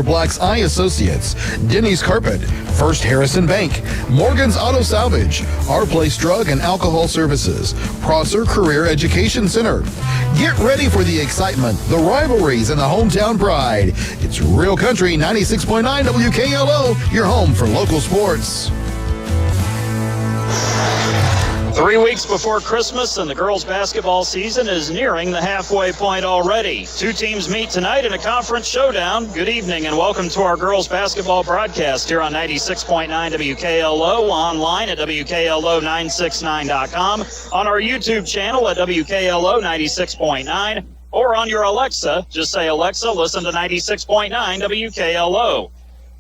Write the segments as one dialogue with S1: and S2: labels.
S1: Black's Eye Associates, Denny's Carpet, First Harrison Bank, Morgan's Auto Salvage, Our Place Drug and Alcohol Services, Prosser Career Education Center. Get ready for the excitement, the rivalries, and the hometown pride. It's Real Country 96.9 WKLO, your home for local sports.
S2: 3 weeks before Christmas, and the girls' basketball season is nearing the halfway point already. Two teams meet tonight in a conference showdown. Good evening, and welcome to our girls' basketball broadcast here on 96.9 WKLO, online at WKLO969.com, on our YouTube channel at WKLO 96.9, or on your Alexa. Just say, Alexa, listen to 96.9 WKLO.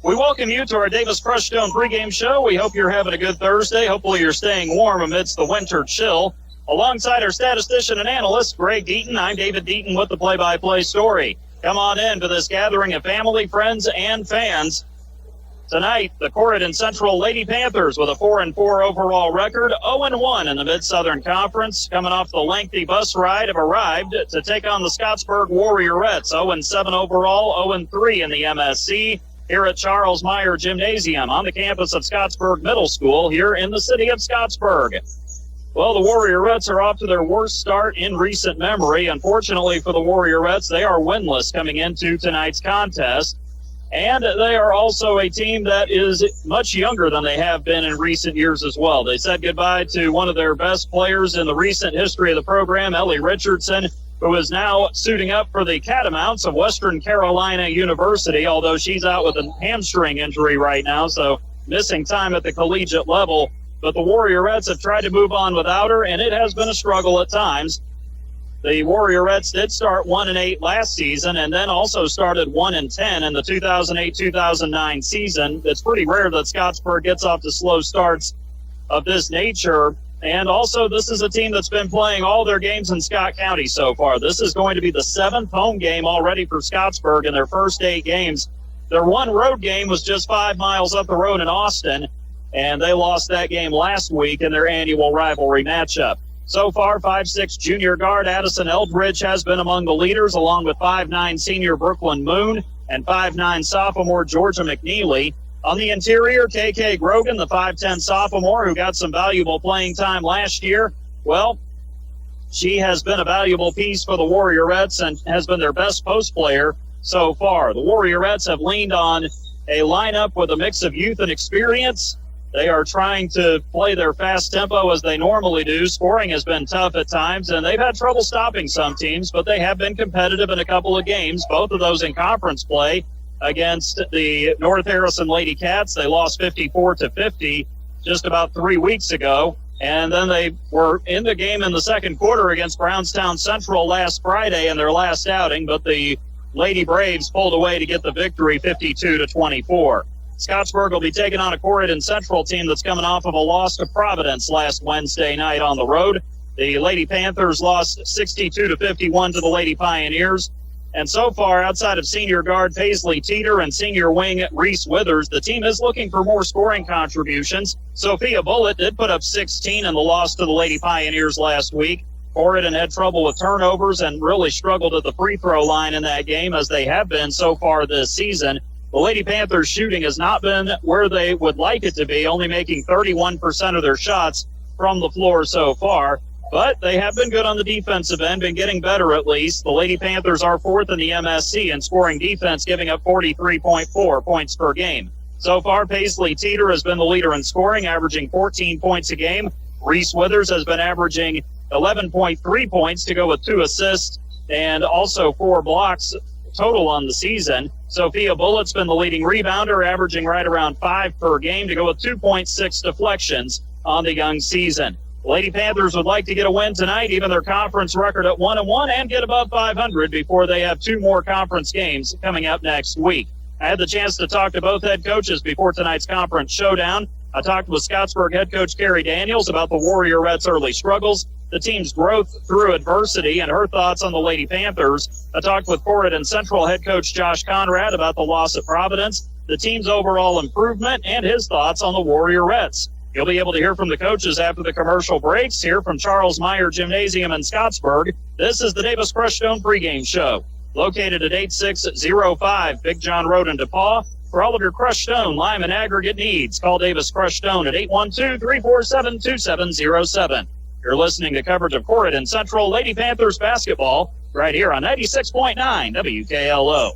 S2: We welcome you to our Davis Crushstone pregame show. We hope you're having a good Thursday. Hopefully you're staying warm amidst the winter chill. Alongside our statistician and analyst, Greg Deaton, I'm David Deaton with the play-by-play story. Come on in to this gathering of family, friends, and fans. Tonight, the Corydon Central Lady Panthers with a 4-4 overall record, 0-1 in the Mid-Southern Conference, coming off the lengthy bus ride, have arrived to take on the Scottsburg Warriorettes, 0-7 overall, 0-3 in the MSC. Here at Charles Meyer Gymnasium on the campus of Scottsburg Middle School here in the city of Scottsburg. Well, the Warriorettes are off to their worst start in recent memory. Unfortunately for the Warriorettes, they are winless coming into tonight's contest. And they are also a team that is much younger than they have been in recent years as well. They said goodbye to one of their best players in the recent history of the program, Ellie Richardson, who is now suiting up for the Catamounts of Western Carolina University, although she's out with a hamstring injury right now, so missing time at the collegiate level. But the Warriorettes have tried to move on without her, and it has been a struggle at times. The Warriorettes did start 1-8 last season, and then also started 1-10 in the 2008-2009 season. It's pretty rare that Scottsburg gets off to slow starts of this nature. And also, this is a team that's been playing all their games in Scott County so far. This is going to be the 7th home game already for Scottsburg in their first 8 games. Their one road game was just 5 miles up the road in Austin, and they lost that game last week in their annual rivalry matchup. So far, 5'6" junior guard Addison Eldridge has been among the leaders, along with 5'9" senior Brooklyn Moon and 5'9" sophomore Georgia McNeely. On the interior, KK Grogan, the 5'10" sophomore who got some valuable playing time last year. Well, she has been a valuable piece for the Warriorettes and has been their best post player so far. The Warriorettes have leaned on a lineup with a mix of youth and experience. They are trying to play their fast tempo as they normally do. Scoring has been tough at times, and they've had trouble stopping some teams, but they have been competitive in a couple of games, both of those in conference play. Against the North Harrison Lady Cats, they lost 54-50 just about 3 weeks ago. And then they were in the game in the second quarter against Brownstown Central last Friday in their last outing, but the Lady Braves pulled away to get the victory 52-24. Scottsburg will be taking on a Corydon Central team that's coming off of a loss to Providence last Wednesday night on the road. The Lady Panthers lost 62-51 to the Lady Pioneers. And so far, outside of senior guard Paisley Teeter and senior wing Reese Withers, the team is looking for more scoring contributions. Sophia Bullitt did put up 16 in the loss to the Lady Pioneers last week. Corydon had trouble with turnovers and really struggled at the free throw line in that game, as they have been so far this season. The Lady Panthers shooting has not been where they would like it to be, only making 31% of their shots from the floor so far. But they have been good on the defensive end, been getting better at least. The Lady Panthers are 4th in the MSC in scoring defense, giving up 43.4 points per game. So far, Paisley Teeter has been the leader in scoring, averaging 14 points a game. Reese Withers has been averaging 11.3 points to go with 2 assists and also 4 blocks total on the season. Sophia Bullitt's been the leading rebounder, averaging right around 5 per game to go with 2.6 deflections on the young season. Lady Panthers would like to get a win tonight, even their conference record at 1-1, and get above 500 before they have 2 more conference games coming up next week. I had the chance to talk to both head coaches before tonight's conference showdown. I talked with Scottsburg head coach Carrie Daniels about the Warriorettes' early struggles, the team's growth through adversity, and her thoughts on the Lady Panthers. I talked with Corydon Central head coach Josh Conrad about the loss at Providence, the team's overall improvement, and his thoughts on the Warriorettes. You'll be able to hear from the coaches after the commercial breaks here from Charles Meyer Gymnasium in Scottsburg. This is the Davis Crushstone pregame show. located at 8605 Big John Road in DePaul. For all of your crushed stone, lime, and aggregate needs, call Davis Crushed Stone at 812-347-2707. You're listening to coverage of Corydon Central Lady Panthers basketball right here on 96.9 WKLO.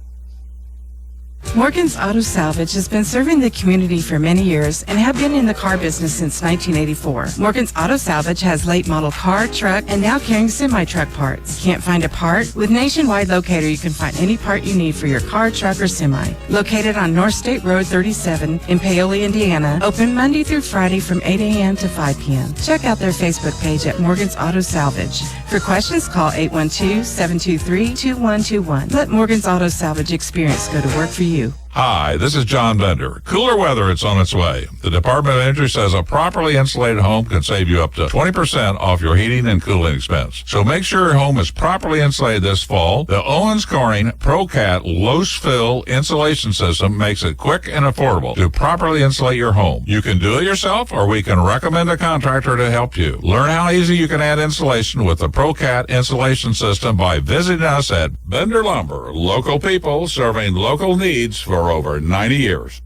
S3: Morgan's Auto Salvage has been serving the community for many years and have been in the car business since 1984. Morgan's Auto Salvage has late model car, truck, and now carrying semi-truck parts. Can't find a part? With Nationwide Locator, you can find any part you need for your car, truck, or semi. Located on North State Road 37 in Paoli, Indiana. Open Monday through Friday from 8 a.m. to 5 p.m. Check out their Facebook page at Morgan's Auto Salvage. For questions, call 812-723-2121. Let Morgan's Auto Salvage experience go to work for you.
S4: Hi, this is John Bender. Cooler weather, it's on its way. The Department of Energy says a properly insulated home can save you up to 20% off your heating and cooling expense. So make sure your home is properly insulated this fall. The Owens Corning ProCat low-fill insulation system makes it quick and affordable to properly insulate your home. You can do it yourself, or we can recommend a contractor to help you. Learn how easy you can add insulation with the ProCat insulation system by visiting us at Bender Lumber. Local people serving local needs for over 90 years.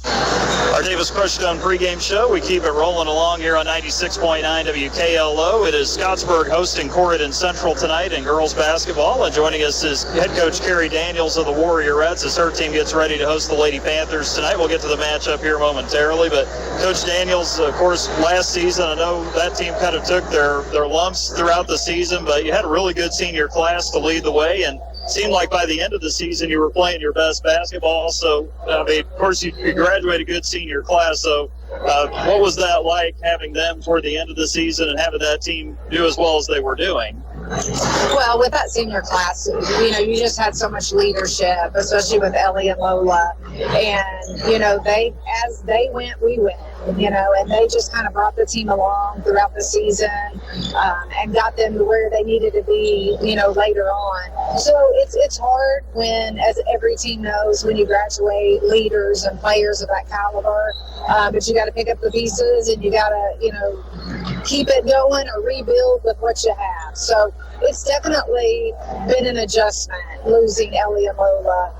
S2: Our Davis Crushed Stone pregame show. We keep it rolling along here on 96.9 WKLO. It is Scottsburg hosting Corydon Central tonight in girls basketball. And joining us is head coach Carrie Daniels of the Warriorettes as her team gets ready to host the Lady Panthers tonight. We'll get to the matchup here momentarily. But Coach Daniels, of course, last season, I know that team kind of took their lumps throughout the season, but you had a really good senior class to lead the way. And seemed like by the end of the season you were playing your best basketball. So, I mean, of course, you graduated a good senior class. So what was that like, having them toward the end of the season and having that team do as well as they were doing?
S5: Well, with that senior class, you know, you just had so much leadership, especially with Ellie and Lola. And, you know, as they went, we went, you know, and they just kind of brought the team along throughout the season and got them to where they needed to be, you know, later on. So it's hard when, as every team knows, when you graduate leaders and players of that caliber, but you got to pick up the pieces and you got to, you know, keep it going or rebuild with what you have. So it's definitely been an adjustment losing Ellie and Lola.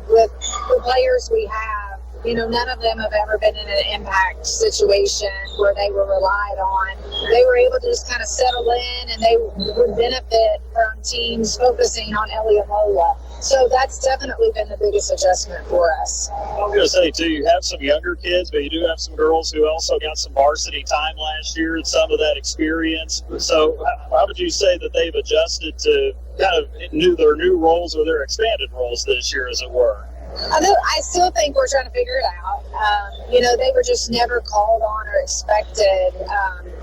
S5: With the players we have, you know, none of them have ever been in an impact situation where they were relied on. They were able to just kind of settle in, and they would benefit from teams focusing on Ellie and Lola. So that's definitely been the biggest adjustment for us.
S2: I'm going to say, too, you have some younger kids, but you do have some girls who also got some varsity time last year and some of that experience. So how would you say that they've adjusted to kind of their new roles or their expanded roles this year, as it were?
S5: I still think we're trying to figure it out. You know, they were just never called on or expected,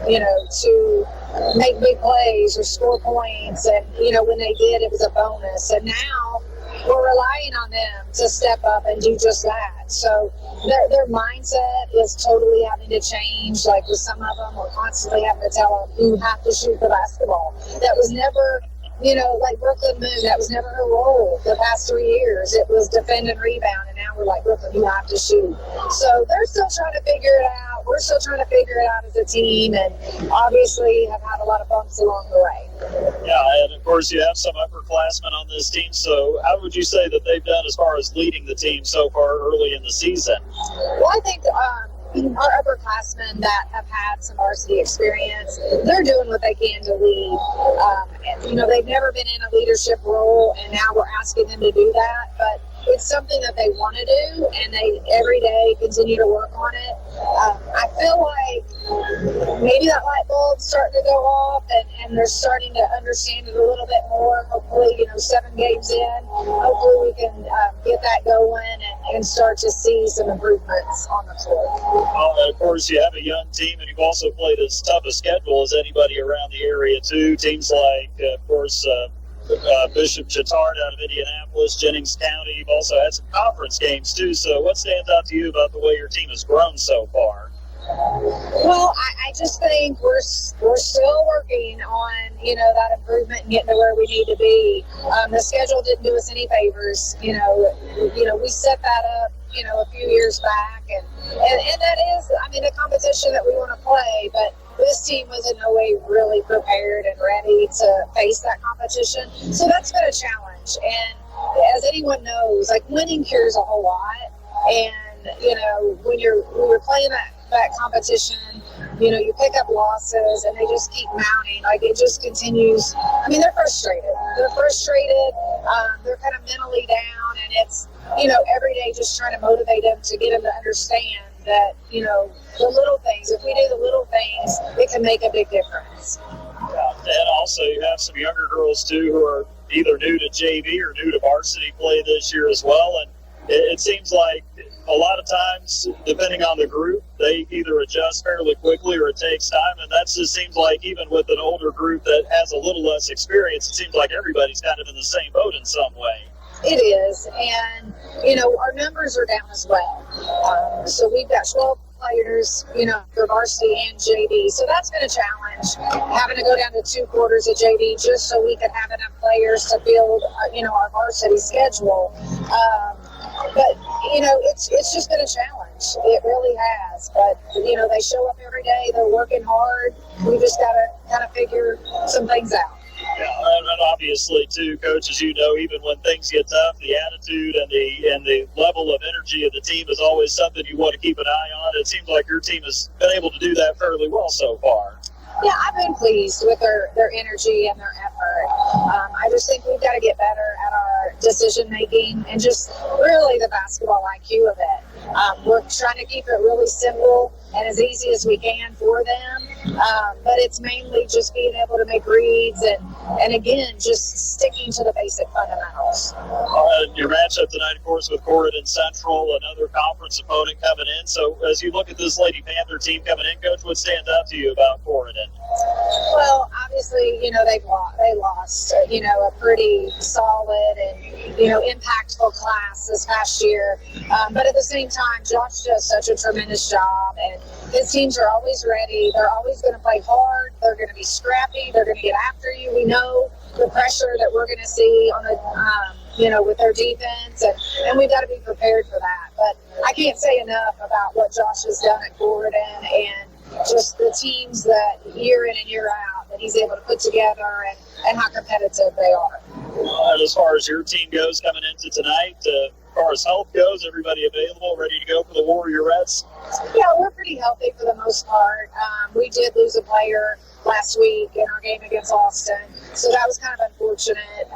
S5: you know, to make big plays or score points. And, you know, when they did, it was a bonus. And now we're relying on them to step up and do just that. So their mindset is totally having to change. Like with some of them, we're constantly having to tell them, you have to shoot the basketball. That was never... You know, like Brooklyn Moon, that was never her role the past 3 years. It was defend and rebound, and now we're like, Brooklyn, you have to shoot. So they're still trying to figure it out. We're still trying to figure it out as a team, and obviously have had a lot of bumps along the way.
S2: Yeah, and of course you have some upperclassmen on this team. So how would you say that they've done as far as leading the team so far early in the season?
S5: Well, I think our upperclassmen that have had some varsity experience, they're doing what they can to lead. And, you know, they've never been in a leadership role, and now we're asking them to do that. But it's something that they want to do, and they every day continue to work on it. I feel like maybe that light bulb's starting to go off, and they're starting to understand it a little bit more. Hopefully, you know, 7 games in, hopefully we can get that going and start to see some improvements on the court.
S2: Well, and of course, you have a young team, and you've also played as tough a schedule as anybody around the area, too. Teams like, of course, Bishop Chatard out of Indianapolis, Jennings County. You've also had some conference games, too. So what stands out to you about the way your team has grown so far?
S5: Well, I just think we're still working on, you know, that improvement and getting to where we need to be. The schedule didn't do us any favors. You know, we set that up, you know, a few years back, and that is, I mean, the competition that we want to play, but this team was in no way really prepared and ready to face that competition. So that's been a challenge. challenge. And as anyone knows, like, winning cures a whole lot. And, when you're playing that competition, you pick up losses and they just keep mounting. Like, it just continues. I mean, they're frustrated. They're kind of mentally down, and it's, every day just trying to motivate them to get them to understand that, the little things, if we do the little things, it can make a big difference.
S2: Yeah, and also you have some younger girls too who are either new to JV or new to varsity play this year as well, and it seems like a lot of times, depending on the group, they either adjust fairly quickly or it takes time, and that just seems like even with an older group that has a little less experience, it seems like everybody's kind of in the same boat in some way.
S5: It is, and, our numbers are down as well. So we've got 12 players, for varsity and JV. So that's been a challenge, having to go down to 2 quarters of JV just so we can have enough players to build, our varsity schedule. But, it's just been a challenge. It really has. But, they show up every day. They're working hard. We just got to kind of figure some things out.
S2: Yeah, and obviously, too, Coach, as you know, even when things get tough, the attitude and the level of energy of the team is always something you want to keep an eye on. It seems like your team has been able to do that fairly well so far.
S5: Yeah, I've been pleased with their energy and their effort. I just think we've got to get better at our decision making and just really the basketball IQ of it. We're trying to keep it really simple and as easy as we can for them. But it's mainly just being able to make reads and again, just sticking to the basic fundamentals.
S2: Your matchup tonight, of course, with Corydon Central, another conference opponent coming in. So as you look at this Lady Panther team coming in, Coach, what stands out to you about Corydon?
S5: Well, obviously, they lost, a pretty solid and, impactful class this past year. But at the same time, Josh does such a tremendous job, and his teams are always ready. They're always going to play hard. They're going to be scrappy. They're going to get after you. We know the pressure that we're going to see on the, with their defense, and we've got to be prepared for that. But I can't say enough about what Josh has done at Corydon and just the teams that year in and year out that he's able to put together and how competitive they are.
S2: And as far as your team goes coming into tonight, as far as health goes, everybody available, ready to go for the Warriorettes?
S5: Yeah, we're pretty healthy for the most part. We did lose a player last week in our game against Austin, so that was kind of unfortunate.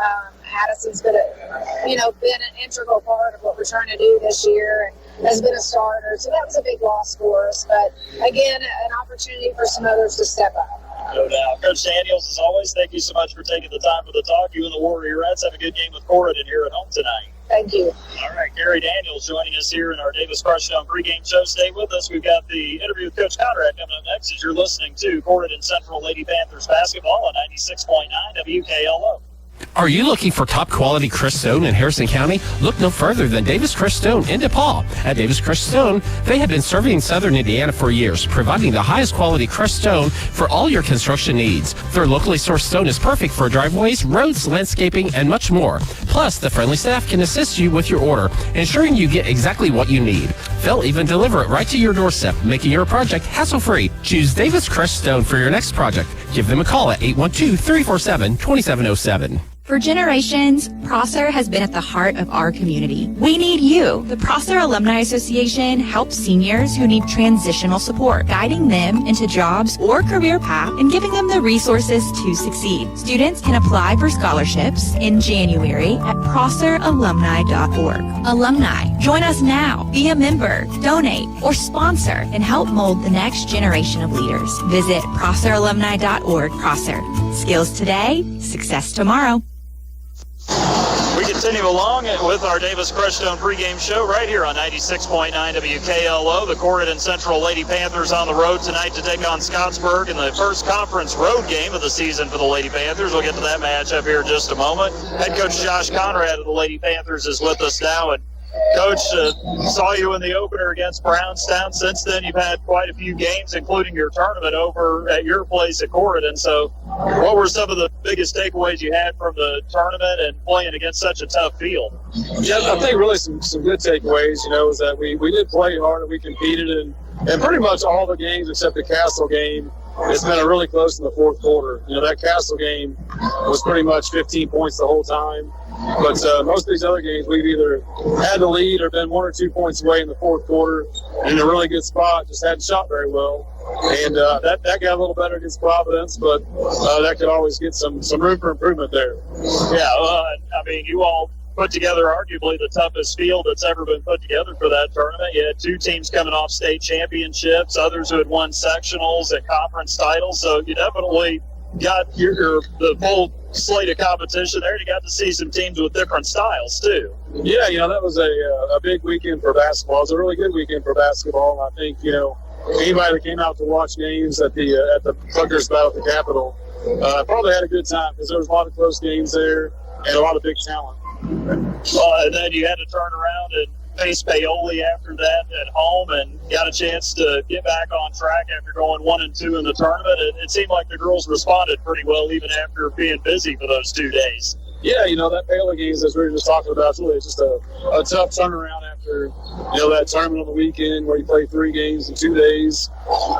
S5: Addison's been an integral part of what we're trying to do this year and has been a starter, so that was a big loss for us. But again, an opportunity for some others to step up.
S2: No doubt. Coach Daniels, as always, thank you so much for taking the time for the talk. You and the Warriorettes have a good game with Corydon here at home tonight.
S5: Thank you.
S2: All right, Gary Daniels joining us here in our Davis Crushdown pregame show. Stay with us. We've got the interview with Coach Conrad coming up next as you're listening to Corydon Central Lady Panthers basketball on 96.9 WKLO.
S6: Are you looking for top quality crushed stone in Harrison County? Look no further than Davis Crushed Stone in DePaul. At Davis Crushed Stone, they have been serving Southern Indiana for years, providing the highest quality crushed stone for all your construction needs. Their locally sourced stone is perfect for driveways, roads, landscaping, and much more. Plus, the friendly staff can assist you with your order, ensuring you get exactly what you need. They'll even deliver it right to your doorstep, making your project hassle-free. Choose Davis Crushed Stone for your next project. Give them a call at 812-347-2707.
S7: For generations, Prosser has been at the heart of our community. We need you. The Prosser Alumni Association helps seniors who need transitional support, guiding them into jobs or career path and giving them the resources to succeed. Students can apply for scholarships in January at prosseralumni.org. Alumni, join us now. Be a member, donate, or sponsor and help mold the next generation of leaders. Visit prosseralumni.org. Prosser. Skills today, success tomorrow.
S2: We continue along with our Davis Crushdown pregame show right here on 96.9 WKLO. The Corydon Central Lady Panthers on the road tonight to take on Scottsburg in the first conference road game of the season for the Lady Panthers. We'll get to that matchup here in just a moment. Head coach Josh Conrad of the Lady Panthers is with us now. And Coach, saw you in the opener against Brownstown. Since then, you've had quite a few games, including your tournament over at your place at Corydon. So what were some of the biggest takeaways you had from the tournament and playing against such a tough field?
S8: Yeah, I think really some good takeaways, is that we did play hard and we competed in pretty much all the games except the Castle game. it's been really close in the fourth quarter. That Castle game was pretty much 15 points the whole time. But most of these other games, we've either had the lead or been 1 or 2 points away in the fourth quarter in a really good spot, just hadn't shot very well. And that got a little better against Providence, but that could always get some room for improvement there.
S2: Yeah, you all put together arguably the toughest field that's ever been put together for that tournament. You had 2 teams coming off state championships, others who had won sectionals and conference titles, so you definitely got the full slate of competition there. You got to see some teams with different styles too.
S8: Yeah, that was a big weekend for basketball. It was a really good weekend for basketball, and I think anybody that came out to watch games at the Pluckers Battle at the Capitol probably had a good time, because there was a lot of close games there and a lot of big talent.
S2: And then you had to turn around and face Paoli after that at home, and got a chance to get back on track after going 1-2 in the tournament. It seemed like the girls responded pretty well even after being busy for those 2 days.
S8: Yeah, that Paoli game, as we were just talking about, it's really just a tough turnaround after that tournament on the weekend where you play 3 games in 2 days,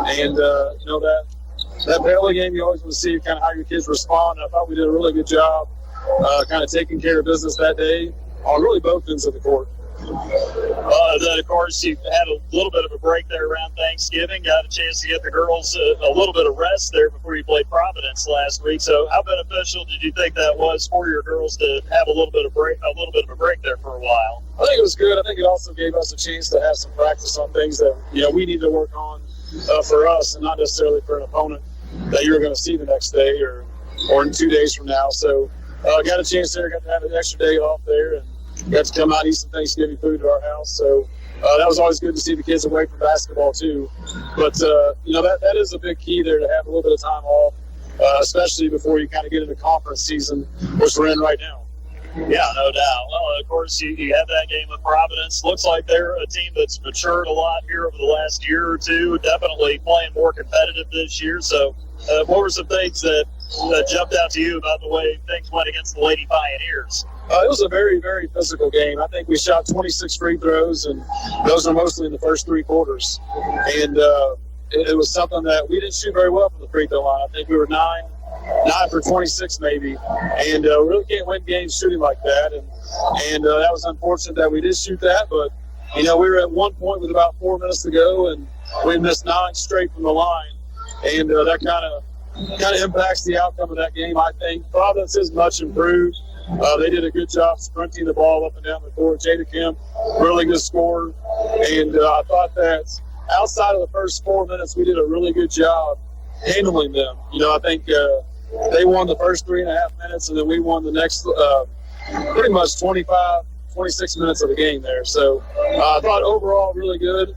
S8: and that Paoli game, you always want to see kind of how your kids respond. I thought we did a really good job kind of taking care of business that day on really both ends of the court.
S2: Then, of course, you had a little bit of a break there around Thanksgiving. Got a chance to get the girls a little bit of rest there before you played Providence last week. So, how beneficial did you think that was for your girls to have a little bit of a break there for a while?
S8: I think it was good. I think it also gave us a chance to have some practice on things that we need to work on for us, and not necessarily for an opponent that you're going to see the next day or in 2 days from now. So, got a chance there. Got to have an extra day off there, and got to come out and eat some Thanksgiving food at our house. So that was always good to see the kids away from basketball too. But, that is a big key there, to have a little bit of time off, especially before you kind of get into conference season, which we're in right now.
S2: Yeah, no doubt. Well, of course, you had that game with Providence. Looks like they're a team that's matured a lot here over the last year or two, definitely playing more competitive this year. So what were some things that jumped out to you about the way things went against the Lady Pioneers?
S8: It was a very, very physical game. I think we shot 26 free throws, and those are mostly in the first 3 quarters. And it was something that we didn't shoot very well from the free throw line. I think we were 9 for 26 maybe, and really can't win games shooting like that. And that was unfortunate that we did shoot that, but we were at one point with about 4 minutes to go, and we missed 9 straight from the line, and that kind of impacts the outcome of that game. I think Providence is much improved. They did a good job sprinting the ball up and down the court. Jada Kemp, really good scorer, and I thought that outside of the first 4 minutes, we did a really good job handling them. I think they won the first 3.5 minutes, and then we won the next pretty much 25, 26 minutes of the game there. So I thought overall really good,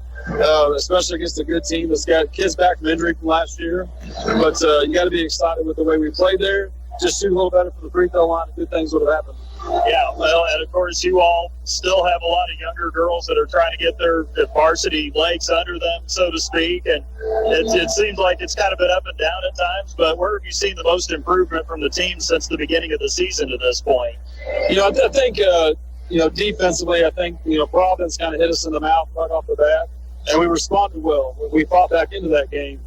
S8: especially against a good team that's got kids back from injury from last year. But you got to be excited with the way we played there. Just shoot a little better from the free throw line, and good things would have happened.
S2: Yeah, well, and of course, you all still have a lot of younger girls that are trying to get their varsity legs under them, so to speak. And it seems like it's kind of been up and down at times. But where have you seen the most improvement from the team since the beginning of the season to this point?
S8: I think defensively, I think Providence kind of hit us in the mouth right off the bat, and we responded well. We fought back into that game.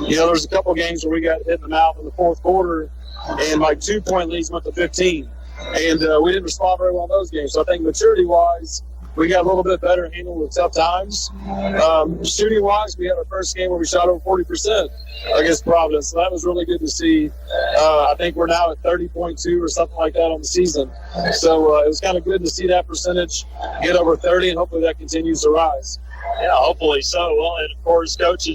S8: There was a couple games where we got hit in the mouth in the fourth quarter, and 2-point leads went to 15. And we didn't respond very well in those games. So I think maturity-wise, we got a little bit better at handling with tough times. Shooting-wise, we had our first game where we shot over 40% against Providence. So that was really good to see. I think we're now at 30.2 or something like that on the season. So it was kind of good to see that percentage get over 30, and hopefully that continues to rise.
S2: Yeah, hopefully so. Well, and of course, Coach,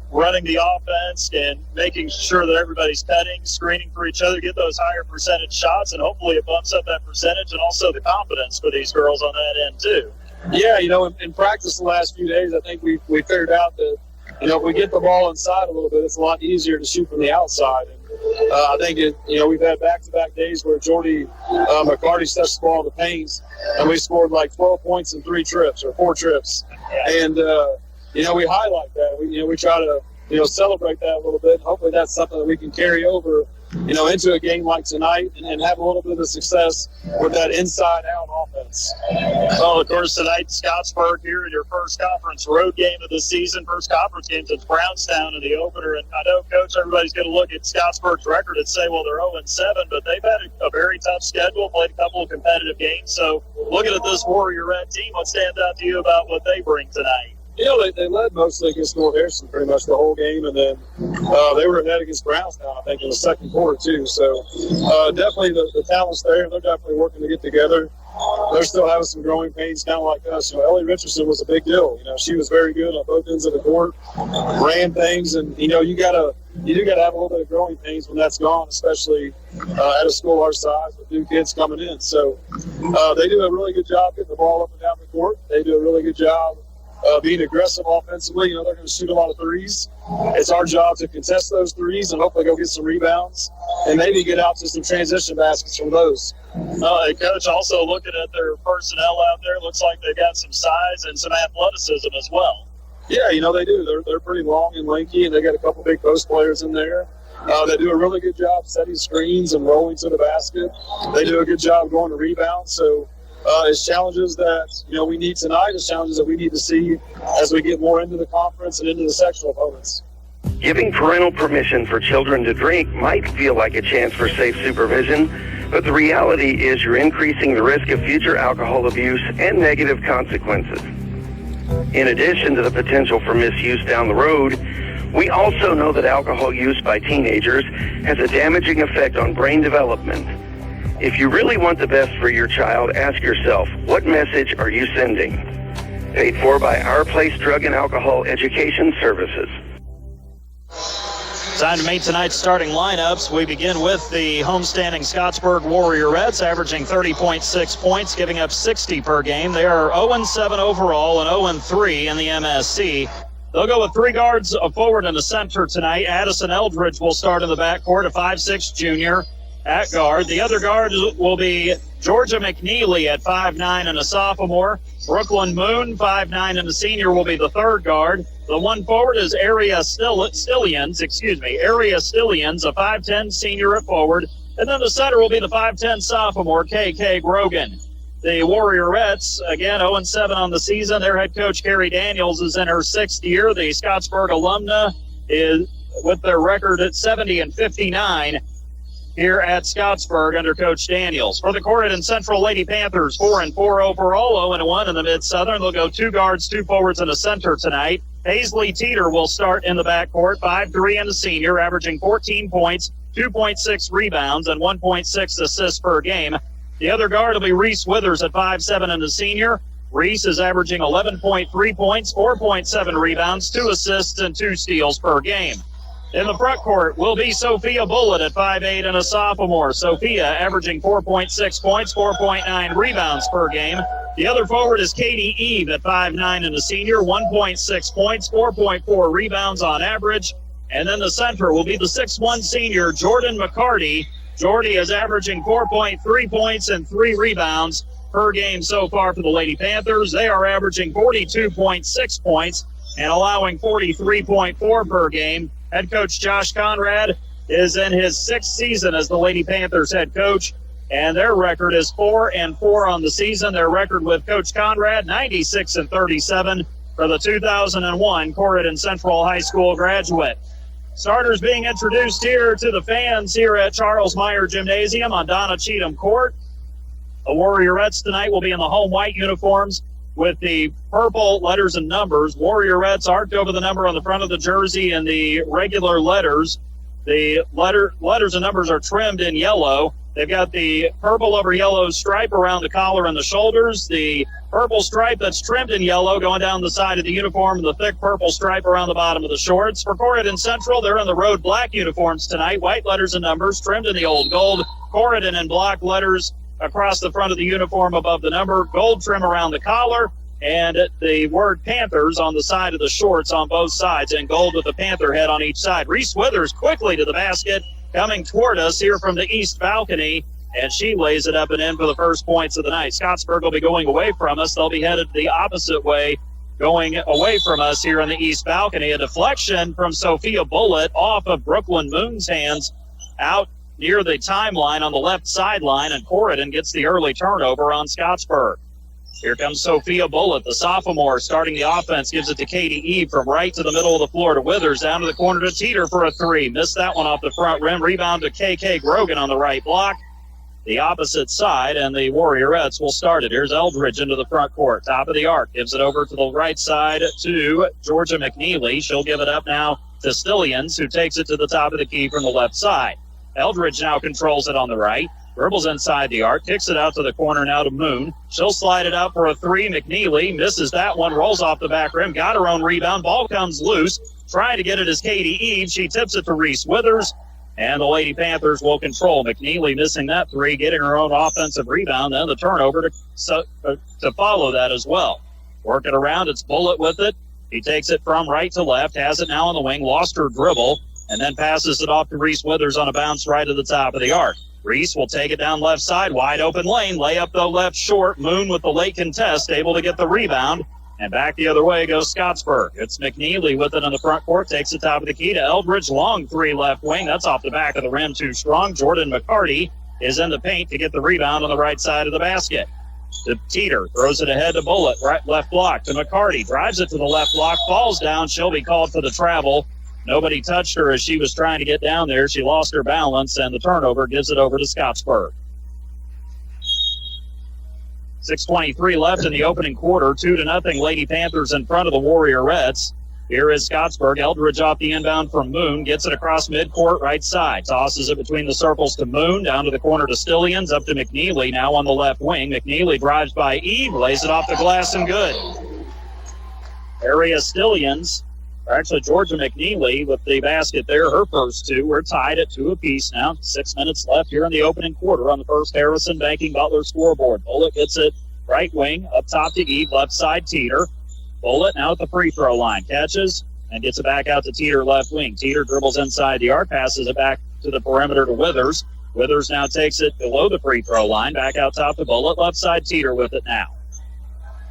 S2: running the offense and making sure that everybody's cutting, screening for each other, get those higher percentage shots, and hopefully it bumps up that percentage and also the confidence for these girls on that end too.
S8: Yeah, in practice the last few days, I think we figured out that, if we get the ball inside a little bit, it's a lot easier to shoot from the outside. And I think we've had back-to-back days where Jordy McCarty's touched the ball in the paints, and we scored 12 points in 3 trips or 4 trips. Yeah. And we highlight that. We try to, celebrate that a little bit. Hopefully that's something that we can carry over into a game like tonight and have a little bit of success with that inside-out offense.
S2: Well, of course, tonight, Scottsburg here in your first conference road game of the season, first conference game since Brownstown in the opener. And I know, Coach, everybody's going to look at Scottsburg's record and say, well, they're 0-7, but they've had a very tough schedule, played a couple of competitive games. So looking at this Warrior Red team, what stands out to you about what they bring tonight?
S8: They led mostly against North Harrison pretty much the whole game, and then they were ahead against Brownstown, I think, in the second quarter, too. So definitely the talent's there. They're definitely working to get together. They're still having some growing pains, kind of like us. Ellie Richardson was a big deal. She was very good on both ends of the court, ran things, and, you do got to have a little bit of growing pains when that's gone, especially at a school our size with new kids coming in. So they do a really good job getting the ball up and down the court. They do a really good job being aggressive offensively. They're going to shoot a lot of threes. It's our job to contest those threes and hopefully go get some rebounds and maybe get out to some transition baskets from those.
S2: And Coach, also looking at their personnel out there, looks like they've got some size and some athleticism as well.
S8: Yeah, they do. They're pretty long and lanky, and they got a couple big post players in there. They do a really good job setting screens and rolling to the basket. They do a good job going to rebound. So it's challenges that we need tonight. It's challenges that we need to see as we get more into the conference and into the sectional opponents.
S9: Giving parental permission for children to drink might feel like a chance for safe supervision, but the reality is you're increasing the risk of future alcohol abuse and negative consequences. In addition to the potential for misuse down the road, we also know that alcohol use by teenagers has a damaging effect on brain development. If you really want the best for your child, ask yourself, what message are you sending? Paid for by Our Place Drug and Alcohol Education Services.
S2: Time to meet tonight's starting lineups. We begin with the homestanding Scottsburg Warrior Reds, averaging 30.6 points, giving up 60 per game. They are 0-7 overall and 0-3 in the MSC. They'll go with three guards, a forward, and a center tonight. Addison Eldridge will start in the backcourt, a 5'6 junior at guard. The other guard will be Georgia McNeely at 5'9 and a sophomore. Brooklyn Moon, 5'9 and a senior, will be the third guard. The one forward is Area Stillians, a 5'10 senior at forward. And then the center will be the 5'10 sophomore, KK Grogan. The Warrior Reds, again, 0-7 on the season. Their head coach, Carrie Daniels, is in her sixth year. The Scottsburg alumna is with their record at 70-59 here at Scottsburg under Coach Daniels. For the Corydon Central Lady Panthers, 4-4 overall, 0-1 in the Mid-Southern. They'll go two guards, two forwards, and a center tonight. Paisley Teeter will start in the backcourt, 5'3 and a senior, averaging 14 points, 2.6 rebounds, and 1.6 assists per game. The other guard will be Reese Withers at 5'7 and a senior. Reese is averaging 11.3 points, 4.7 rebounds, 2 assists, and 2 steals per game. In the front court will be Sophia Bullitt at 5'8 and a sophomore. Sophia averaging 4.6 points, 4.9 rebounds per game. The other forward is Katie Eve at 5'9 and a senior, 1.6 points, 4.4 rebounds on average. And then the center will be the 6'1 senior, Jordan McCarty. Jordy is averaging 4.3 points and 3 rebounds per game so far for the Lady Panthers. They are averaging 42.6 points and allowing 43.4 per game. Head coach Josh Conrad is in his sixth season as the Lady Panthers head coach, and their record is 4-4 on the season. Their record with Coach Conrad, 96-37 for the 2001 Corydon Central High School graduate. Starters being introduced here to the fans here at Charles Meyer Gymnasium on Donna Cheatham Court. The Warriorettes tonight will be in the home white uniforms with the purple letters and numbers. Warriorettes arced over the number on the front of the jersey and the regular letters. The letters and numbers are trimmed in yellow. They've got the purple over yellow stripe around the collar and the shoulders, the purple stripe that's trimmed in yellow going down the side of the uniform, and the thick purple stripe around the bottom of the shorts. For Corydon Central, they're in the road black uniforms tonight, white letters and numbers trimmed in the old gold. Corydon in block letters across the front of the uniform above the number, gold trim around the collar, and the word Panthers on the side of the shorts on both sides, in gold with the Panther head on each side. Reese Withers quickly to the basket, coming toward us here from the east balcony, and she lays it up and in for the first points of the night. Scottsburg will be going away from us. They'll be headed the opposite way, going away from us here on the east balcony. A deflection from Sophia Bullitt off of Brooklyn Moon's hands out near the timeline on the left sideline, and Corydon gets the early turnover on Scottsburg. Here comes Sophia Bullitt, the sophomore, starting the offense, gives it to Katie Eve from right to the middle of the floor to Withers, down to the corner to Teeter for a three. Missed that one off the front rim. Rebound to KK Grogan on the right block. The opposite side, and the Warriorettes will start it. Here's Eldridge into the front court. Top of the arc. Gives it over to the right side to Georgia McNeely. She'll give it up now to Stillians, who takes it to the top of the key from the left side. Eldridge now controls it on the right. Dribbles inside the arc, kicks it out to the corner now to Moon. She'll slide it out for a three. McNeely misses that one, rolls off the back rim, got her own rebound. Ball comes loose. Trying to get it is Katie Eve. She tips it to Reese Withers, and the Lady Panthers will control. McNeely missing that three, getting her own offensive rebound, and the turnover to follow that as well. Work it around, it's Bullitt with it. He takes it from right to left, has it now on the wing, lost her dribble, and then passes it off to Reese Withers on a bounce right at the top of the arc. Reese will take it down left side, wide open lane, layup though left short. Moon with the late contest, able to get the rebound. And back the other way goes Scottsburg. It's McNeely with it in the front court, takes the top of the key to Eldridge. Long three left wing, that's off the back of the rim, too strong. Jordan McCarty is in the paint to get the rebound on the right side of the basket. To Teeter, throws it ahead to Bullitt, right left block to McCarty, drives it to the left block, falls down. She'll be called for the travel. Nobody touched her as she was trying to get down there. She lost her balance, and the turnover gives it over to Scottsburg. 6:23 left in the opening quarter. 2-0 Lady Panthers in front of the Warriorettes. Here is Scottsburg. Eldridge off the inbound from Moon. Gets it across midcourt right side. Tosses it between the circles to Moon. Down to the corner to Stillians. Up to McNeely now on the left wing. McNeely drives by Eve. Lays it off the glass and good. Area Stillians. Actually, Georgia McNeely with the basket there, her first two. We're tied at 2 apiece now. 6 minutes left here in the opening quarter on the first Harrison Banking Butler scoreboard. Bullitt gets it right wing, up top to Eve, left side Teeter. Bullitt now at the free throw line. Catches and gets it back out to Teeter, left wing. Teeter dribbles inside the arc, passes it back to the perimeter to Withers. Withers now takes it below the free throw line, back out top to Bullitt, left side Teeter with it now.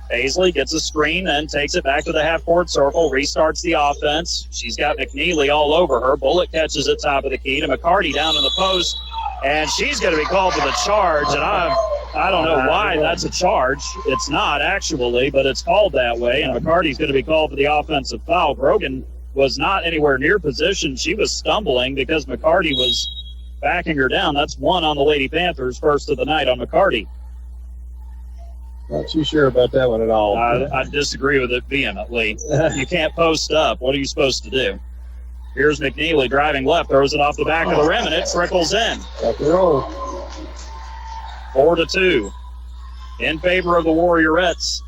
S2: Paisley gets a screen, then takes it back to the half-court circle, restarts the offense. She's got McNeely all over her. Bullitt catches it top of the key to McCarty down in the post, and she's going to be called for the charge, and I don't know why that's a charge. It's not, actually, but it's called that way, and McCarty's going to be called for the offensive foul. Grogan was not anywhere near position. She was stumbling because McCarty was backing her down. That's one on the Lady Panthers, first of the night on McCarty.
S10: Not too sure about that one at all.
S2: I disagree with it vehemently. You can't post up. What are you supposed to do? Here's McNeely driving left, throws it off the back of the rim, and it trickles in.
S10: Rock and roll.
S2: 4-2 in favor of the Warriorettes.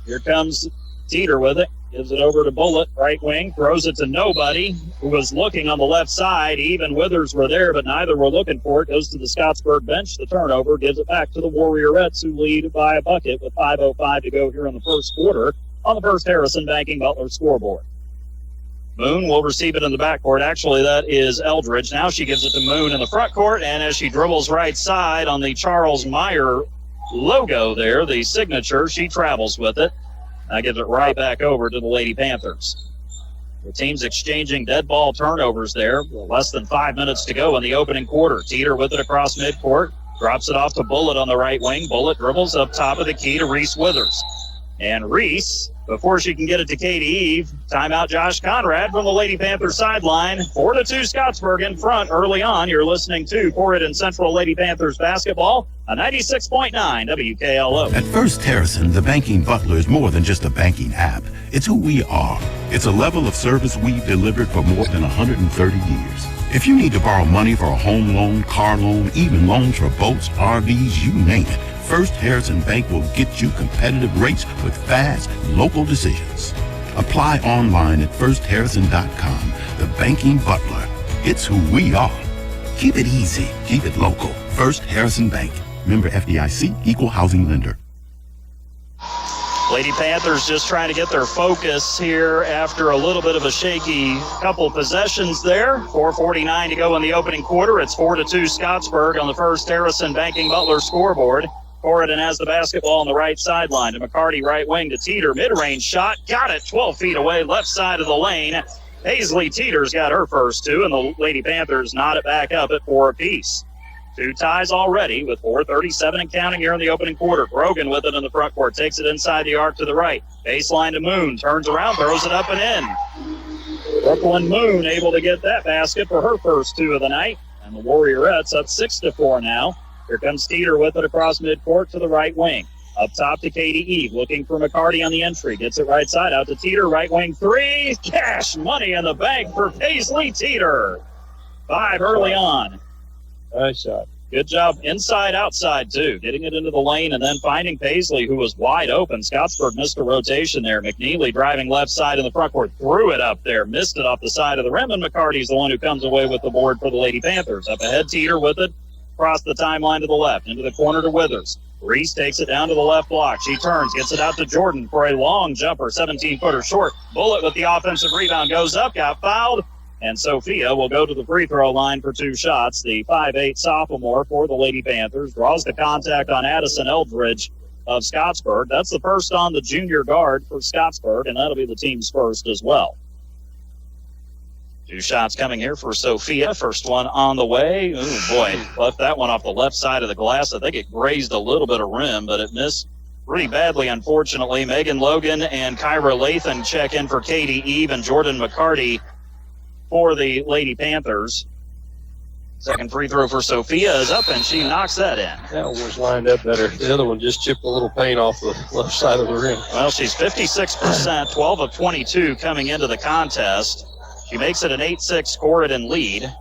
S2: Here comes Teeter with it. Gives it over to Bullitt, right wing, throws it to nobody who was looking on the left side. Eve and Withers were there, but neither were looking for it. Goes to the Scottsburg bench. The turnover gives it back to the Warriorettes, who lead by a bucket with 5:05 to go here in the first quarter on the first Harrison Banking Butler scoreboard. Moon will receive it in the backcourt. Actually, that is Eldridge. Now she gives it to Moon in the front court, and as she dribbles right side on the Charles Meyer logo there, the signature, she travels with it. I give it right back over to the Lady Panthers. The team's exchanging dead ball turnovers there. Less than 5 minutes to go in the opening quarter. Teeter with it across midcourt. Drops it off to Bullitt on the right wing. Bullitt dribbles up top of the key to Reese Withers. And Reese, before she can get it to Katie Eve, timeout Josh Conrad from the Lady Panthers sideline. 4-2 Scottsburg in front early on. You're listening to Corydon Central Lady Panthers basketball on 96.9 WKLO.
S11: At First Harrison, the Banking Butler is more than just a banking app. It's who we are. It's a level of service we've delivered for more than 130 years. If you need to borrow money for a home loan, car loan, even loans for boats, RVs, you name it, First Harrison Bank will get you competitive rates with fast, local decisions. Apply online at firstharrison.com. The Banking Butler. It's who we are. Keep it easy. Keep it local. First Harrison Bank. Member FDIC, Equal Housing Lender.
S2: Lady Panthers just trying to get their focus here after a little bit of a shaky couple possessions there. 4:49 to go in the opening quarter. It's 4-2 Scottsburg on the first Harrison Banking Butler scoreboard. Corydon has the basketball on the right sideline to McCarty, right wing to Teeter. Mid-range shot. Got it 12 feet away, left side of the lane. Paisley Teeter's got her first two, and the Lady Panthers knot it back up at 4 apiece. 2 ties already with 4:37 and counting here in the opening quarter. Grogan with it in the front court. Takes it inside the arc to the right. Baseline to Moon. Turns around, throws it up and in. Brooklyn Moon able to get that basket for her first 2 of the night. And the Warriorettes up 6-4 now. Here comes Teeter with it across midcourt to the right wing. Up top to Katie Eve, looking for McCarty on the entry. Gets it right side out to Teeter, right wing 3. Cash money in the bank for Paisley Teeter. 5 early on.
S10: Nice shot.
S2: Good job inside, outside, too. Getting it into the lane and then finding Paisley, who was wide open. Scottsburg missed a rotation there. McNeely driving left side in the front court. Threw it up there. Missed it off the side of the rim, and McCarty's the one who comes away with the board for the Lady Panthers. Up ahead, Teeter with it. Across the timeline to the left. Into the corner to Withers. Reese takes it down to the left block. She turns, gets it out to Jordan for a long jumper. 17-footer short. Bullet with the offensive rebound. Goes up, got fouled. And Sophia will go to the free throw line for 2 shots. The 5'8 sophomore for the Lady Panthers draws the contact on Addison Eldridge of Scottsburg. That's the first on the junior guard for Scottsburg, and that'll be the team's first as well. 2 shots coming here for Sophia. First one on the way. Ooh, boy, left that one off the left side of the glass. I think it grazed a little bit of rim, but it missed pretty badly, unfortunately. Megan Logan and Kyra Lathan check in for Katie Eve and Jordan McCarty for the Lady Panthers. Second free throw for Sophia is up, and she knocks that in.
S10: That one was lined up better. The other one just chipped a little paint off the left side of the rim.
S2: Well, she's 56%, 12 of 22 coming into the contest. She makes it an 8-6 Corydon lead.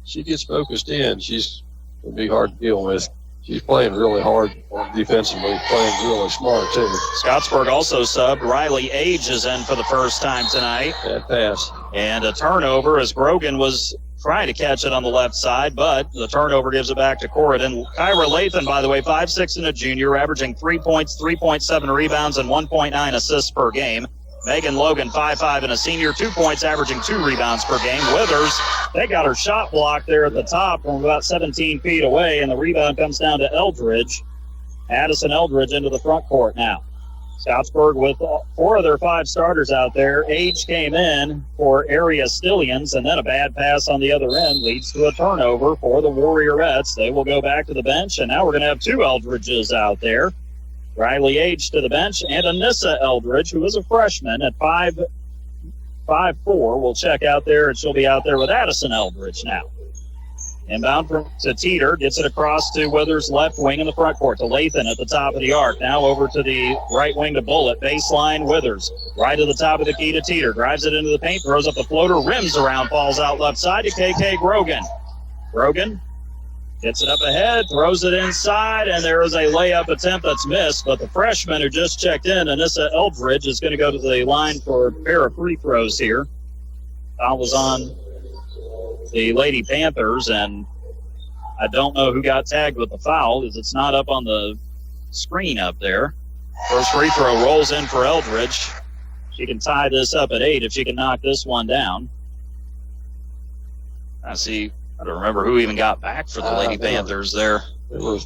S10: She gets focused in. She's going to be hard to deal with. She's playing really hard defensively, playing really smart, too.
S2: Scottsburg also subbed. Riley Age is in for the first time tonight.
S10: Bad pass.
S2: And a turnover as Grogan was trying to catch it on the left side, but the turnover gives it back to Corydon. Kyra Lathan, by the way, 5'6" and a junior, averaging 3 points, 3.7 rebounds, and 1.9 assists per game. Megan Logan, 5'5" and a senior, 2 points, averaging 2 rebounds per game. Withers, they got her shot blocked there at the top from about 17 feet away, and the rebound comes down to Eldridge. Addison Eldridge into the front court now. Scottsburg with 4 of their 5 starters out there. Age came in for area Stillions, and then a bad pass on the other end leads to a turnover for the Warriorettes. They will go back to the bench, and now we're going to have 2 Eldridges out there. Riley Age to the bench, and Anissa Eldridge, who is a freshman at 5'4", will check out there, and she'll be out there with Addison Eldridge now. Inbound to Teeter, gets it across to Withers' left wing in the front court, to Lathan at the top of the arc. Now over to the right wing to Bullet, baseline Withers. Right at the top of the key to Teeter, drives it into the paint, throws up the floater, rims around, falls out left side to KK Grogan. Grogan gets it up ahead, throws it inside, and there is a layup attempt that's missed. But the freshman who just checked in, Anissa Eldridge, is going to go to the line for a pair of free throws here. Foul was on the Lady Panthers, and I don't know who got tagged with the foul, as it's not up on the screen up there. First free throw rolls in for Eldridge. She can tie this up at 8 if she can knock this one down. I don't remember who even got back for the Lady Panthers there.
S10: There was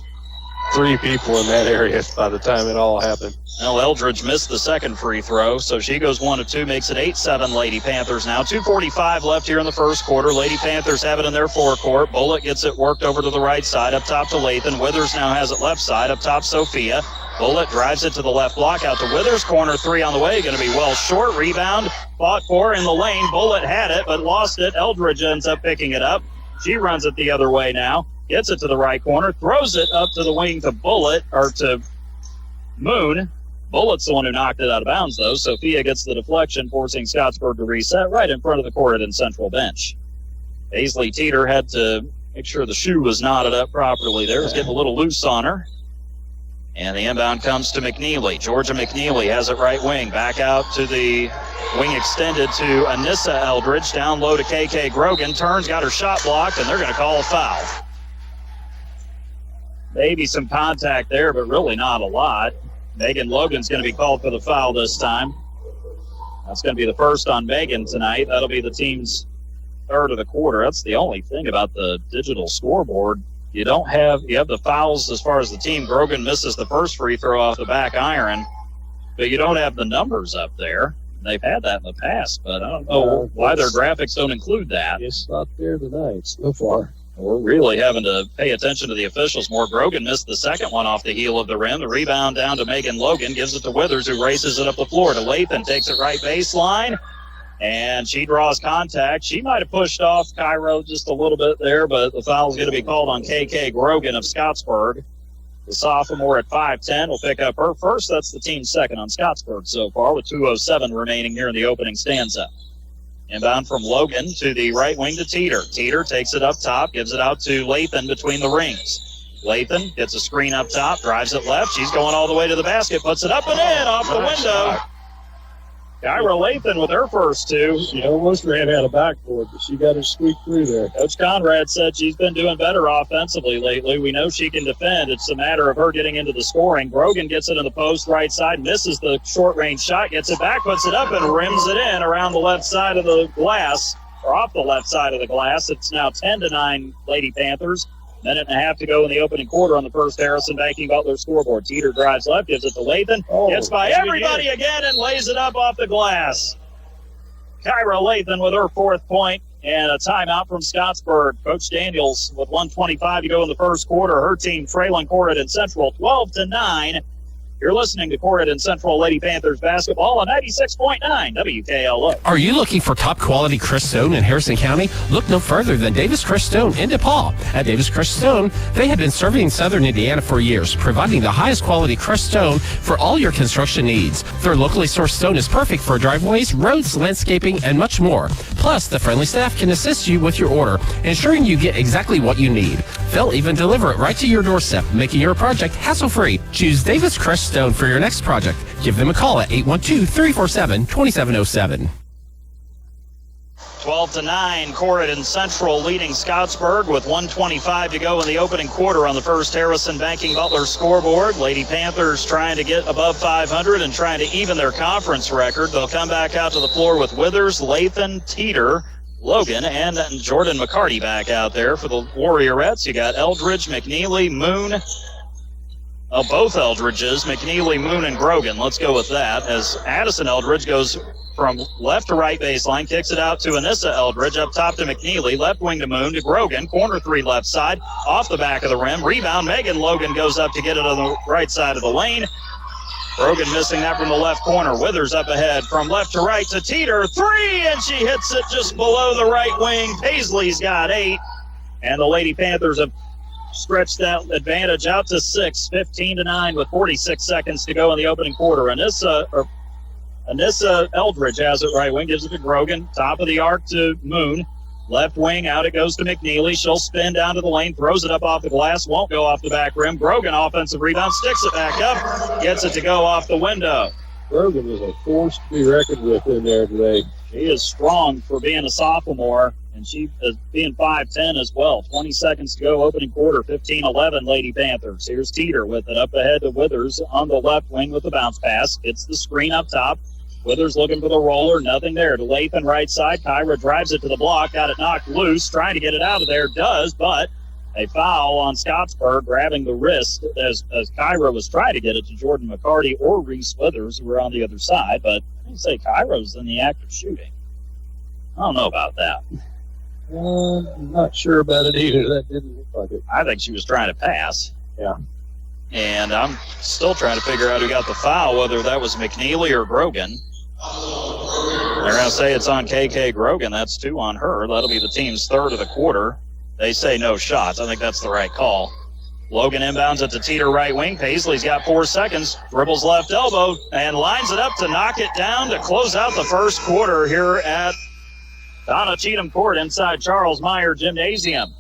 S10: 3 people in that area by the time it all happened.
S2: Well, Eldridge missed the second free throw, so she goes 1 of 2, makes it 8-7 Lady Panthers now. 2:45 left here in the first quarter. Lady Panthers have it in their forecourt. Bullet gets it worked over to the right side, up top to Lathan. Withers now has it left side, up top Sophia. Bullet drives it to the left block, out to Withers. Corner 3 on the way, going to be well short. Rebound, fought for in the lane. Bullet had it, but lost it. Eldridge ends up picking it up. She runs it the other way now, gets it to the right corner, throws it up to the wing to Bullet, or to Moon. Bullet's the one who knocked it out of bounds, though. Sophia gets the deflection, forcing Scottsburg to reset right in front of the Corydon Central bench. Paisley Teeter had to make sure the shoe was knotted up properly there. It was getting a little loose on her. And the inbound comes to McNeely. Georgia McNeely has it right wing. Back out to the wing extended to Anissa Eldridge. Down low to KK Grogan. Turns, got her shot blocked, and they're going to call a foul. Maybe some contact there, but really not a lot. Megan Logan's going to be called for the foul this time. That's going to be the first on Megan tonight. That'll be the team's third of the quarter. That's the only thing about the digital scoreboard. You have the fouls as far as the team. Grogan misses the first free throw off the back iron, but you don't have the numbers up there. They've had that in the past, but I don't know why their graphics don't include that.
S10: It's not there tonight so far.
S2: We're really having to pay attention to the officials more. Grogan missed the second one off the heel of the rim. The rebound down to Megan Logan, gives it to Withers, who races it up the floor to Lathan, takes it right baseline, and she draws contact. She might have pushed off Cairo just a little bit there, but the foul is going to be called on KK Grogan of Scottsburg. The sophomore at 5'10" will pick up her first. That's the team's second on Scottsburg so far, with 2:07 remaining here in the opening stanza. Inbound from Logan to the right wing to Teeter. Teeter takes it up top, gives it out to Lathan between the rings. Lathan gets a screen up top, drives it left. She's going all the way to the basket, puts it up and in off the window. Kyra Lathan with her first two.
S10: She almost ran out of backboard, but she got to squeak through there.
S2: Coach Conrad said she's been doing better offensively lately. We know she can defend. It's a matter of her getting into the scoring. Grogan gets it in the post right side, misses the short-range shot, gets it back, puts it up, and rims it in around the left side of the glass, or off the left side of the glass. It's now 10-9 Lady Panthers. Minute and a half to go in the opening quarter on the first Harrison Banking Butler scoreboard. Teeter drives left, gives it to Lathan, gets by everybody again and lays it up off the glass. Kyra Lathan with her fourth point, and a timeout from Scottsburg. Coach Daniels with 1:25 to go in the first quarter. Her team trailing Corydon Central 12-9. You're listening to Corydon Central Lady Panthers basketball on 96.9 WKLO.
S6: Are you looking for top quality Crestone in Harrison County? Look no further than Davis Crestone in DePaul. At Davis Crestone, they have been serving Southern Indiana for years, providing the highest quality Crestone for all your construction needs. Their locally sourced stone is perfect for driveways, roads, landscaping, and much more. Plus, the friendly staff can assist you with your order, ensuring you get exactly what you need. They'll even deliver it right to your doorstep, making your project hassle-free. Choose Davis Crestone for your next project. Give them a call at 812-347-2707.
S2: 12-9, Corydon Central leading Scottsburg with 1:25 to go in the opening quarter on the first Harrison Banking Butler scoreboard. Lady Panthers trying to get above 500 and trying to even their conference record. They'll come back out to the floor with Withers, Lathan, Teeter, Logan, and Jordan McCarty back out there for the Warriorettes. You got Eldridge, McNeely, Moon. Both Eldridges, McNeely, Moon, and Grogan. Let's go with that as Addison Eldridge goes from left to right baseline, kicks it out to Anissa Eldridge, up top to McNeely, left wing to Moon, to Grogan, corner three left side, off the back of the rim, rebound, Megan Logan goes up to get it on the right side of the lane. Grogan missing that from the left corner. Withers up ahead from left to right to Teeter, three, and she hits it just below the right wing. Paisley's got 8, and the Lady Panthers have stretched that advantage out to 6, 15-9 with 46 seconds to go in the opening quarter. Anissa Eldridge has it right wing, gives it to Grogan, top of the arc to Moon, left wing out it goes to McNeely. She'll spin down to the lane, throws it up off the glass, won't go off the back rim. Grogan offensive rebound, sticks it back up, gets it to go off the window.
S10: Grogan is a force to be reckoned with in there today.
S2: She is strong for being a sophomore, and she is being 5'10" as well. 20 seconds to go, opening quarter, 15-11 Lady Panthers. Here's Teeter with it up ahead to Withers on the left wing with the bounce pass. Gets the screen up top. Withers looking for the roller, nothing there. To Lathan right side, Kyra drives it to the block, got it knocked loose, trying to get it out of there, does, but a foul on Scottsburg, grabbing the wrist as Kyra was trying to get it to Jordan McCarty or Reese Withers, who were on the other side, but I say Kyra's in the act of shooting. I don't know about that.
S10: I'm not sure about it either. That didn't look like it.
S2: I think she was trying to pass.
S10: Yeah.
S2: And I'm still trying to figure out who got the foul, whether that was McNeely or Grogan. They're going to say it's on KK Grogan. That's 2 on her. That'll be the team's third of the quarter. They say no shots. I think that's the right call. Logan inbounds it to Teeter right wing. Paisley's got 4 seconds. Dribbles left elbow and lines it up to knock it down to close out the first quarter here at Donna Cheatham Court inside Charles Meyer Gymnasium.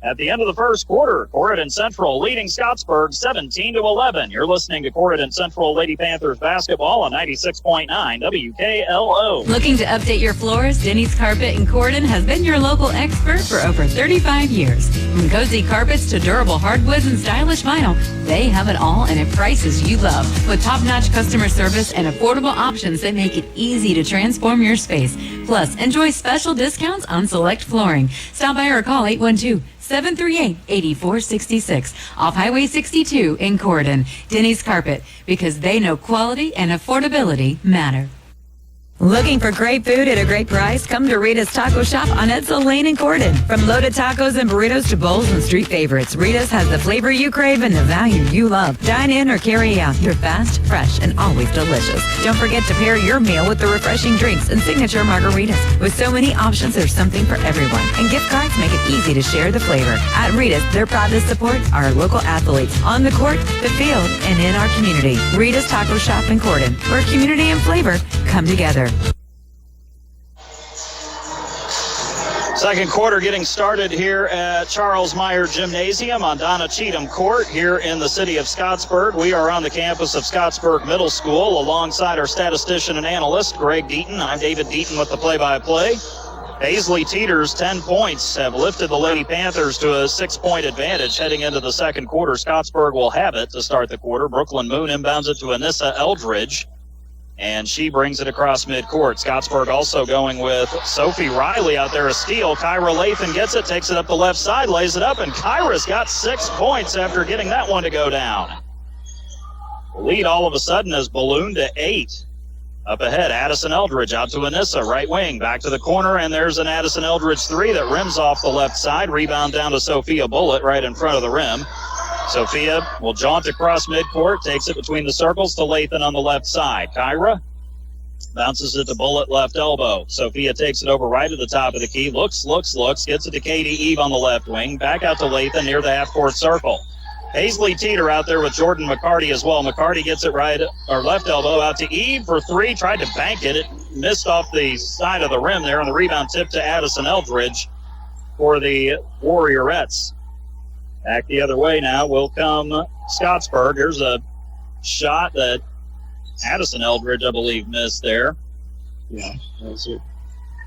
S2: At the end of the first quarter, Corydon Central leading Scottsburg 17-11. You're listening to Corydon Central Lady Panthers basketball on 96.9 WKLO.
S12: Looking to update your floors? Denny's Carpet in Corydon has been your local expert for over 35 years. From cozy carpets to durable hardwoods and stylish vinyl, they have it all and at prices you love. With top-notch customer service and affordable options that make it easy to transform your space. Plus, enjoy special discounts on select flooring. Stop by or call 812-738-8466 off Highway 62 in Corydon. Denny's Carpet, because they know quality and affordability matter. Looking for great food at a great price? Come to Rita's Taco Shop on Edsel Lane in Corydon. From loaded tacos and burritos to bowls and street favorites, Rita's has the flavor you crave and the value you love. Dine in or carry out. They're fast, fresh, and always delicious. Don't forget to pair your meal with the refreshing drinks and signature margaritas. With so many options, there's something for everyone. And gift cards make it easy to share the flavor. At Rita's, they're proud to support our local athletes on the court, the field, and in our community. Rita's Taco Shop in Corydon, where community and flavor come together.
S2: Second quarter getting started here at Charles Meyer Gymnasium on Donna Cheatham Court here in the city of Scottsburg. We are on the campus of Scottsburg Middle School alongside our statistician and analyst, Greg Deaton. I'm David Deaton with the play-by-play. Paisley Teeters, 10 points, have lifted the Lady Panthers to a 6-point advantage heading into the second quarter. Scottsburg will have it to start the quarter. Brooklyn Moon inbounds it to Anissa Eldridge, and she brings it across midcourt. Scottsburg also going with Sophie Riley out there, a steal. Kyra Lathan gets it, takes it up the left side, lays it up, and Kyra's got 6 points after getting that one to go down. The lead all of a sudden has ballooned to 8. Up ahead, Addison Eldridge out to Anissa, right wing, back to the corner, and there's an Addison Eldridge 3 that rims off the left side. Rebound down to Sophia Bullitt right in front of the rim. Sophia will jaunt across midcourt, takes it between the circles to Lathan on the left side. Kyra bounces it to Bullitt left elbow. Sophia takes it over right at the top of the key, looks, gets it to Katie Eve on the left wing, back out to Lathan near the half-court circle. Paisley Teeter out there with Jordan McCarty as well. McCarty gets it right, or left elbow out to Eve for 3, tried to bank it. It missed off the side of the rim there on the rebound tip to Addison Eldridge for the Warriorettes. Back the other way now will come Scottsburg. Here's a shot that Addison Eldridge, I believe, missed there.
S10: Yeah, that's it.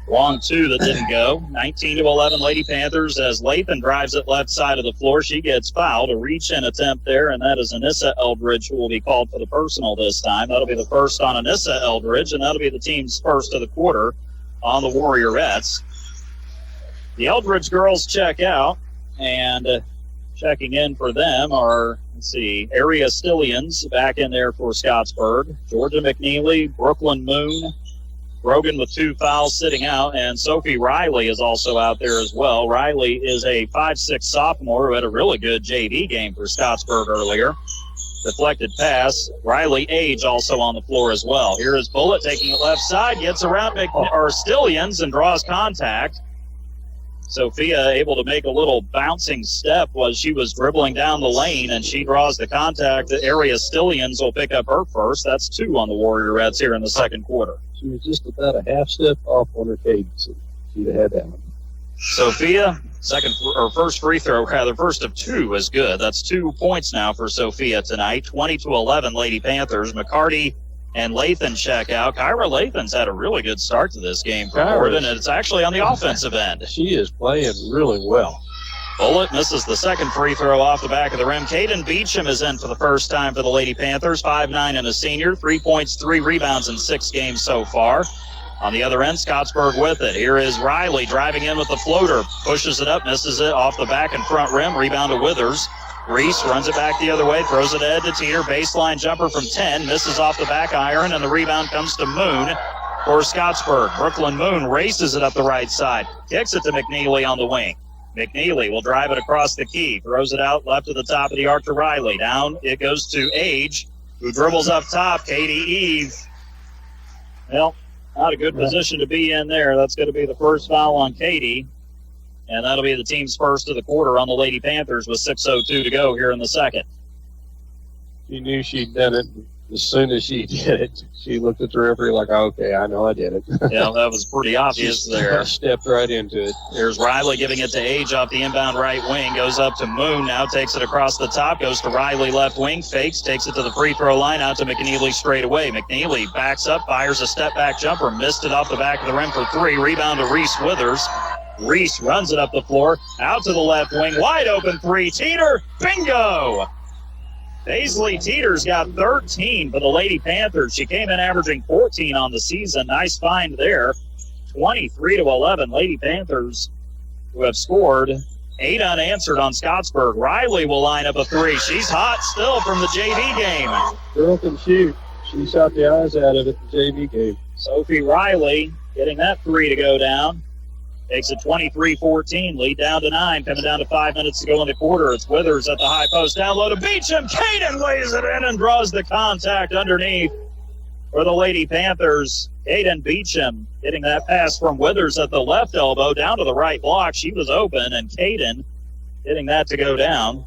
S2: Long 2 that didn't go. 19-11 Lady Panthers as Lathan drives it left side of the floor. She gets fouled. A reach-in attempt there, and that is Anissa Eldridge who will be called for the personal this time. That'll be the first on Anissa Eldridge, and that'll be the team's first of the quarter on the Warriorettes. The Eldridge girls check out, and checking in for them are, Area Stillians back in there for Scottsburg. Georgia McNeely, Brooklyn Moon, Brogan with 2 fouls sitting out, and Sophie Riley is also out there as well. Riley is a 5'6" sophomore who had a really good JV game for Scottsburg earlier. Deflected pass. Riley Age also on the floor as well. Here is Bullitt taking it left side, gets around Stillians and draws contact. Sophia able to make a little bouncing step as she was dribbling down the lane, and she draws the contact. The Area Stillians will pick up her first. That's 2 on the Warriorettes here in the second quarter.
S10: She was just about a half step off on her cadence. She'd have had that one.
S2: Sophia, first free throw, first of 2 is good. That's 2 points now for Sophia tonight. 20-11 Lady Panthers. McCarty and Lathan check out. Kyra Lathan's had a really good start to this game for Corydon, and it's actually on the offensive end.
S10: She is playing really well.
S2: Bullitt misses the second free throw off the back of the rim. Caden Beecham is in for the first time for the Lady Panthers, 5'9" and a senior, 3 points, 3 rebounds in 6 games so far. On the other end, Scottsburg with it. Here is Riley driving in with the floater, pushes it up, misses it off the back and front rim, rebound to Withers. Reese runs it back the other way, throws it ahead to Teeter, baseline jumper from 10, misses off the back iron, and the rebound comes to Moon for Scottsburg. Brooklyn Moon races it up the right side, kicks it to McNeely on the wing. McNeely will drive it across the key, throws it out left to the top of the arc to Riley. Down it goes to Age, who dribbles up top. Katie Eve, well, not a good position to be in there. That's going to be the first foul on Katie, and that'll be the team's first of the quarter on the Lady Panthers with 6:02 to go here in the second.
S10: She knew she'd done it. As soon as she did it, she looked at the referee like, okay, I know I did it.
S2: Yeah, that was pretty obvious there.
S10: Stepped right into it.
S2: There's Riley giving it to Age off the inbound right wing. Goes up to Moon, now takes it across the top. Goes to Riley left wing, fakes, takes it to the free throw line, out to McNeely straight away. McNeely backs up, fires a step-back jumper, missed it off the back of the rim for 3. Rebound to Reese Withers. Reese runs it up the floor, out to the left wing, wide open 3. Teeter, bingo! Paisley Teeter's got 13 for the Lady Panthers. She came in averaging 14 on the season. Nice find there. 23-11 Lady Panthers, who have scored 8 unanswered on Scottsburg. Riley will line up a 3. She's hot still from the JV game.
S10: Girl can shoot. She shot the eyes out of it in the JV game.
S2: Sophie Riley getting that three to go down. Takes a 23-14 lead down to 9. Coming down to 5 minutes to go in the quarter. It's Withers at the high post. Down low to Beecham. Caden lays it in and draws the contact underneath for the Lady Panthers. Caden Beecham getting that pass from Withers at the left elbow down to the right block. She was open, and Caden getting that to go down.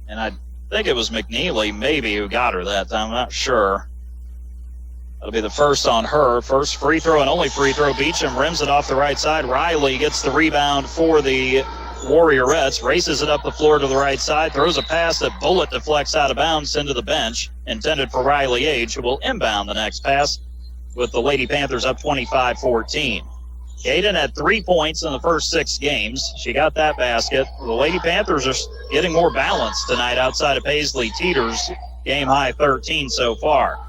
S2: And I think it was McNeely maybe who got her that time. I'm not sure. That'll be the first on her. First free throw and only free throw. Beecham rims it off the right side. Riley gets the rebound for the Warriorettes, races it up the floor to the right side, throws a pass that Bullet deflects out of bounds into the bench, intended for Riley Age, who will inbound the next pass with the Lady Panthers up 25-14. Caden had 3 points in the first 6 games. She got that basket. The Lady Panthers are getting more balanced tonight outside of Paisley Teeters, game high 13 so far.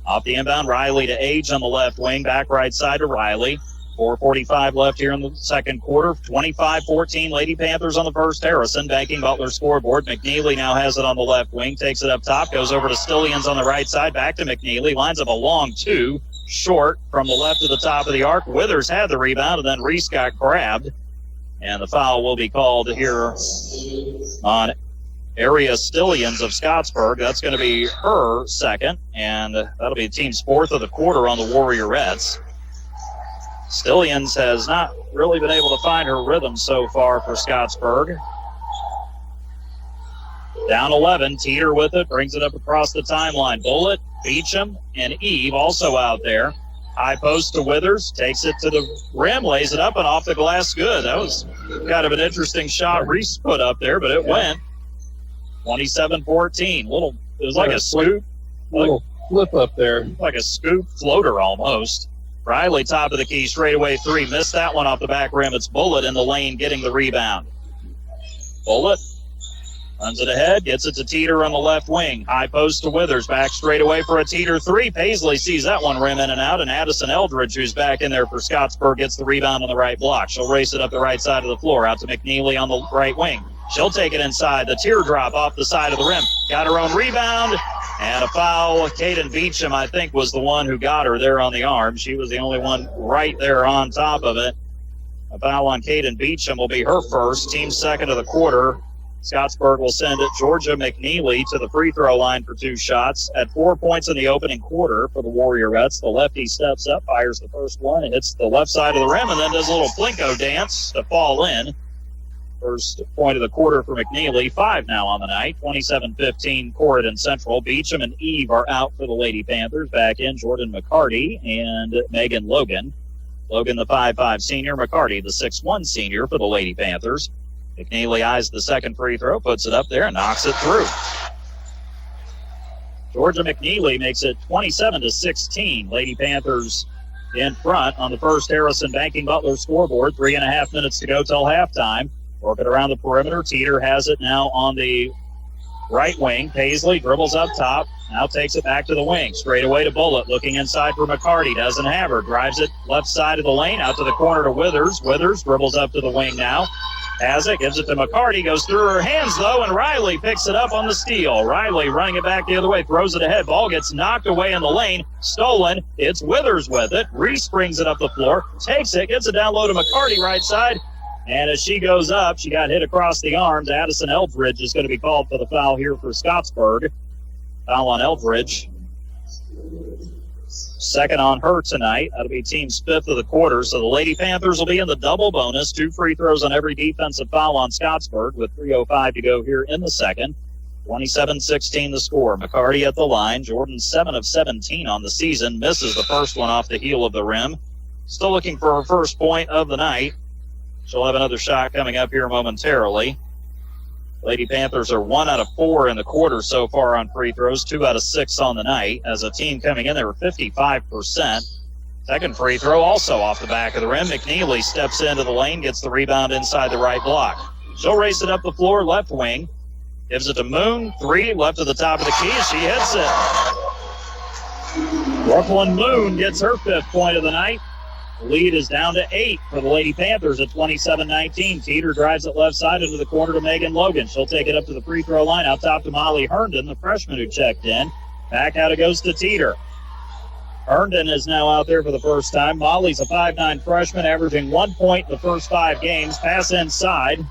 S2: Off the inbound, Riley to Age on the left wing, back right side to Riley. 4:45 left here in the second quarter. 25-14, Lady Panthers on the first. Harrison banking Butler's scoreboard. McNeely now has it on the left wing, takes it up top, goes over to Stillians on the right side, back to McNeely, lines up a long two, short from the left to the top of the arc. Withers had the rebound, and then Reese got grabbed. And the foul will be called here on Area Stillians of Scottsburg. That's going to be her second, and that'll be the team's fourth of the quarter on the Warriorettes. Stillians has not really been able to find her rhythm so far for Scottsburg. Down 11, Teeter with it, brings it up across the timeline. Bullet, Beecham, and Eve also out there. High post to Withers, takes it to the rim, lays it up, and off the glass good. That was kind of an interesting shot Reese put up there, but it went. 27-14. It was like a scoop.
S10: Little flip up there.
S2: Like a scoop floater almost. Riley, top of the key, straightaway three. Missed that one off the back rim. It's Bullet in the lane getting the rebound. Bullet runs it ahead, gets it to Teeter on the left wing. High post to Withers, back straightaway for a Teeter three. Paisley sees that one rim in and out, and Addison Eldridge, who's back in there for Scottsburg, gets the rebound on the right block. She'll race it up the right side of the floor, out to McNeely on the right wing. She'll take it inside. The teardrop off the side of the rim. Got her own rebound. And a foul. Caden Beecham, I think, was the one who got her there on the arm. She was the only one right there on top of it. A foul on Caden Beecham will be her first. Team's second of the quarter. Scottsburg will send it Georgia McNeely to the free throw line for 2 shots. At 4 points in the opening quarter for the Warriorettes, the lefty steps up, fires the first one, and hits the left side of the rim, and then does a little Plinko dance to fall in. First point of the quarter for McNeely. 5 now on the night. 27-15 Corydon Central. Beecham and Eve are out for the Lady Panthers. Back in Jordan McCarty and Megan Logan. Logan, the 5'5 senior. McCarty, the 6'1 senior for the Lady Panthers. McNeely eyes the second free throw, puts it up there, and knocks it through. Georgia McNeely makes it 27-16. Lady Panthers in front on the first. Harrison banking Butler scoreboard. 3.5 minutes to go till halftime. Working around the perimeter. Teeter has it now on the right wing. Paisley dribbles up top. Now takes it back to the wing. Straight away to Bullet. Looking inside for McCarty. Doesn't have her. Drives it left side of the lane. Out to the corner to Withers. Withers dribbles up to the wing now. Has it. Gives it to McCarty. Goes through her hands, though, and Riley picks it up on the steal. Riley running it back the other way. Throws it ahead. Ball gets knocked away in the lane. Stolen. It's Withers with it. Reese brings it up the floor. Takes it. Gets it down low to McCarty right side. And as she goes up, she got hit across the arms. Addison Eldridge is going to be called for the foul here for Scottsburg. Foul on Eldridge. Second on her tonight. That'll be team's 5th of the quarter. So the Lady Panthers will be in the double bonus. 2 free throws on every defensive foul on Scottsburg with 3:05 to go here in the second. 27-16 the score. McCarty at the line. Jordan 7 of 17 on the season. Misses the first one off the heel of the rim. Still looking for her first point of the night. She'll have another shot coming up here momentarily. Lady Panthers are 1 out of 4 in the quarter so far on free throws, 2 out of 6 on the night. As a team coming in, they were 55%. Second free throw also off the back of the rim. McNeely steps into the lane, gets the rebound inside the right block. She'll race it up the floor, left wing. Gives it to Moon. 3, left to the top of the key. She hits it. Brooklyn Moon gets her 5th point of the night. The lead is down to 8 for the Lady Panthers at 27-19. Teeter drives it left side into the corner to Megan Logan. She'll take it up to the free throw line. Out top to Molly Herndon, the freshman who checked in. Back out it goes to Teeter. Herndon is now out there for the first time. Molly's a 5'9 freshman, averaging 1 point in the first 5 games. Pass inside.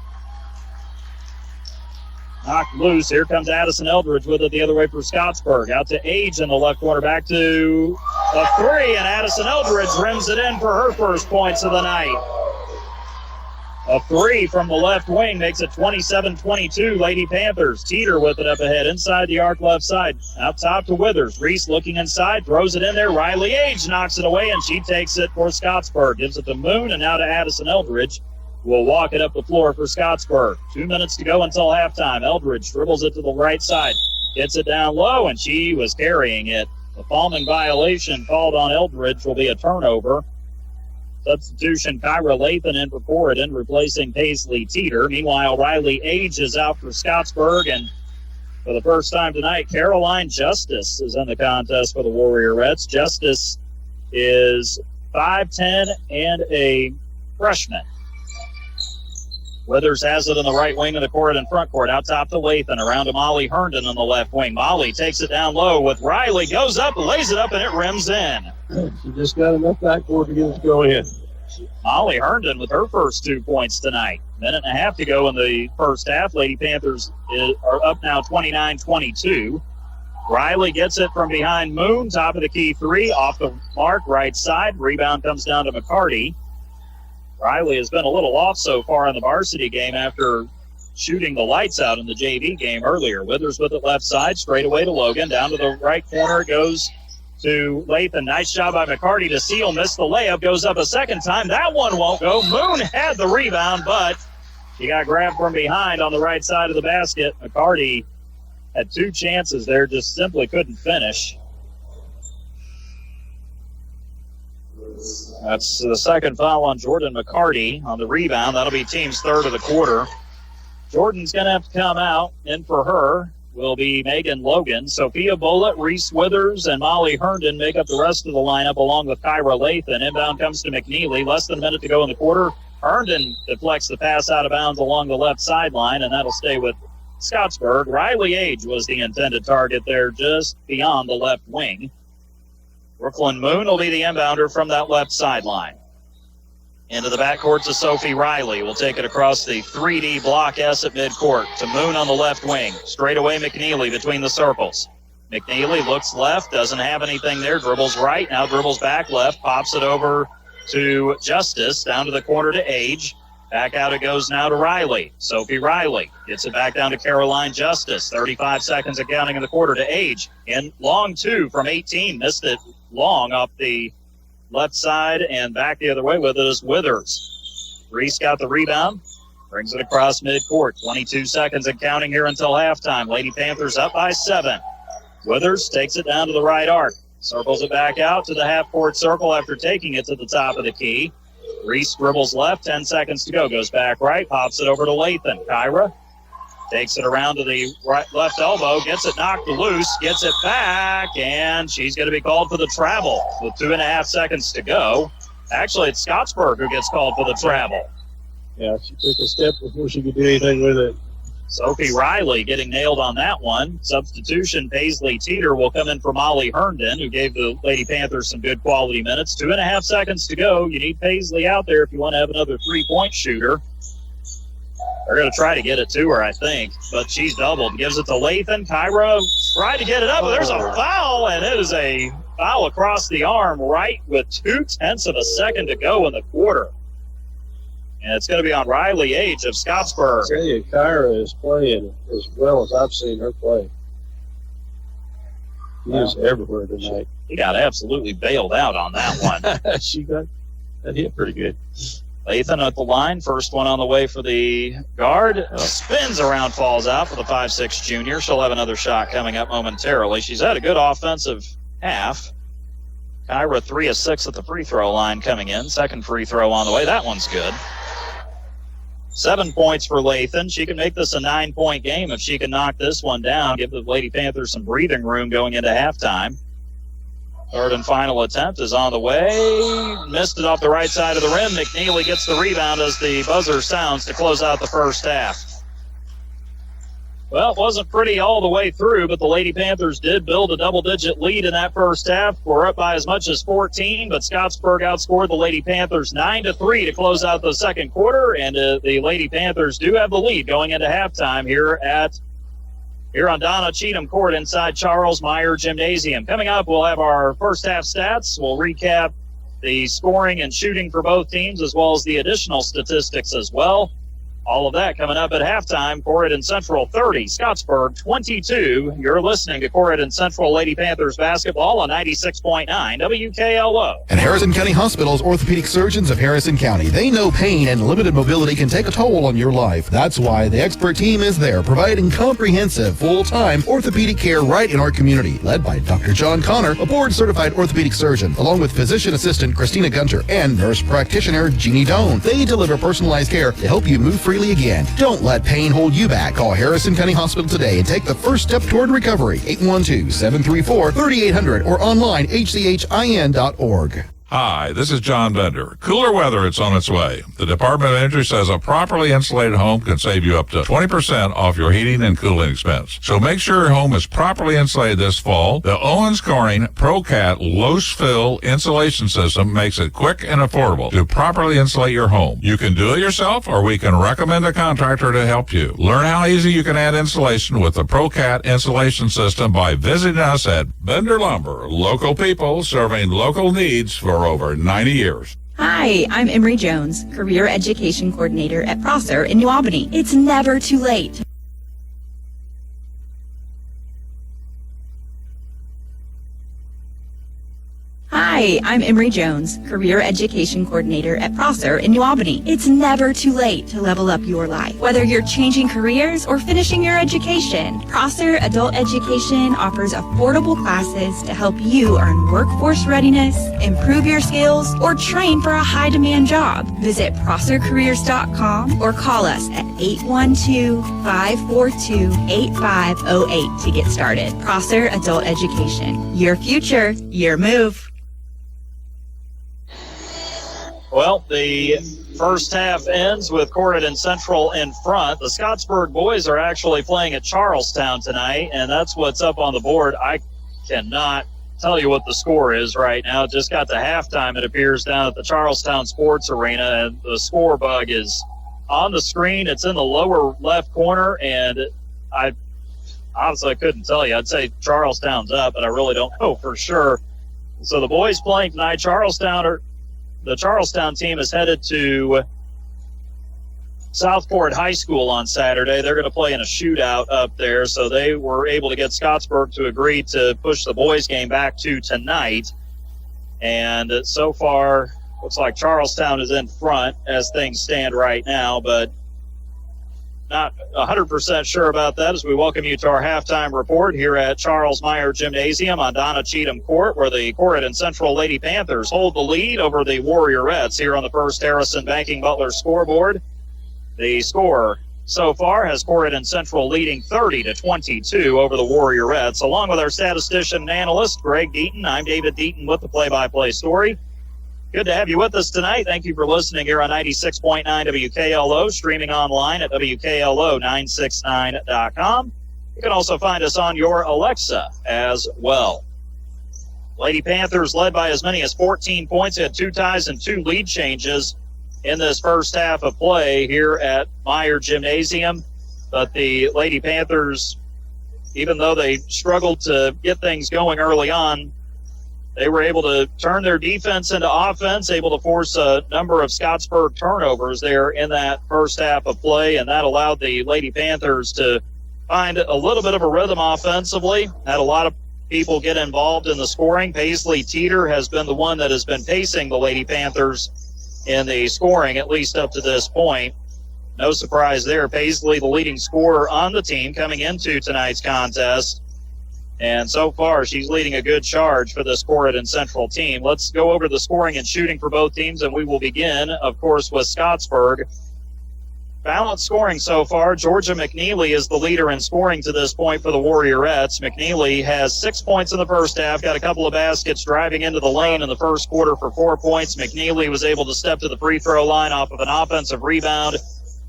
S2: Knocked loose. Here comes Addison Eldridge with it the other way for Scottsburg. Out to Age in the left corner. Back to a 3, and Addison Eldridge rims it in for her first points of the night. A 3 from the left wing makes it 27-22. Lady Panthers. Teeter with it up ahead inside the arc left side. Out top to Withers. Reese looking inside, throws it in there. Riley Age knocks it away, and she takes it for Scottsburg. Gives it to Moon, and now to Addison Eldridge. Will walk it up the floor for Scottsburg. 2 minutes to go until halftime. Eldridge dribbles it to the right side. Gets it down low, and she was carrying it. The palming violation called on Eldridge will be a turnover. Substitution, Kyra Lathan in for Corydon, replacing Paisley Teeter. Meanwhile, Riley Age is out for Scottsburg, and for the first time tonight, Caroline Justice is in the contest for the Warrior Reds. Justice is 5'10 and a freshman. Withers has it in the right wing of the Corydon front court. Out top to Lathan. Around to Molly Herndon on the left wing. Molly takes it down low with Riley. Goes up, lays it up, and it rims in.
S10: She just got enough backboard to get it to go in.
S2: Molly Herndon with her first 2 points tonight. Minute and a half to go in the first half. Lady Panthers are up now 29-22. Riley gets it from behind Moon. Top of the key 3. Off the mark, right side. Rebound comes down to McCarty. Riley has been a little off so far in the varsity game after shooting the lights out in the JV game earlier. Withers with it left side, straight away to Logan. Down to the right corner, it goes to Lathan. Nice job by McCarty to seal, missed the layup, goes up a second time. That one won't go. Moon had the rebound, but she got grabbed from behind on the right side of the basket. McCarty had 2 chances there, just simply couldn't finish. That's the second foul on Jordan McCarty on the rebound. That'll be team's third of the quarter. Jordan's going to have to come out. In for her will be Megan Logan. Sophia Bullitt, Reese Withers, and Molly Herndon make up the rest of the lineup along with Kyra Lathan. Inbound comes to McNeely. Less than a minute to go in the quarter. Herndon deflects the pass out of bounds along the left sideline, and that'll stay with Scottsburg. Riley Age was the intended target there just beyond the left wing. Brooklyn Moon will be the inbounder from that left sideline. Into the backcourt to Sophie Riley. Will take it across the 3D block S at midcourt to Moon on the left wing. Straight away McNeely between the circles. McNeely looks left, doesn't have anything there, dribbles right, now dribbles back left, pops it over to Justice, down to the corner to Age. Back out it goes now to Riley. Sophie Riley gets it back down to Caroline Justice. 35 seconds of counting in the quarter to Age. In long 2 from 18, missed it long off the left side, and back the other way with it is Withers. Reese got the rebound, brings it across midcourt. 22 seconds and counting here until halftime. Lady Panthers up by 7. Withers takes it down to the right arc, circles it back out to the half-court circle after taking it to the top of the key. Reese dribbles left, 10 seconds to go, goes back right, pops it over to Lathan. Kyra takes it around to the right, left elbow, gets it knocked loose, gets it back, and she's going to be called for the travel with 2.5 seconds to go. Actually, it's Scottsburg who gets called for the travel.
S10: Yeah, she took a step before she could do anything with it.
S2: Sophie Riley getting nailed on that one. Substitution, Paisley Teeter will come in for Molly Herndon, who gave the Lady Panthers some good quality minutes. 2.5 seconds to go. You need Paisley out there if you want to have another 3-point shooter. They're going to try to get it to her, I think, but she's doubled. Gives it to Lathan. Kyra tried to get it up, but there's a foul, and it is a foul across the arm right with 0.2 of a second to go in the quarter. And it's going to be on Riley Age of Scottsburg.
S10: I tell you, Kyra is playing as well as I've seen her play. She is everywhere tonight.
S2: He got absolutely bailed out on that one.
S10: She got that hit pretty good.
S2: Lathan at the line. First one on the way for the guard. Spins around, falls out for the 5'6" junior. She'll have another shot coming up momentarily. She's had a good offensive half. Kyra 3 of 6 at the free throw line coming in. Second free throw on the way. That one's good. 7 points for Lathan. She can make this a 9-point game if she can knock this one down, give the Lady Panthers some breathing room going into halftime. Third and final attempt is on the way. Missed it off the right side of the rim. McNeely gets the rebound as the buzzer sounds to close out the first half. Well, it wasn't pretty all the way through, but the Lady Panthers did build a double-digit lead in that first half. We're up by as much as 14, but Scottsburg outscored the Lady Panthers 9-3 to close out the second quarter, and the Lady Panthers do have the lead going into halftime here on Donna Cheatham Court inside Charles Meyer Gymnasium. Coming up, we'll have our first half stats. We'll recap the scoring and shooting for both teams, as well as the additional statistics as well. All of that coming up at halftime. Corydon Central 30, Scottsburg 22. You're listening to Corydon Central Lady Panthers basketball on 96.9 WKLO.
S1: And Harrison County Hospital's orthopedic surgeons of Harrison County. They know pain and limited mobility can take a toll on your life. That's why the expert team is there, providing comprehensive, full-time orthopedic care right in our community. Led by Dr. John Connor, a board-certified orthopedic surgeon, along with physician assistant Christina Gunter and nurse practitioner Jeannie Doan. They deliver personalized care to help you move freely again. Don't let pain hold you back. Call Harrison County Hospital today and take the first step toward recovery. 812-734-3800 or online hchin.org.
S4: Hi, this is John Bender. Cooler weather, it's on its way. The Department of Energy says a properly insulated home can save you up to 20% off your heating and cooling expense. So make sure your home is properly insulated this fall. The Owens Corning ProCat low-fill insulation system makes it quick and affordable to properly insulate your home. You can do it yourself, or we can recommend a contractor to help you. Learn how easy you can add insulation with the ProCat insulation system by visiting us at Bender Lumber. Local people serving local needs for over 90 years.
S7: Hi, I'm Emery Jones, Career Education Coordinator at Prosser in New Albany. It's never too late. Hi, I'm Emery Jones, Career Education Coordinator at Prosser in New Albany. It's never too late to level up your life. Whether you're changing careers or finishing your education, Prosser Adult Education offers affordable classes to help you earn workforce readiness, improve your skills, or train for a high-demand job. Visit ProsserCareers.com or call us at 812-542-8508 to get started. Prosser Adult Education. Your future, your move.
S2: Well, the first half ends with Corydon Central in front. The Scottsburg boys are actually playing at Charlestown tonight, and that's what's up on the board. I cannot tell you what the score is right now. It just got to halftime, it appears, down at the Charlestown Sports Arena, and the score bug is on the screen. It's in the lower left corner, and I honestly couldn't tell you. I'd say Charlestown's up, but I really don't know for sure. So the boys playing tonight, the Charlestown team is headed to Southport High School on Saturday. They're going to play in a shootout up there, so they were able to get Scottsburg to agree to push the boys' game back to tonight. And so far, looks like Charlestown is in front as things stand right now, but not 100% sure about that as we welcome you to our halftime report here at Charles Meyer Gymnasium on Donna Cheatham Court, where the Corydon Central Lady Panthers hold the lead over the Warriorettes here on the First Harrison Banking Butler scoreboard. The score so far has Corydon Central leading 30-22 over the Warriorettes. Along with our statistician and analyst, Greg Deaton, I'm David Deaton with the play-by-play story. Good to have you with us tonight. Thank you for listening here on 96.9 WKLO, streaming online at WKLO969.com. You can also find us on your Alexa as well. Lady Panthers led by as many as 14 points, had 2 ties and 2 lead changes in this first half of play here at Meyer Gymnasium. But the Lady Panthers, even though they struggled to get things going early on, they were able to turn their defense into offense, able to force a number of Scottsburg turnovers there in that first half of play, and that allowed the Lady Panthers to find a little bit of a rhythm offensively. Had a lot of people get involved in the scoring. Paisley Teeter has been the one that has been pacing the Lady Panthers in the scoring, at least up to this point. No surprise there. Paisley, the leading scorer on the team coming into tonight's contest. And so far, she's leading a good charge for this Corydon Central team. Let's go over the scoring and shooting for both teams, and we will begin, of course, with Scottsburg. Balanced scoring so far. Georgia McNeely is the leader in scoring to this point for the Warriorettes. McNeely has 6 points in the first half, got a couple of baskets driving into the lane in the first quarter for 4 points. McNeely was able to step to the free throw line off of an offensive rebound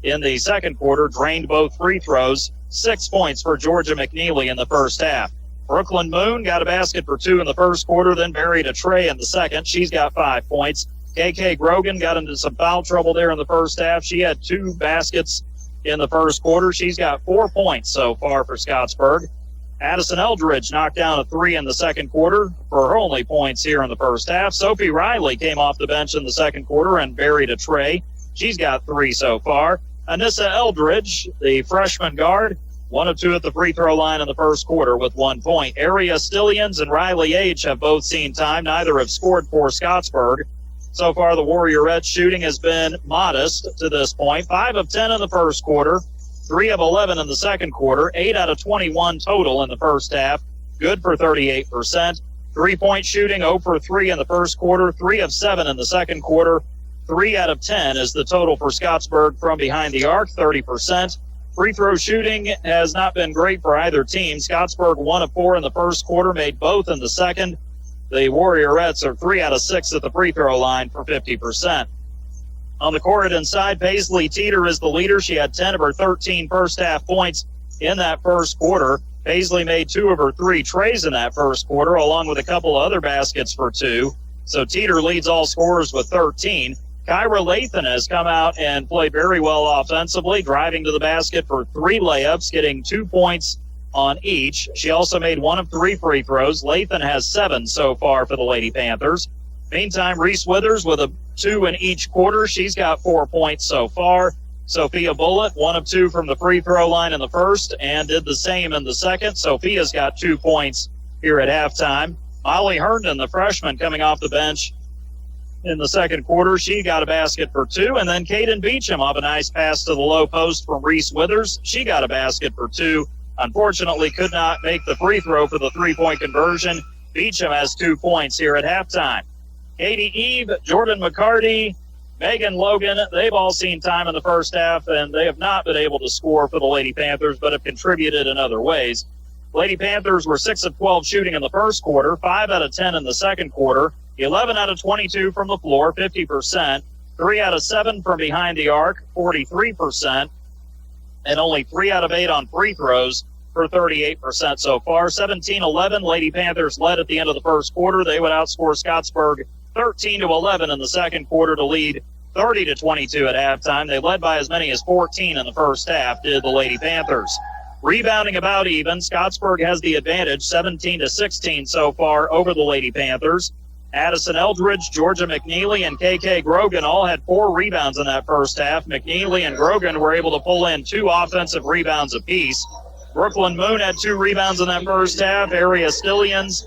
S2: in the second quarter, drained both free throws. 6 points for Georgia McNeely in the first half. Brooklyn Moon got a basket for 2 in the first quarter, then buried a tray in the second. She's got 5 points. KK Grogan got into some foul trouble there in the first half. She had 2 baskets in the first quarter. She's got 4 points so far for Scottsburg. Addison Eldridge knocked down a 3 in the second quarter for her only points here in the first half. Sophie Riley came off the bench in the second quarter and buried a tray. She's got 3 so far. Anissa Eldridge, the freshman guard, 1 of 2 at the free throw line in the first quarter with 1 point. Aria Stillians and Riley H. have both seen time. Neither have scored for Scottsburg. So far, the Warriorettes shooting has been modest to this point. 5 of 10 in the first quarter, 3 of 11 in the second quarter, 8 out of 21 total in the first half. Good for 38%. 3-point shooting, 0 for 3 in the first quarter, 3 of 7 in the second quarter. 3 out of 10 is the total for Scottsburg from behind the arc, 30%. Free throw shooting has not been great for either team. Scottsburg 1 of 4 in the first quarter, made both in the second. The Warriorettes are 3 out of 6 at the free throw line for 50%. On the Corydon side, Paisley Teeter is the leader. She had 10 of her 13 first half points in that first quarter. Paisley made 2 of her 3 trays in that first quarter, along with a couple of other baskets for 2. So Teeter leads all scorers with 13. Kyra Lathan has come out and played very well offensively, driving to the basket for 3 layups, getting 2 points on each. She also made 1 of 3 free throws. Lathan has 7 so far for the Lady Panthers. Meantime, Reese Withers with a 2 in each quarter. She's got 4 points so far. Sophia Bullitt, 1 of 2 from the free throw line in the first and did the same in the second. Sophia's got 2 points here at halftime. Molly Herndon, the freshman, coming off the bench in the second quarter. She got a basket for 2. And then Caden Beecham off a nice pass to the low post from Reese Withers. She got a basket for 2. Unfortunately, could not make the free throw for the 3-point conversion. Beecham has 2 points here at halftime. Katie Eve, Jordan McCarty, Megan Logan, they've all seen time in the first half, and they have not been able to score for the Lady Panthers, but have contributed in other ways. Lady Panthers were 6 of 12 shooting in the first quarter, 5 out of 10 in the second quarter, 11 out of 22 from the floor, 50%, 3 out of 7 from behind the arc, 43%, and only 3 out of 8 on free throws for 38% so far. 17-11, Lady Panthers led at the end of the first quarter. They would outscore Scottsburg 13-11 in the second quarter to lead 30-22 at halftime. They led by as many as 14 in the first half, did the Lady Panthers. Rebounding about even, Scottsburg has the advantage, 17-16 so far over the Lady Panthers. Addison Eldridge, Georgia McNeely, and KK Grogan all had 4 rebounds in that first half. McNeely and Grogan were able to pull in 2 offensive rebounds apiece. Brooklyn Moon had 2 rebounds in that first half. Aria Stillians,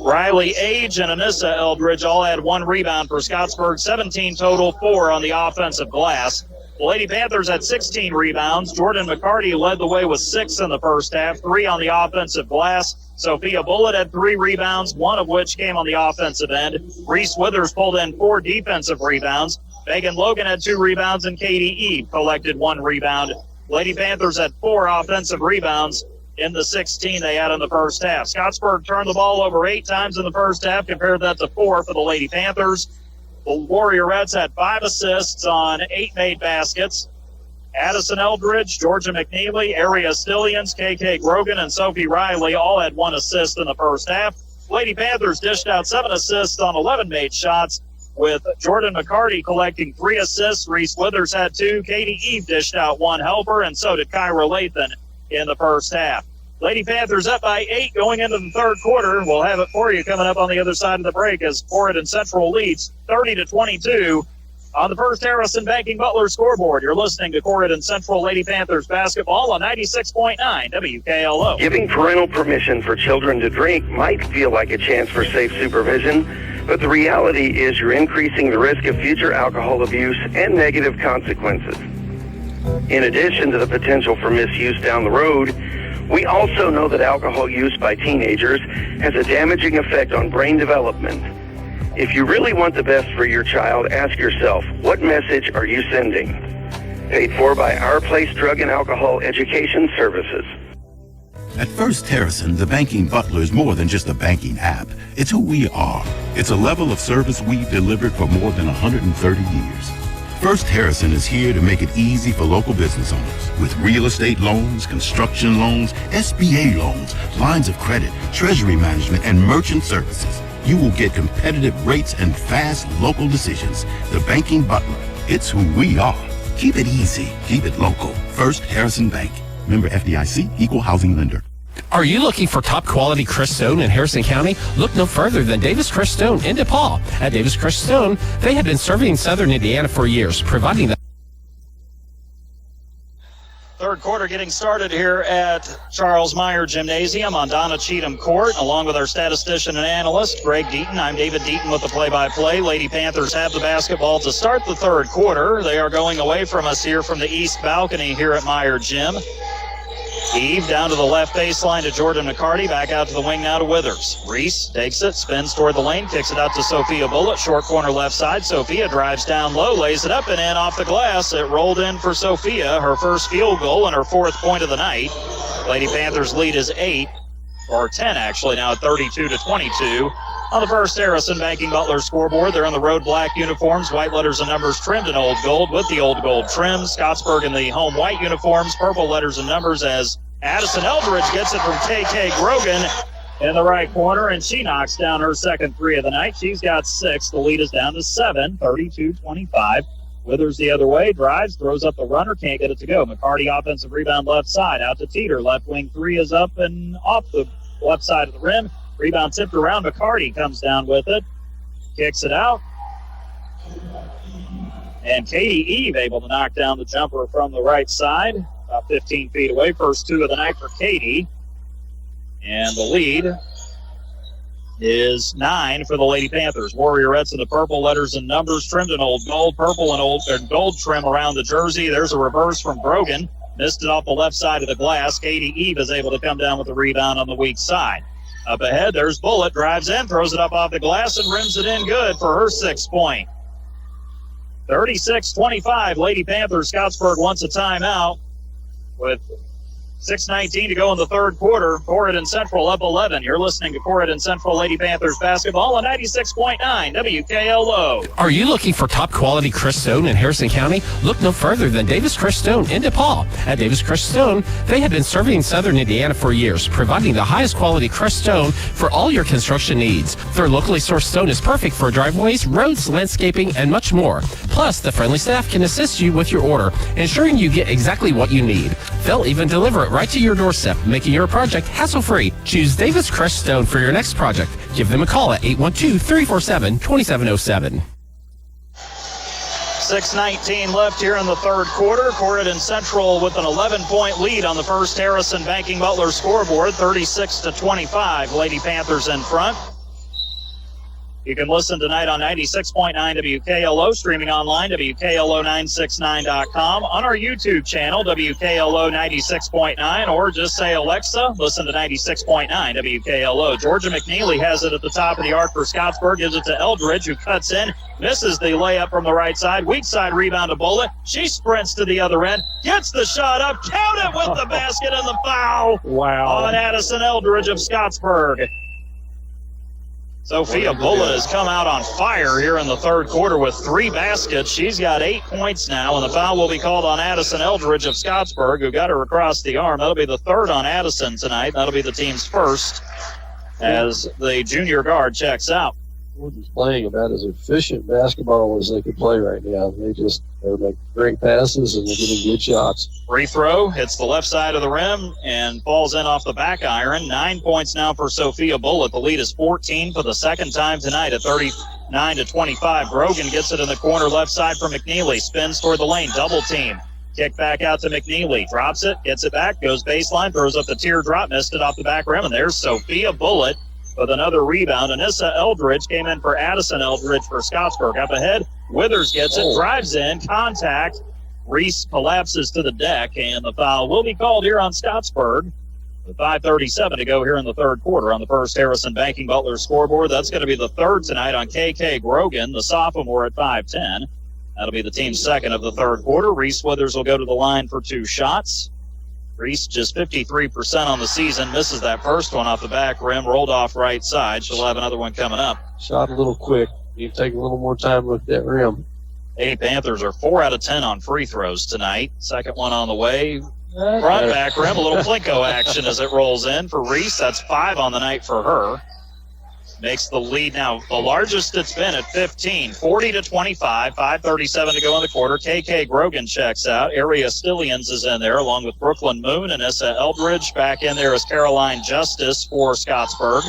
S2: Riley Age, and Anissa Eldridge all had 1 rebound for Scottsburg. 17 total, 4 on the offensive glass. The Lady Panthers had 16 rebounds. Jordan McCarty led the way with 6 in the first half, 3 on the offensive glass. Sophia Bullitt had 3 rebounds, 1 of which came on the offensive end. Reese Withers pulled in 4 defensive rebounds. Megan Logan had 2 rebounds, and Katie Eve collected 1 rebound. Lady Panthers had 4 offensive rebounds in the 16 they had in the first half. Scottsburg turned the ball over 8 times in the first half, compared that to 4 for the Lady Panthers. The Warriorettes had 5 assists on 8 made baskets. Addison Eldridge, Georgia McNeely, Aria Stillians, KK Grogan, and Sophie Riley all had 1 assist in the first half. Lady Panthers dished out 7 assists on 11 made shots, with Jordan McCarty collecting 3 assists. Reese Withers had 2. Katie Eve dished out 1 helper, and so did Kyra Lathan in the first half. Lady Panthers up by 8 going into the third quarter. We'll have it for you coming up on the other side of the break as Corydon Central leads 30-22 on the First Harrison Banking Butler scoreboard. You're listening to Corydon Central Lady Panthers basketball on 96.9 WKLO.
S9: Giving parental permission for children to drink might feel like a chance for safe supervision, but the reality is you're increasing the risk of future alcohol abuse and negative consequences. In addition to the potential for misuse down the road, we also know that alcohol use by teenagers has a damaging effect on brain development. If you really want the best for your child, ask yourself, what message are you sending? Paid for by Our Place Drug and Alcohol Education Services.
S11: At First Harrison, the Banking Butler is more than just a banking app. It's who we are. It's a level of service we've delivered for more than 130 years. First Harrison is here to make it easy for local business owners with real estate loans, construction loans, SBA loans, lines of credit, treasury management, and merchant services. You will get competitive rates and fast local decisions. The Banking Butler. It's who we are. Keep it easy. Keep it local. First Harrison Bank. Member FDIC, Equal Housing Lender.
S6: Are you looking for top quality Crestone in Harrison County? Look no further than Davis Crestone in DePaul. At Davis Crestone, they have been serving Southern Indiana for years, providing the
S2: Third quarter getting started here at Charles Meyer Gymnasium on Donna Cheatham Court, along with our statistician and analyst, Greg Deaton. I'm David Deaton with the play-by-play. Lady Panthers have the basketball to start the third quarter. They are going away from us here from the east balcony here at Meyer Gym. Eve down to the left baseline to Jordan McCarty. Back out to the wing now to Withers. Reese takes it, spins toward the lane, kicks it out to Sophia Bullitt. Short corner left side. Sophia drives down low, lays it up and in off the glass. It rolled in for Sophia. Her first field goal and her fourth point of the night. Lady Panthers lead is 10 actually, now at 32-22. On the First Harrison Banking Butler scoreboard, they're in the road black uniforms, white letters and numbers trimmed in old gold with the old gold trim. Scottsburg in the home white uniforms, purple letters and numbers as Addison Eldridge gets it from KK Grogan in the right corner, and she knocks down her second three of the night. She's got 6. The lead is down to 7, 32-25. Withers the other way, drives, throws up the runner, can't get it to go. McCarty offensive rebound left side, out to Teeter. Left wing three is up and off the left side of the rim. Rebound tipped around. McCarty comes down with it, kicks it out. And Katie Eve able to knock down the jumper from the right side, about 15 feet away. First two of the night for Katie. And the lead is 9 for the Lady Panthers. Warriorettes in the purple letters and numbers trimmed in old gold, purple and gold trim around the jersey. There's a reverse from Brogan. Missed it off the left side of the glass. Katie Eve is able to come down with the rebound on the weak side. Up ahead, there's Bullitt, drives in, throws it up off the glass, and rims it in good for her 6th point. 36-25, Lady Panthers. Scottsburg wants a timeout with 6:19 to go in the third quarter. Corydon Central up 11. You're listening to Corydon Central Lady Panthers basketball on 96.9 WKLO.
S6: Are you looking for top quality Crestone in Harrison County? Look no further than Davis Crestone in DePaul. At Davis Crestone, they have been serving Southern Indiana for years, providing the highest quality Crestone for all your construction needs. Their locally sourced stone is perfect for driveways, roads, landscaping, and much more. Plus, the friendly staff can assist you with your order, ensuring you get exactly what you need. They'll even deliver it right to your doorstep, making your project hassle-free. Choose Davis Crestone for your next project. Give them a call at 812-347-2707.
S2: 6:19 left here in the third quarter. Corydon Central with an 11-point lead on the First Harrison Banking Butler scoreboard, 36-25. Lady Panthers in front. You can listen tonight on 96.9 WKLO, streaming online, WKLO969.com, on our YouTube channel, WKLO 96.9, or just say, Alexa, listen to 96.9 WKLO. Georgia McNeely has it at the top of the arc for Scottsburg, gives it to Eldridge, who cuts in, misses the layup from the right side, weak side rebound to Bullitt. She sprints to the other end, gets the shot up, count it with the basket and the foul on Addison Eldridge of Scottsburg. Sophia Bullitt has come out on fire here in the third quarter with 3 baskets. She's got 8 points now, and the foul will be called on Addison Eldridge of Scottsburg, who got her across the arm. That'll be the third on Addison tonight. That'll be the team's first as the junior guard checks out.
S10: We're just playing about as efficient basketball as they could play right now. They're making great passes and they're getting good shots.
S2: Free throw hits the left side of the rim and falls in off the back iron. 9 points now for Sophia Bullitt. The lead is 14 for the second time tonight at 39-25. Grogan gets it in the corner left side for McNeely. Spins toward the lane, double team. Kick back out to McNeely. Drops it, gets it back, goes baseline, throws up the teardrop, missed it off the back rim, and there's Sophia Bullitt with another rebound. Anissa Eldridge came in for Addison Eldridge for Scottsburg. Up ahead, Withers gets it, drives in, contact. Reese collapses to the deck, and the foul will be called here on Scottsburg. With 5:37 to go here in the third quarter on the First Harrison Banking Butler scoreboard. That's going to be the third tonight on KK Grogan, the sophomore at 5'10". That'll be the team's second of the third quarter. Reese Withers will go to the line for 2 shots. Reese just 53% on the season, misses that first one off the back rim, rolled off right side. She'll have another one coming up.
S10: Shot a little quick. You take a little more time with that rim.
S2: Lady Panthers are 4 out of 10 on free throws tonight. Second one on the way. Front back rim, a little Plinko action as it rolls in for Reese. That's 5 on the night for her. Makes the lead now the largest it's been at 15, 40-25, 5:37 to go in the quarter. KK Grogan checks out. Area Stillians is in there along with Brooklyn Moon and Issa Eldridge. Back in there is Caroline Justice for Scottsburg.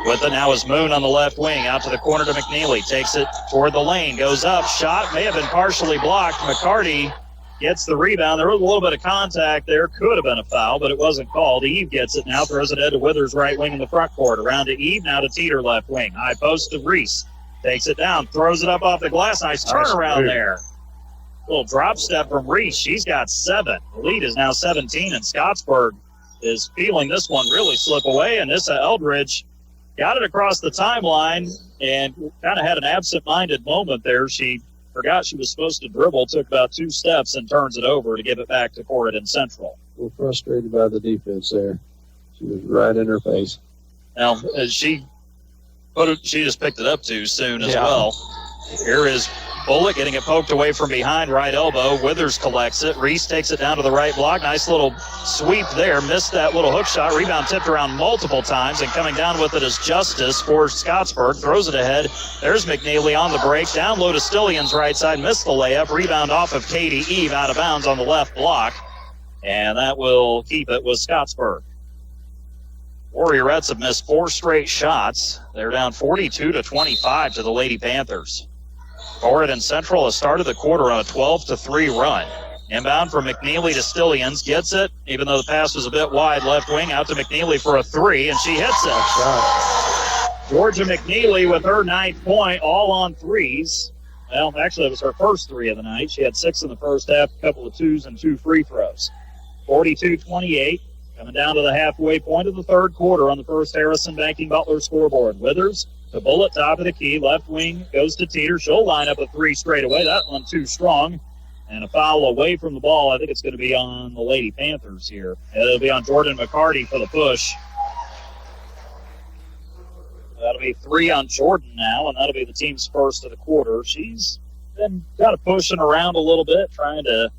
S2: With it now is Moon on the left wing, out to the corner to McNeely. Takes it toward the lane, goes up, shot, may have been partially blocked. McCarty gets the rebound. There was a little bit of contact there. Could have been a foul, but it wasn't called. Eve gets it now, throws it ahead to Withers right wing in the front court. Around to Eve, now to Teeter left wing. High post to Reese. Takes it down, throws it up off the glass. Nice turnaround there. Little drop step from Reese. She's got 7. The lead is now 17, and Scottsburg is feeling this one really slip away. And Issa Eldridge got it across the timeline and kind of had an absent-minded moment there. She forgot she was supposed to dribble, took about 2 steps and turns it over to give it back to Corydon Central.
S10: We're frustrated by the defense there. She was right in her face.
S2: Now, she just picked it up too soon as well. Here is Bullock getting it poked away from behind, right elbow. Withers collects it. Reese takes it down to the right block. Nice little sweep there. Missed that little hook shot. Rebound tipped around multiple times, and coming down with it is Justice for Scottsburg. Throws it ahead. There's McNeely on the break. Down low to Stillian's right side. Missed the layup. Rebound off of Katie Eve out of bounds on the left block. And that will keep it with Scottsburg. Warriorettes have missed 4 straight shots. They're down 42-25 to the Lady Panthers. Corydon Central has started the quarter on a 12-3 run. Inbound from McNeely to Stillians. Gets it, even though the pass was a bit wide. Left wing out to McNeely for a 3, and she hits it. Georgia McNeely with her 9th point, all on 3s. Well, actually, it was her first 3 of the night. She had 6 in the first half, a couple of 2s and 2 free throws. 42-28. Coming down to the halfway point of the third quarter on the first Harrison Banking Butler scoreboard. Withers to Bullet, top of the key. Left wing goes to Teeter. She'll line up a 3 straight away. That one too strong. And a foul away from the ball. I think it's going to be on the Lady Panthers here. It'll be on Jordan McCarty for the push. That'll be 3 on Jordan now, and that'll be the team's first of the quarter. She's been kind of pushing around a little bit, trying to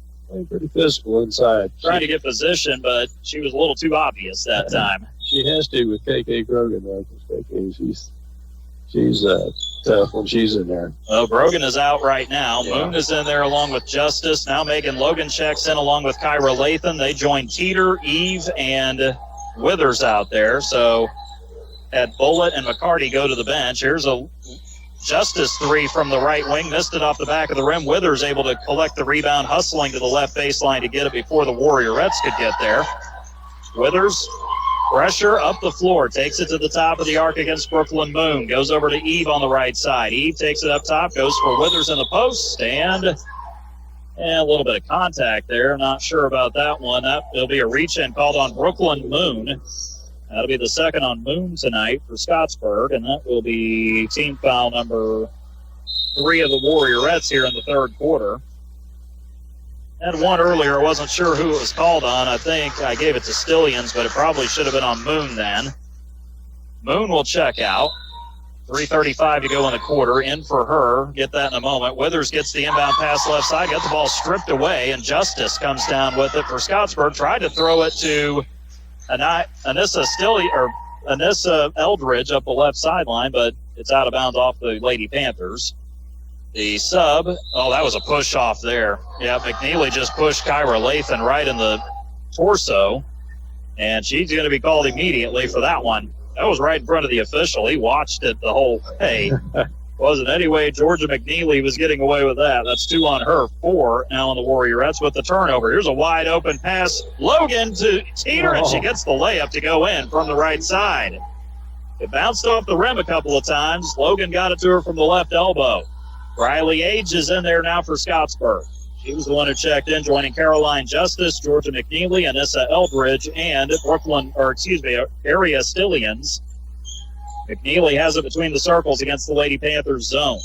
S10: pretty physical inside.
S2: Trying to get position, but she was a little too obvious that time.
S10: She has to with KK Grogan, though, because KK, she's tough when she's in there.
S2: Well, Grogan is out right now. Yeah. Moon is in there along with Justice. Now Megan Logan checks in along with Kyra Lathan. They join Teeter, Eve, and Withers out there. So had Bullitt and McCarty go to the bench. Here's a Justice 3 from the right wing. Missed it off the back of the rim. Withers able to collect the rebound, hustling to the left baseline to get it before the Warriorettes could get there. Withers, pressure up the floor. Takes it to the top of the arc against Brooklyn Moon. Goes over to Eve on the right side. Eve takes it up top. Goes for Withers in the post. And a little bit of contact there. Not sure about that one. It'll be a reach-in called on Brooklyn Moon. That'll be the second on Moon tonight for Scottsburg, and that will be team foul number 3 of the Warriorettes here in the third quarter. Had one earlier. I wasn't sure who it was called on. I think I gave it to Stillians, but it probably should have been on Moon then. Moon will check out. 3:35 to go in the quarter. In for her. Get that in a moment. Withers gets the inbound pass left side. Got the ball stripped away, and Justice comes down with it for Scottsburg. Tried to throw it to Anissa Eldridge up the left sideline, but it's out of bounds off the Lady Panthers. The sub, that was a push off there. Yeah, McNeely just pushed Kyra Lathan right in the torso, and she's going to be called immediately for that one. That was right in front of the official. He watched it the whole way. Wasn't any way Georgia McNeely was getting away with that. That's 2 on her, 4 now on the Warriorettes with the turnover. Here's a wide open pass. Logan to Teeter, and she gets the layup to go in from the right side. It bounced off the rim a couple of times. Logan got it to her from the left elbow. Riley Age is in there now for Scottsburg. She was the one who checked in, joining Caroline Justice, Georgia McNeely, Anissa Eldridge, and Area Stillians. McNeely has it between the circles against the Lady Panthers zone.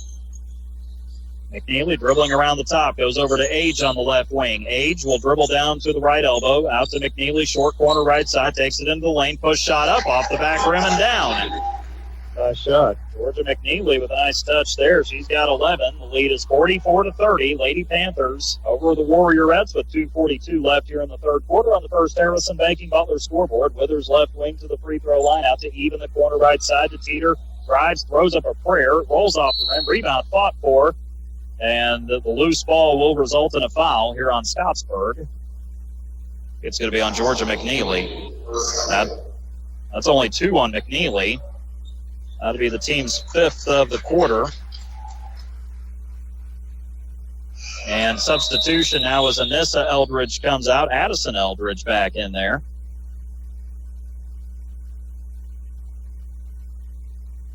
S2: McNeely dribbling around the top, goes over to Age on the left wing. Age will dribble down to the right elbow, out to McNeely, short corner right side, takes it into the lane, push shot up off the back rim and down.
S8: Nice shot.
S2: Georgia McNeely with a nice touch there. She's got 11. The lead is 44-30. Lady Panthers over the Warriorettes with 2:42 left here in the third quarter on the First Harrison Banking Butler scoreboard. Withers left wing to the free throw line, out to even the corner right side to Teeter. Drives, throws up a prayer, rolls off the rim. Rebound fought for, and the loose ball will result in a foul here on Scottsburg. It's going to be on Georgia McNeely. That's only 2 on McNeely. That'll be the team's 5th of the quarter. And substitution now as Anissa Eldridge comes out. Addison Eldridge back in there.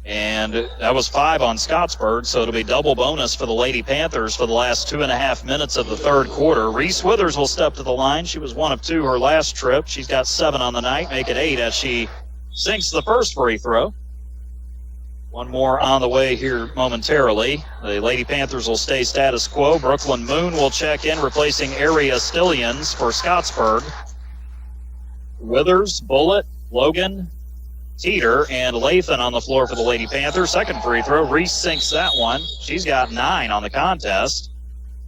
S2: And that was 5 on Scottsburg, so it'll be double bonus for the Lady Panthers for the last 2.5 minutes of the third quarter. Reese Withers will step to the line. She was 1 of 2 her last trip. She's got 7 on the night, make it 8 as she sinks the first free throw. One more on the way here momentarily. The Lady Panthers will stay status quo. Brooklyn Moon will check in, replacing Area Stillions for Scottsburg. Withers, Bullitt, Logan, Teeter, and Lathan on the floor for the Lady Panthers. Second free throw. Reese sinks that one. She's got 9 on the contest.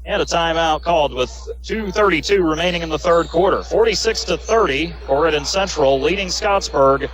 S2: And a timeout called with 2:32 remaining in the third quarter. 46-30. Corydon Central leading Scottsburg.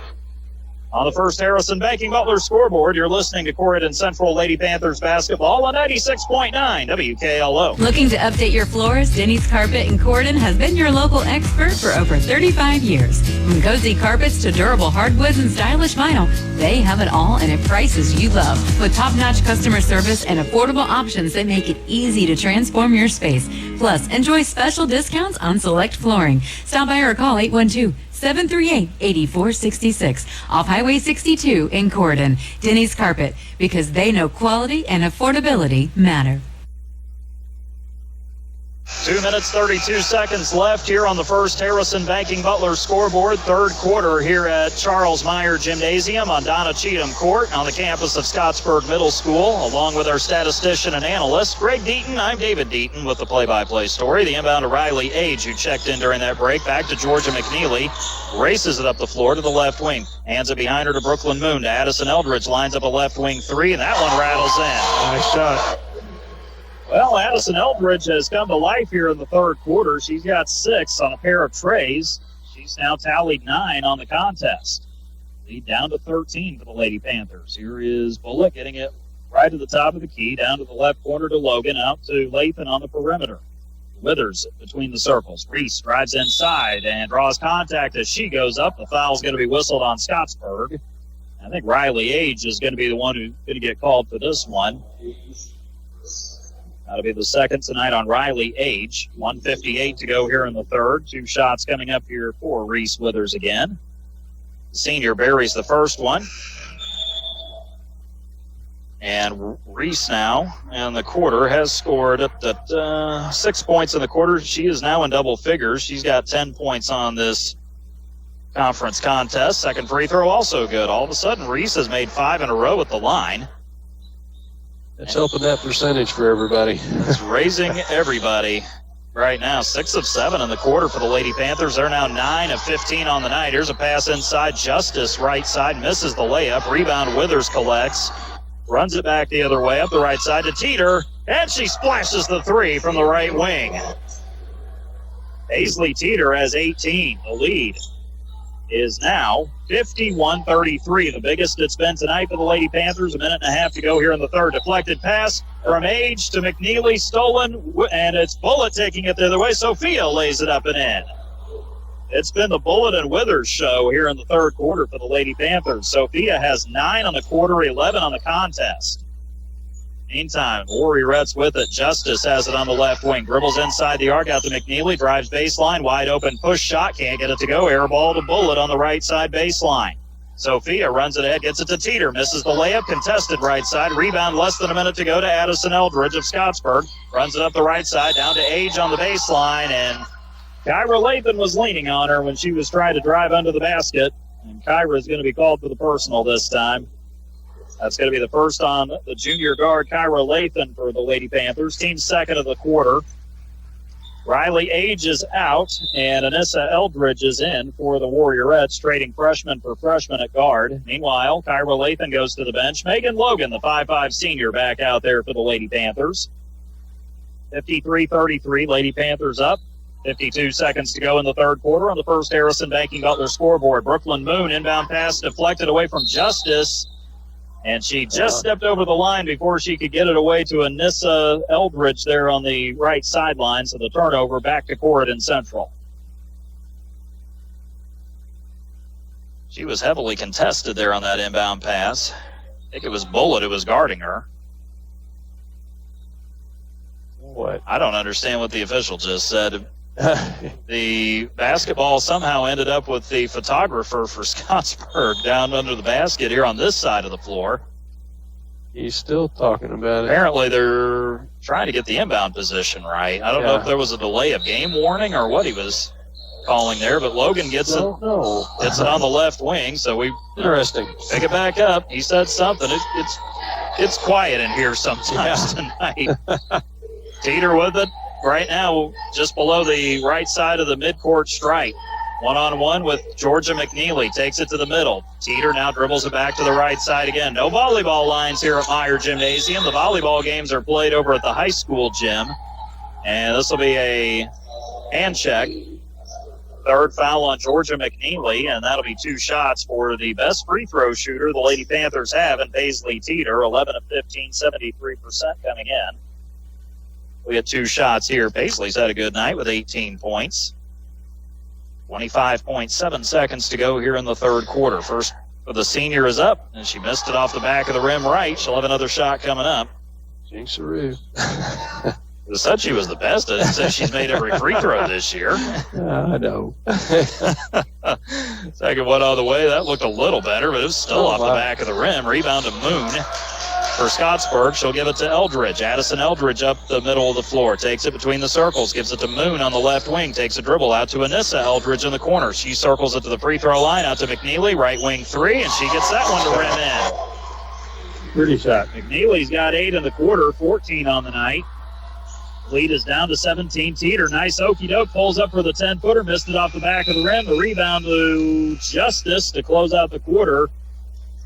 S2: On the First Harrison Banking Butler scoreboard, you're listening to Corydon Central Lady Panthers basketball on 96.9 WKLO.
S12: Looking to update your floors? Denny's Carpet in Corydon has been your local expert for over 35 years. From cozy carpets to durable hardwoods and stylish vinyl, they have it all and at prices you love. With top-notch customer service and affordable options that make it easy to transform your space. Plus, enjoy special discounts on select flooring. Stop by or call 812-738-8466 off Highway 62 in Corydon. Denny's Carpet, because they know quality and affordability matter.
S2: 2 minutes, 32 seconds left here on the First Harrison Banking Butler scoreboard. Third quarter here at Charles Meyer Gymnasium on Donna Cheatham Court on the campus of Scottsburg Middle School, along with our statistician and analyst, Greg Deaton. I'm David Deaton with the play-by-play story. The inbound to Riley Age, who checked in during that break. Back to Georgia McNeely. Races it up the floor to the left wing. Hands it behind her to Brooklyn Moon. To Addison Eldridge. Lines up a left wing 3, and that one rattles in.
S8: Nice shot.
S2: Well, Addison Eldridge has come to life here in the third quarter. She's got 6 on a pair of trays. She's now tallied 9 on the contest. Lead down to 13 for the Lady Panthers. Here is Bullock getting it right to the top of the key, down to the left corner to Logan, out to Lathan on the perimeter. Withers between the circles. Reese drives inside and draws contact as she goes up. The foul's going to be whistled on Scottsburg. I think Riley Age is going to be the one who's going to get called for this one. That'll be the second tonight on Riley Age. 1:58 to go here in the third. 2 shots coming up here for Reese Withers again. The senior buries the first one. And Reese now in the quarter has scored up at 6 points in the quarter. She is now in double figures. She's got 10 points on this conference contest. Second free throw also good. All of a sudden, Reese has made 5 in a row at the line.
S10: It's helping that percentage for everybody.
S2: It's raising everybody right now. 6 of 7 in the quarter for the Lady Panthers. They're now 9 of 15 on the night. Here's a pass inside. Justice right side misses the layup. Rebound Withers collects. Runs it back the other way up the right side to Teeter. And she splashes the 3 from the right wing. Paisley Teeter has 18. The lead is now 51-33, the biggest it's been tonight for the Lady Panthers. 1.5 minutes to go here in the third. Deflected pass from Age to McNeely, stolen, and it's Bullitt taking it the other way. Sophia lays it up and in. It's been the Bullitt and Withers show here in the third quarter for the Lady Panthers. Sophia has 9 on the quarter, 11 on the contest. Meantime, Warriorettes with it. Justice has it on the left wing. Dribbles inside the arc out to McNeely. Drives baseline. Wide open push shot. Can't get it to go. Air ball to Bullitt on the right side baseline. Sophia runs it ahead. Gets it to Teeter. Misses the layup. Contested right side. Rebound less than a minute to go to Addison Eldridge of Scottsburg. Runs it up the right side. Down to Age on the baseline. And Kyra Lathan was leaning on her when she was trying to drive under the basket. And Kyra is going to be called for the personal this time. That's going to be the first on the junior guard, Kyra Lathan, for the Lady Panthers. Team second of the quarter. Riley Age is out, and Anissa Eldridge is in for the Warriorettes, trading freshman for freshman at guard. Meanwhile, Kyra Lathan goes to the bench. Megan Logan, the 5'5 senior, back out there for the Lady Panthers. 53-33, Lady Panthers up. 52 seconds to go in the third quarter on the first Harrison Banking Butler scoreboard. Brooklyn Moon, inbound pass deflected away from Justice. And she just stepped over the line before she could get it away to Anissa Eldridge there on the right sideline. So the turnover back to Corydon Central. She was heavily contested there on that inbound pass. I think it was Bullitt who was guarding her.
S10: What?
S2: I don't understand what the official just said. The basketball somehow ended up with the photographer for Scottsburg down under the basket here on this side of the floor.
S10: He's still talking about it.
S2: Apparently they're trying to get the inbound position right. I don't know if there was a delay of game warning or what he was calling there, but Logan gets it on the left wing, so we
S10: Interesting.
S2: pick it back up. He said something. It's quiet in here sometimes tonight. Teeter with it. Right now, just below the right side of the midcourt stripe. One-on-one with Georgia McNeely. Takes it to the middle. Teeter now dribbles it back to the right side again. No volleyball lines here at Meyer Gymnasium. The volleyball games are played over at the high school gym. And this will be a hand check. Third foul on Georgia McNeely, and that'll be 2 shots for the best free throw shooter the Lady Panthers have in Paisley Teeter. 11 of 15, 73% coming in. We had 2 shots here. Paisley's had a good night with 18 points. 25.7 seconds to go here in the third quarter. First for the senior is up, and she missed it off the back of the rim right. She'll have another shot coming up.
S10: Jinxaroo.
S2: It said she was the best. It said she's made every free throw this year.
S10: I know.
S2: Second one on the way. That looked a little better, but it was still off the back of the rim. Rebound to Moon. For Scottsburg, she'll give it to Eldridge. Addison Eldridge up the middle of the floor. Takes it between the circles. Gives it to Moon on the left wing. Takes a dribble out to Anissa Eldridge in the corner. She circles it to the free throw line. Out to McNeely. Right wing 3, and she gets that one to rim in.
S10: Pretty shot.
S2: McNeely's got 8 in the quarter. 14 on the night. Lead is down to 17. Teeter, nice okey-doke, pulls up for the 10-footer. Missed it off the back of the rim. The rebound to Justice to close out the quarter.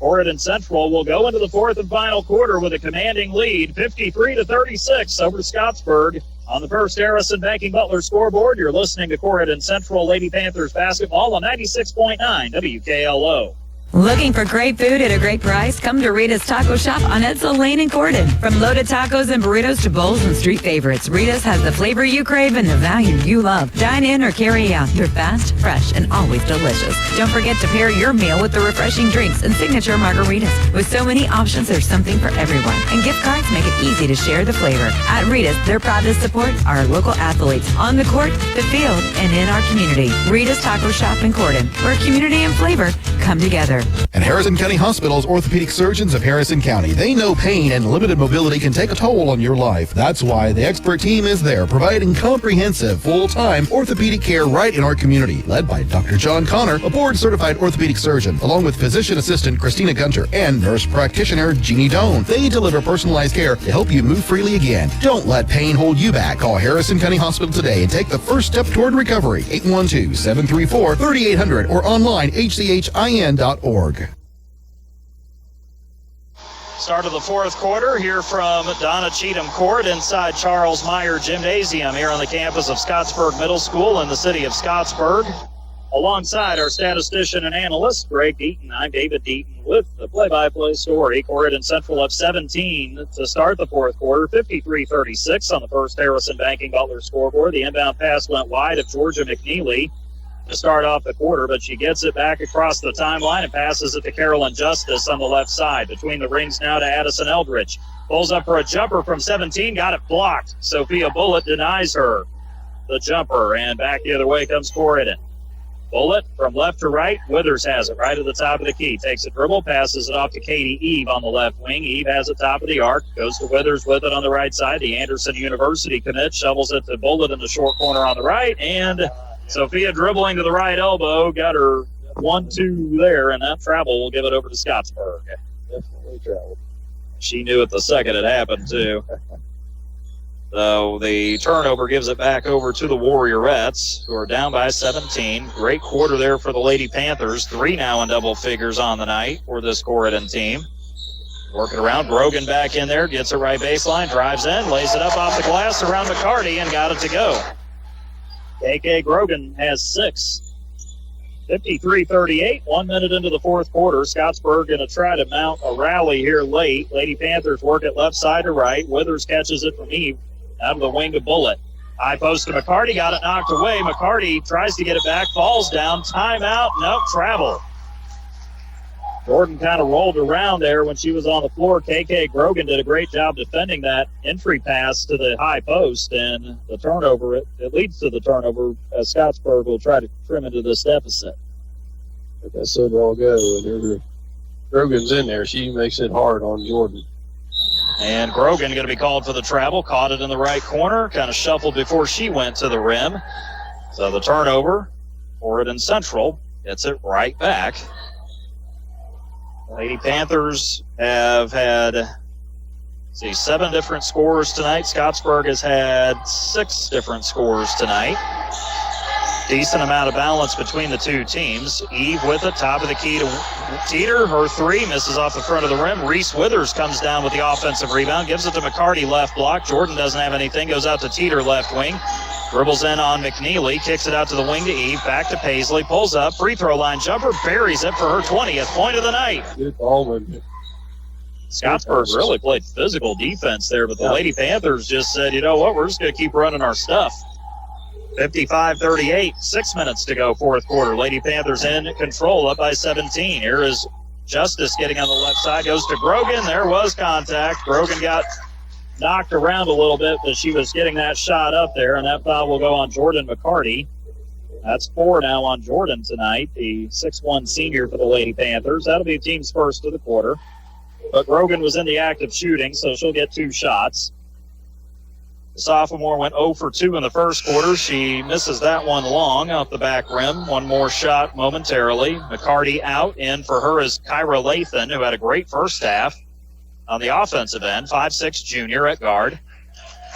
S2: Corydon Central will go into the fourth and final quarter with a commanding lead, 53-36 over Scottsburg. On the first Harrison Banking Butler scoreboard, you're listening to Corydon Central Lady Panthers basketball on 96.9 WKLO.
S12: Looking for great food at a great price? Come to Rita's Taco Shop on Edsel Lane in Corydon. From loaded tacos and burritos to bowls and street favorites, Rita's has the flavor you crave and the value you love. Dine in or carry out. They're fast, fresh, and always delicious. Don't forget to pair your meal with the refreshing drinks and signature margaritas. With so many options, there's something for everyone. And gift cards make it easy to share the flavor. At Rita's, they're proud to support our local athletes on the court, the field, and in our community. Rita's Taco Shop in Corydon, where community and flavor come together.
S1: And Harrison County Hospital's orthopedic surgeons of Harrison County. They know pain and limited mobility can take a toll on your life. That's why the expert team is there, providing comprehensive, full-time orthopedic care right in our community. Led by Dr. John Connor, a board-certified orthopedic surgeon, along with physician assistant Christina Gunter and nurse practitioner Jeannie Doan. They deliver personalized care to help you move freely again. Don't let pain hold you back. Call Harrison County Hospital today and take the first step toward recovery. 812-734-3800 or online hchin.org.
S2: Start of the fourth quarter here from Donna Cheatham Court inside Charles Meyer Gymnasium here on the campus of Scottsburg Middle School in the city of Scottsburg. Alongside our statistician and analyst, Greg Deaton, I'm David Deaton with the play-by-play story. Corydon Central up 17 to start the fourth quarter, 53-36 on the first Harrison Banking Butler scoreboard. The inbound pass went wide of Georgia McNeely to start off the quarter, but she gets it back across the timeline and passes it to Carolyn Justice on the left side. Between the rings now to Addison Eldridge. Pulls up for a jumper from 17, got it blocked. Sophia Bullitt denies her the jumper, and back the other way comes Corydon. Bullitt from left to right. Withers has it right at the top of the key. Takes a dribble, passes it off to Katie Eve on the left wing. Eve has it top of the arc. Goes to Withers with it on the right side. The Anderson University commit shovels it to Bullitt in the short corner on the right, and Sophia dribbling to the right elbow, got her 1-2 there, and that travel will give it over to Scottsburg.
S10: Definitely travel.
S2: She knew it the second it happened, too. So the turnover gives it back over to the Warriorettes, who are down by 17. Great quarter there for the Lady Panthers. 3 now in double figures on the night for this Corydon team. Working around, Brogan back in there, gets it right baseline, drives in, lays it up off the glass around McCarty, and got it to go. KK Grogan has 6. 53-38, 1 minute into the fourth quarter. Scottsburg going to try to mount a rally here late. Lady Panthers work it left side to right. Withers catches it from Eve out of the wing to Bullitt. High post to McCarty, got it knocked away. McCarty tries to get it back, falls down. Timeout, nope, travel. Jordan kind of rolled around there when she was on the floor. KK Grogan did a great job defending that entry pass to the high post, and the turnover, it leads to the turnover as Scottsburg will try to trim into this deficit.
S10: Like I said, all go. Whenever Grogan's in there, she makes it hard on Jordan.
S2: And Grogan going to be called for the travel, caught it in the right corner, kind of shuffled before she went to the rim. So the turnover, Corydon Central gets it right back. Lady Panthers have had, 7 different scorers tonight. Scottsburg has had 6 different scorers tonight. Decent amount of balance between the two teams. Eve with it, top of the key to Teeter. Her 3 misses off the front of the rim. Reese Withers comes down with the offensive rebound, gives it to McCarty, left block. Jordan doesn't have anything, goes out to Teeter, left wing. Dribbles in on McNeely, kicks it out to the wing to Eve, back to Paisley, pulls up, free throw line jumper, buries it for her 20th point of the night.
S10: Good ball.
S2: Scottsburg really played physical defense there, but the Lady Panthers just said, you know what, we're just going to keep running our stuff. 55-38, 6 minutes to go, fourth quarter. Lady Panthers in control, up by 17. Here is Justice getting on the left side, goes to Grogan. There was contact. Grogan got knocked around a little bit, but she was getting that shot up there, and that foul will go on Jordan McCarty. That's 4 now on Jordan tonight, the 6'1 senior for the Lady Panthers. That'll be the team's first of the quarter. But Grogan was in the act of shooting, so she'll get 2 shots. The sophomore went 0 for 2 in the first quarter. She misses that one long off the back rim. One more shot momentarily. McCarty out. In for her is Kyra Lathan, who had a great first half. On the offensive end, 5'6 junior at guard.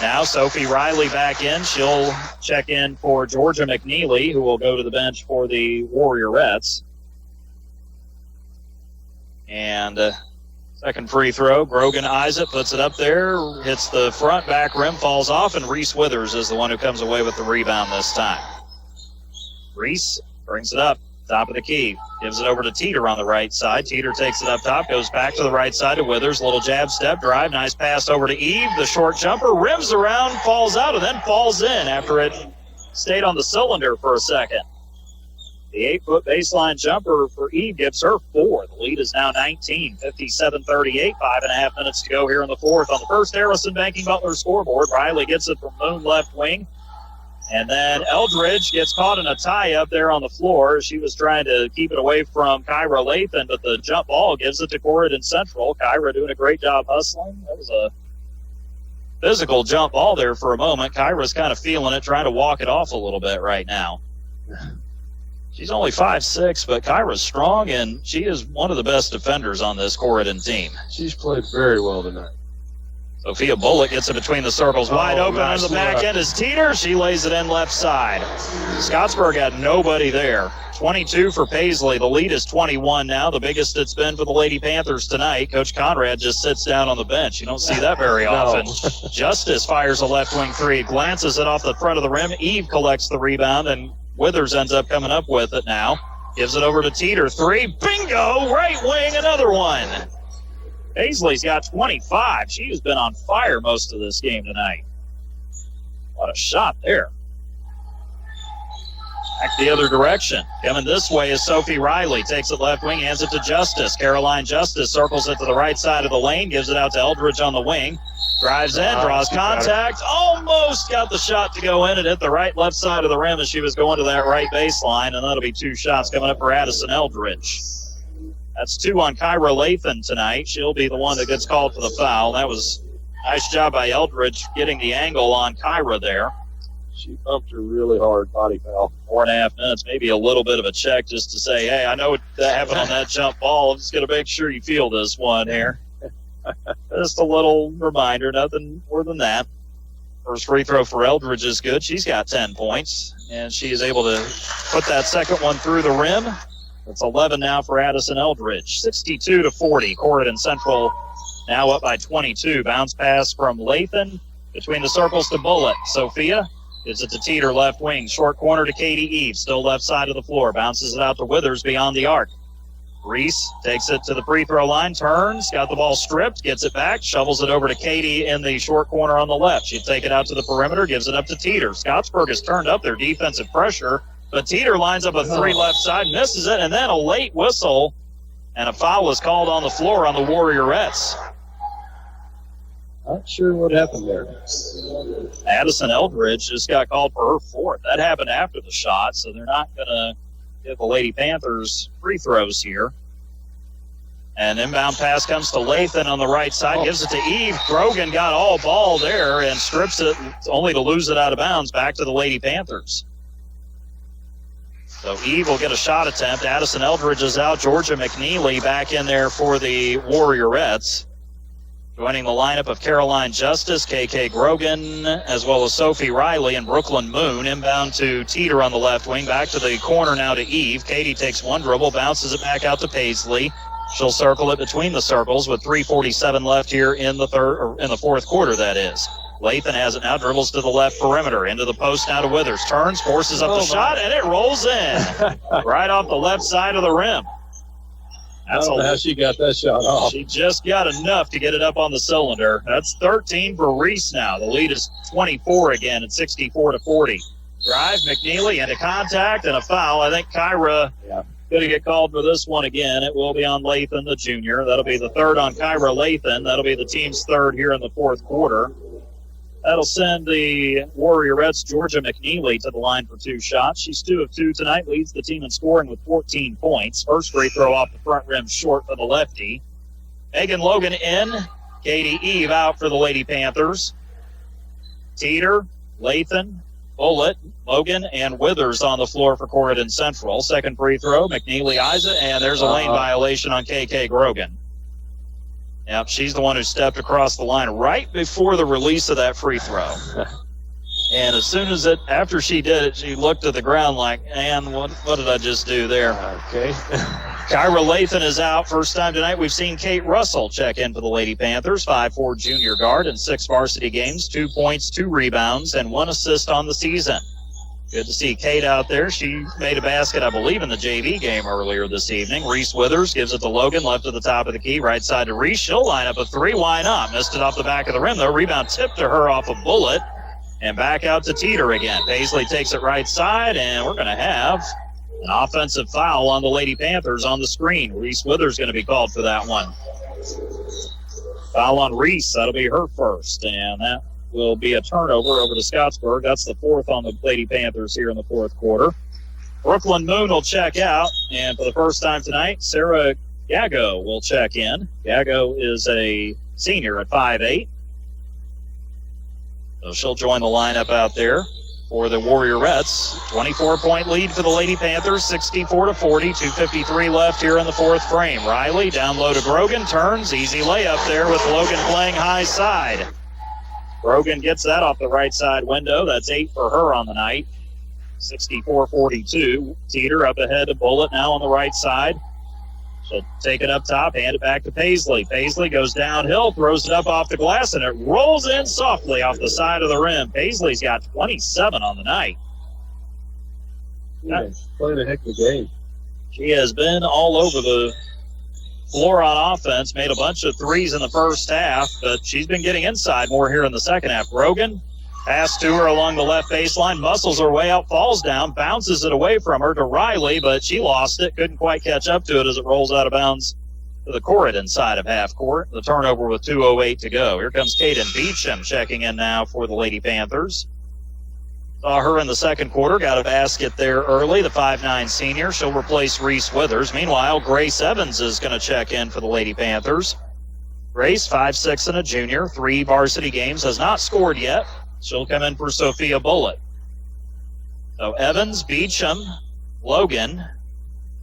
S2: Now Sophie Riley back in. She'll check in for Georgia McNeely, who will go to the bench for the Warriorettes. And second free throw, Grogan eyes it, puts it up there, hits the front back rim, falls off, and Reese Withers is the one who comes away with the rebound this time. Reese brings it up. Top of the key. Gives it over to Teeter on the right side. Teeter takes it up top, goes back to the right side to Withers. Little jab step drive. Nice pass over to Eve. The short jumper rims around, falls out, and then falls in after it stayed on the cylinder for a second. The 8-foot baseline jumper for Eve gives her 4. The lead is now 19, 57-38. 5.5 minutes to go here in the fourth. On the first Harrison Banking Butler scoreboard, Riley gets it from Moon left wing. And then Eldridge gets caught in a tie up there on the floor. She was trying to keep it away from Kyra Lathan, but the jump ball gives it to Corydon Central. Kyra doing a great job hustling. That was a physical jump ball there for a moment. Kyra's kind of feeling it, trying to walk it off a little bit right now. She's only 5'6", but Kyra's strong, and she is one of the best defenders on this Corydon team.
S10: She's played very well tonight.
S2: Sophia Bullock gets it between the circles. Wide open on the back end is Teeter. She lays it in left side. Scottsburg had nobody there. 22 for Paisley. The lead is 21 now, the biggest it's been for the Lady Panthers tonight. Coach Conrad just sits down on the bench. You don't see that very often. Justice fires a left wing 3, glances it off the front of the rim. Eve collects the rebound, and Withers ends up coming up with it now. Gives it over to Teeter. 3, bingo, right wing, another one. Paisley's got 25. She has been on fire most of this game tonight. What a shot there. Back the other direction. Coming this way is Sophie Riley. Takes it left wing, hands it to Justice. Caroline Justice circles it to the right side of the lane, gives it out to Eldridge on the wing. Drives in, draws contact, almost got the shot to go in. It hit the right left side of the rim as she was going to that right baseline, and that'll be 2 shots coming up for Addison Eldridge. That's 2 on Kyra Lathan tonight. She'll be the one that gets called for the foul. That was a nice job by Eldridge getting the angle on Kyra there.
S10: She bumped her really hard, body foul.
S2: 4.5 minutes, maybe a little bit of a check just to say, hey, I know what happened on that jump ball. I'm just going to make sure you feel this one here. Just a little reminder, nothing more than that. First free throw for Eldridge is good. She's got 10 points, and she is able to put that second one through the rim. It's 11 now for Addison Eldridge. 62-40. Corydon Central now up by 22. Bounce pass from Lathan between the circles to Bullitt. Sophia gives it to Teeter, left wing. Short corner to Katie Eve, still left side of the floor. Bounces it out to Withers beyond the arc. Reese takes it to the free throw line, turns, got the ball stripped, gets it back, shovels it over to Katie in the short corner on the left. She'll take it out to the perimeter, gives it up to Teeter. Scottsburg has turned up their defensive pressure, but Teeter lines up a three left side, misses it, and then a late whistle, and a foul is called on the floor on the Warriorettes.
S10: Not sure what happened there.
S2: Addison Eldridge just got called for her fourth. That happened after the shot, so they're not going to give the Lady Panthers free throws here. And inbound pass comes to Lathan on the right side, gives it to Eve. Grogan got all ball there and strips it, only to lose it out of bounds, back to the Lady Panthers. So Eve will get a shot attempt. Addison Eldridge is out. Georgia McNeely back in there for the Warriorettes. Joining the lineup of Caroline Justice, KK Grogan, as well as Sophie Riley and Brooklyn Moon. Inbound to Teeter on the left wing. Back to the corner now to Eve. Katie takes one dribble, bounces it back out to Paisley. She'll circle it between the circles with 3:47 left here in the fourth quarter, that is. Lathan has it now, dribbles to the left perimeter, into the post now to Withers. Turns, forces up the shot, and it rolls in. Right off the left side of the rim.
S10: I don't know how she got that shot off.
S2: She just got enough to get it up on the cylinder. That's 13 for Reese now. The lead is 24 again at 64-40. Drive, McNeely into contact and a foul. I think Kyra going to get called for this one again. It will be on Lathan, the junior. That'll be the third on Kyra Lathan. That'll be the team's third here in the fourth quarter. That'll send the Warriorettes' Georgia McNeely to the line for two shots. She's 2 of 2 tonight, leads the team in scoring with 14 points. First free throw off the front rim, short for the lefty. Megan Logan in. Katie Eve out for the Lady Panthers. Teeter, Lathan, Bullitt, Logan, and Withers on the floor for Corydon Central. Second free throw, McNeely eyes it, and there's a lane violation on KK Grogan. Yep, she's the one who stepped across the line right before the release of that free throw. And as soon as after she did it, she looked at the ground like, man, what did I just do there?
S10: Okay.
S2: Kyra Lathan is out. First time tonight we've seen Kate Russell check in for the Lady Panthers. 5'4" junior guard in 6 varsity games, 2 points, 2 rebounds, and 1 assist on the season. Good to see Kate out there. She made a basket, I believe, in the JV game earlier this evening. Reese Withers gives it to Logan, left at the top of the key, right side to Reese. She'll line up a three. Why not? Missed it off the back of the rim, though. Rebound tipped to her off a Bullet. And back out to Teeter again. Paisley takes it right side, and we're going to have an offensive foul on the Lady Panthers on the screen. Reese Withers going to be called for that one. Foul on Reese. That'll be her first, and that will be a turnover over to Scottsburg. That's the fourth on the Lady Panthers here in the fourth quarter. Brooklyn Moon will check out, and for the first time tonight, Sarah Gago will check in. Gago is a senior at 5'8". So she'll join the lineup out there for the Warriorettes. 24-point lead for the Lady Panthers, 64-40, 2:53 left here in the fourth frame. Riley down low to Grogan, turns, easy layup there with Logan playing high side. Grogan gets that off the right side window. That's 8 for her on the night. 64-42. Teeter up ahead to Bullitt now on the right side. She'll take it up top, hand it back to Paisley. Paisley goes downhill, throws it up off the glass, and it rolls in softly off the side of the rim. Paisley's got 27 on the night.
S10: Yeah, playing a heck of a game.
S2: She has been all over the floor on offense, made a bunch of threes in the first half, but she's been getting inside more here in the second half. Grogan, pass to her along the left baseline, muscles her way out, falls down, bounces it away from her to Riley, but she lost it, couldn't quite catch up to it as it rolls out of bounds to the Corydon side of half court. The turnover with 2:08 to go. Here comes Kaden Beecham checking in now for the Lady Panthers. Saw her in the second quarter, got a basket there early, the 5'9" senior. She'll replace Reese Withers. Meanwhile, Grace Evans is going to check in for the Lady Panthers. Grace, 5'6" and a junior, 3 varsity games, has not scored yet. She'll come in for Sophia Bullitt. So Evans, Beecham, Logan,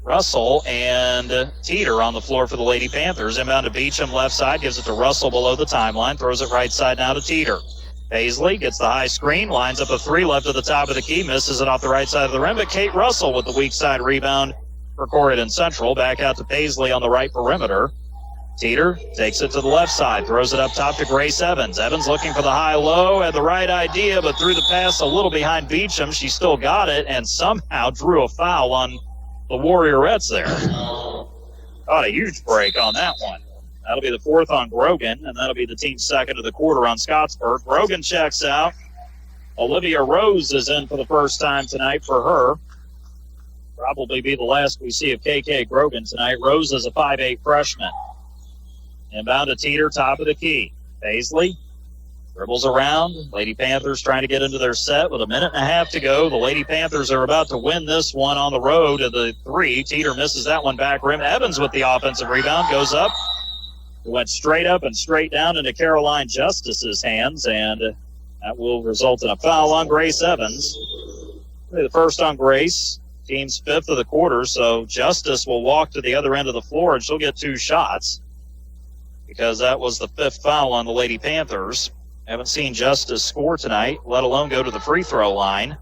S2: Russell, and Teeter on the floor for the Lady Panthers. Inbound to Beecham left side, gives it to Russell below the timeline, throws it right side now to Teeter. Paisley gets the high screen, lines up a three left at the top of the key, misses it off the right side of the rim, but Kate Russell with the weak side rebound for Corydon Central. Back out to Paisley on the right perimeter. Teeter takes it to the left side, throws it up top to Grace Evans. Evans looking for the high-low, had the right idea, but threw the pass a little behind Beecham. She still got it and somehow drew a foul on the Warriorettes there. Got a huge break on that one. That'll be the fourth on Grogan, and that'll be the team's second of the quarter on Scottsburg. Grogan checks out. Olivia Rose is in for the first time tonight for her. Probably be the last we see of KK Grogan tonight. Rose is a 5'8 freshman. Inbound to Teeter, top of the key. Paisley dribbles around. Lady Panthers trying to get into their set with a minute and a half to go. The Lady Panthers are about to win this one on the road to the three. Teeter misses that one back rim. Evans with the offensive rebound goes up. It went straight up and straight down into Caroline Justice's hands, and that will result in a foul on Grace Evans. The first on Grace. Team's fifth of the quarter, so Justice will walk to the other end of the floor, and she'll get two shots, because that was the fifth foul on the Lady Panthers. Haven't seen Justice score tonight, let alone go to the free throw line.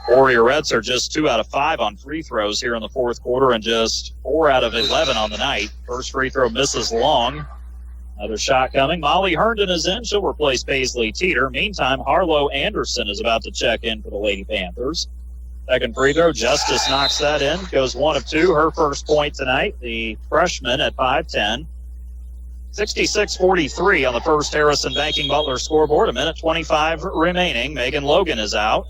S2: Warriorettes are just 2 out of 5 on free throws here in the fourth quarter and just 4 out of 11 on the night. First free throw misses long. Another shot coming. Molly Herndon is in. She'll replace Paisley Teeter. Meantime, Harlow Anderson is about to check in for the Lady Panthers. Second free throw, Justice knocks that in. Goes 1 of 2. Her first point tonight, the freshman at 5'10". 66-43 on the first Harrison Banking Butler scoreboard. 1:25 remaining. Megan Logan is out.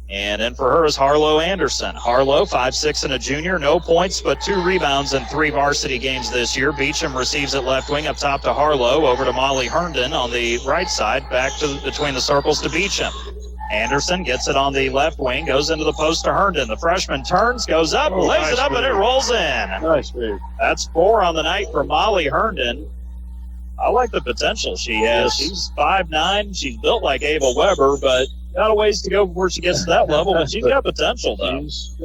S2: And in for her is Harlow Anderson. Harlow, 5'6" and a junior. No points, but 2 rebounds in 3 varsity games this year. Beecham receives it left wing up top to Harlow. Over to Molly Herndon on the right side. Back to between the circles to Beecham. Anderson gets it on the left wing, goes into the post to Herndon. The freshman turns, goes up, lays it up, and it rolls in.
S10: Nice move.
S2: That's 4 on the night for Molly Herndon. I like the potential she has. Yes. She's 5'9". She's built like Ava Weber, but got a ways to go before she gets to that level. But she's got potential, though.
S10: She's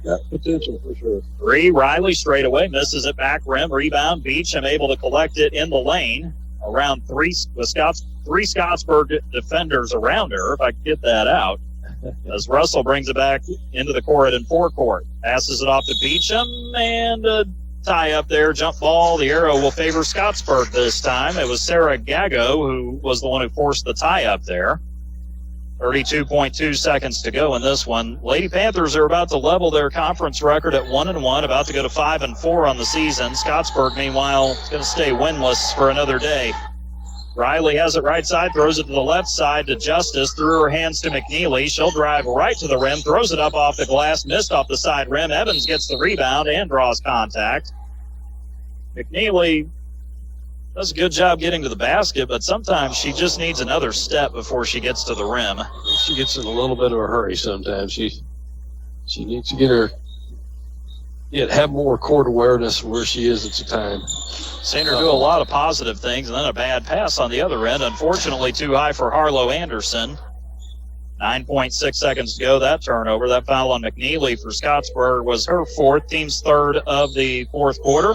S10: got potential for sure.
S2: 3, Riley straight away, misses it back rim. Rebound, Beecham able to collect it in the lane. Around 3 Scottsburg defenders around her, if I could get that out. As Russell brings it back into the Corydon forecourt. Passes it off to Beecham, and a tie up there, jump ball. The arrow will favor Scottsburg this time. It was Sarah Gago who was the one who forced the tie up there. 32.2 seconds to go in this one. Lady Panthers are about to level their conference record at 1-1, about to go to 5-4 on the season. Scottsburg, meanwhile, is going to stay winless for another day. Riley has it right side, throws it to the left side to Justice, through her hands to McNeely. She'll drive right to the rim, throws it up off the glass, missed off the side rim. Evans gets the rebound and draws contact. McNeely does a good job getting to the basket, but sometimes she just needs another step before she gets to the rim.
S10: She gets in a little bit of a hurry sometimes. She needs to have more court awareness where she is at the time.
S2: Seen her do a lot of positive things, and then a bad pass on the other end. Unfortunately, too high for Harlow Anderson. 9.6 seconds to go, that turnover. That foul on McNeely for Scottsburg was her 4th, team's 3rd of the 4th quarter.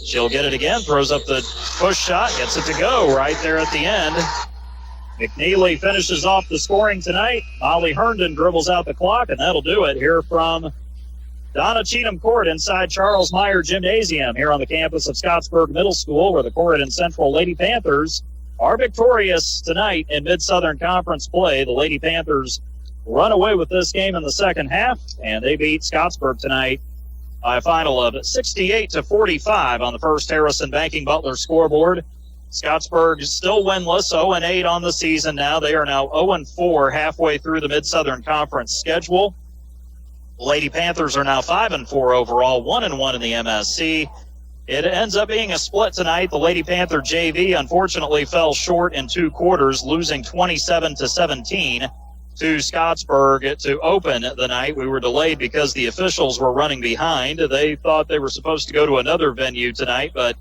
S2: She'll get it again, throws up the push shot, gets it to go right there at the end. McNeely finishes off the scoring tonight. Molly Herndon dribbles out the clock, and that'll do it here from Donna Cheatham Court inside Charles Meyer Gymnasium here on the campus of Scottsburg Middle School, where the Corydon Central Lady Panthers are victorious tonight in Mid-Southern Conference play. The Lady Panthers run away with this game in the second half, and they beat Scottsburg tonight by a final of 68-45 on the first Harrison Banking Butler scoreboard. Scottsburg is still winless, 0-8 on the season now. They are now 0-4 halfway through the Mid-Southern Conference schedule. The Lady Panthers are now 5-4 overall, 1-1 in the MSC. It ends up being a split tonight. The Lady Panther JV unfortunately fell short in 2 quarters, losing 27-17 to Scottsburg to open the night. We were delayed because the officials were running behind. They thought they were supposed to go to another venue tonight, but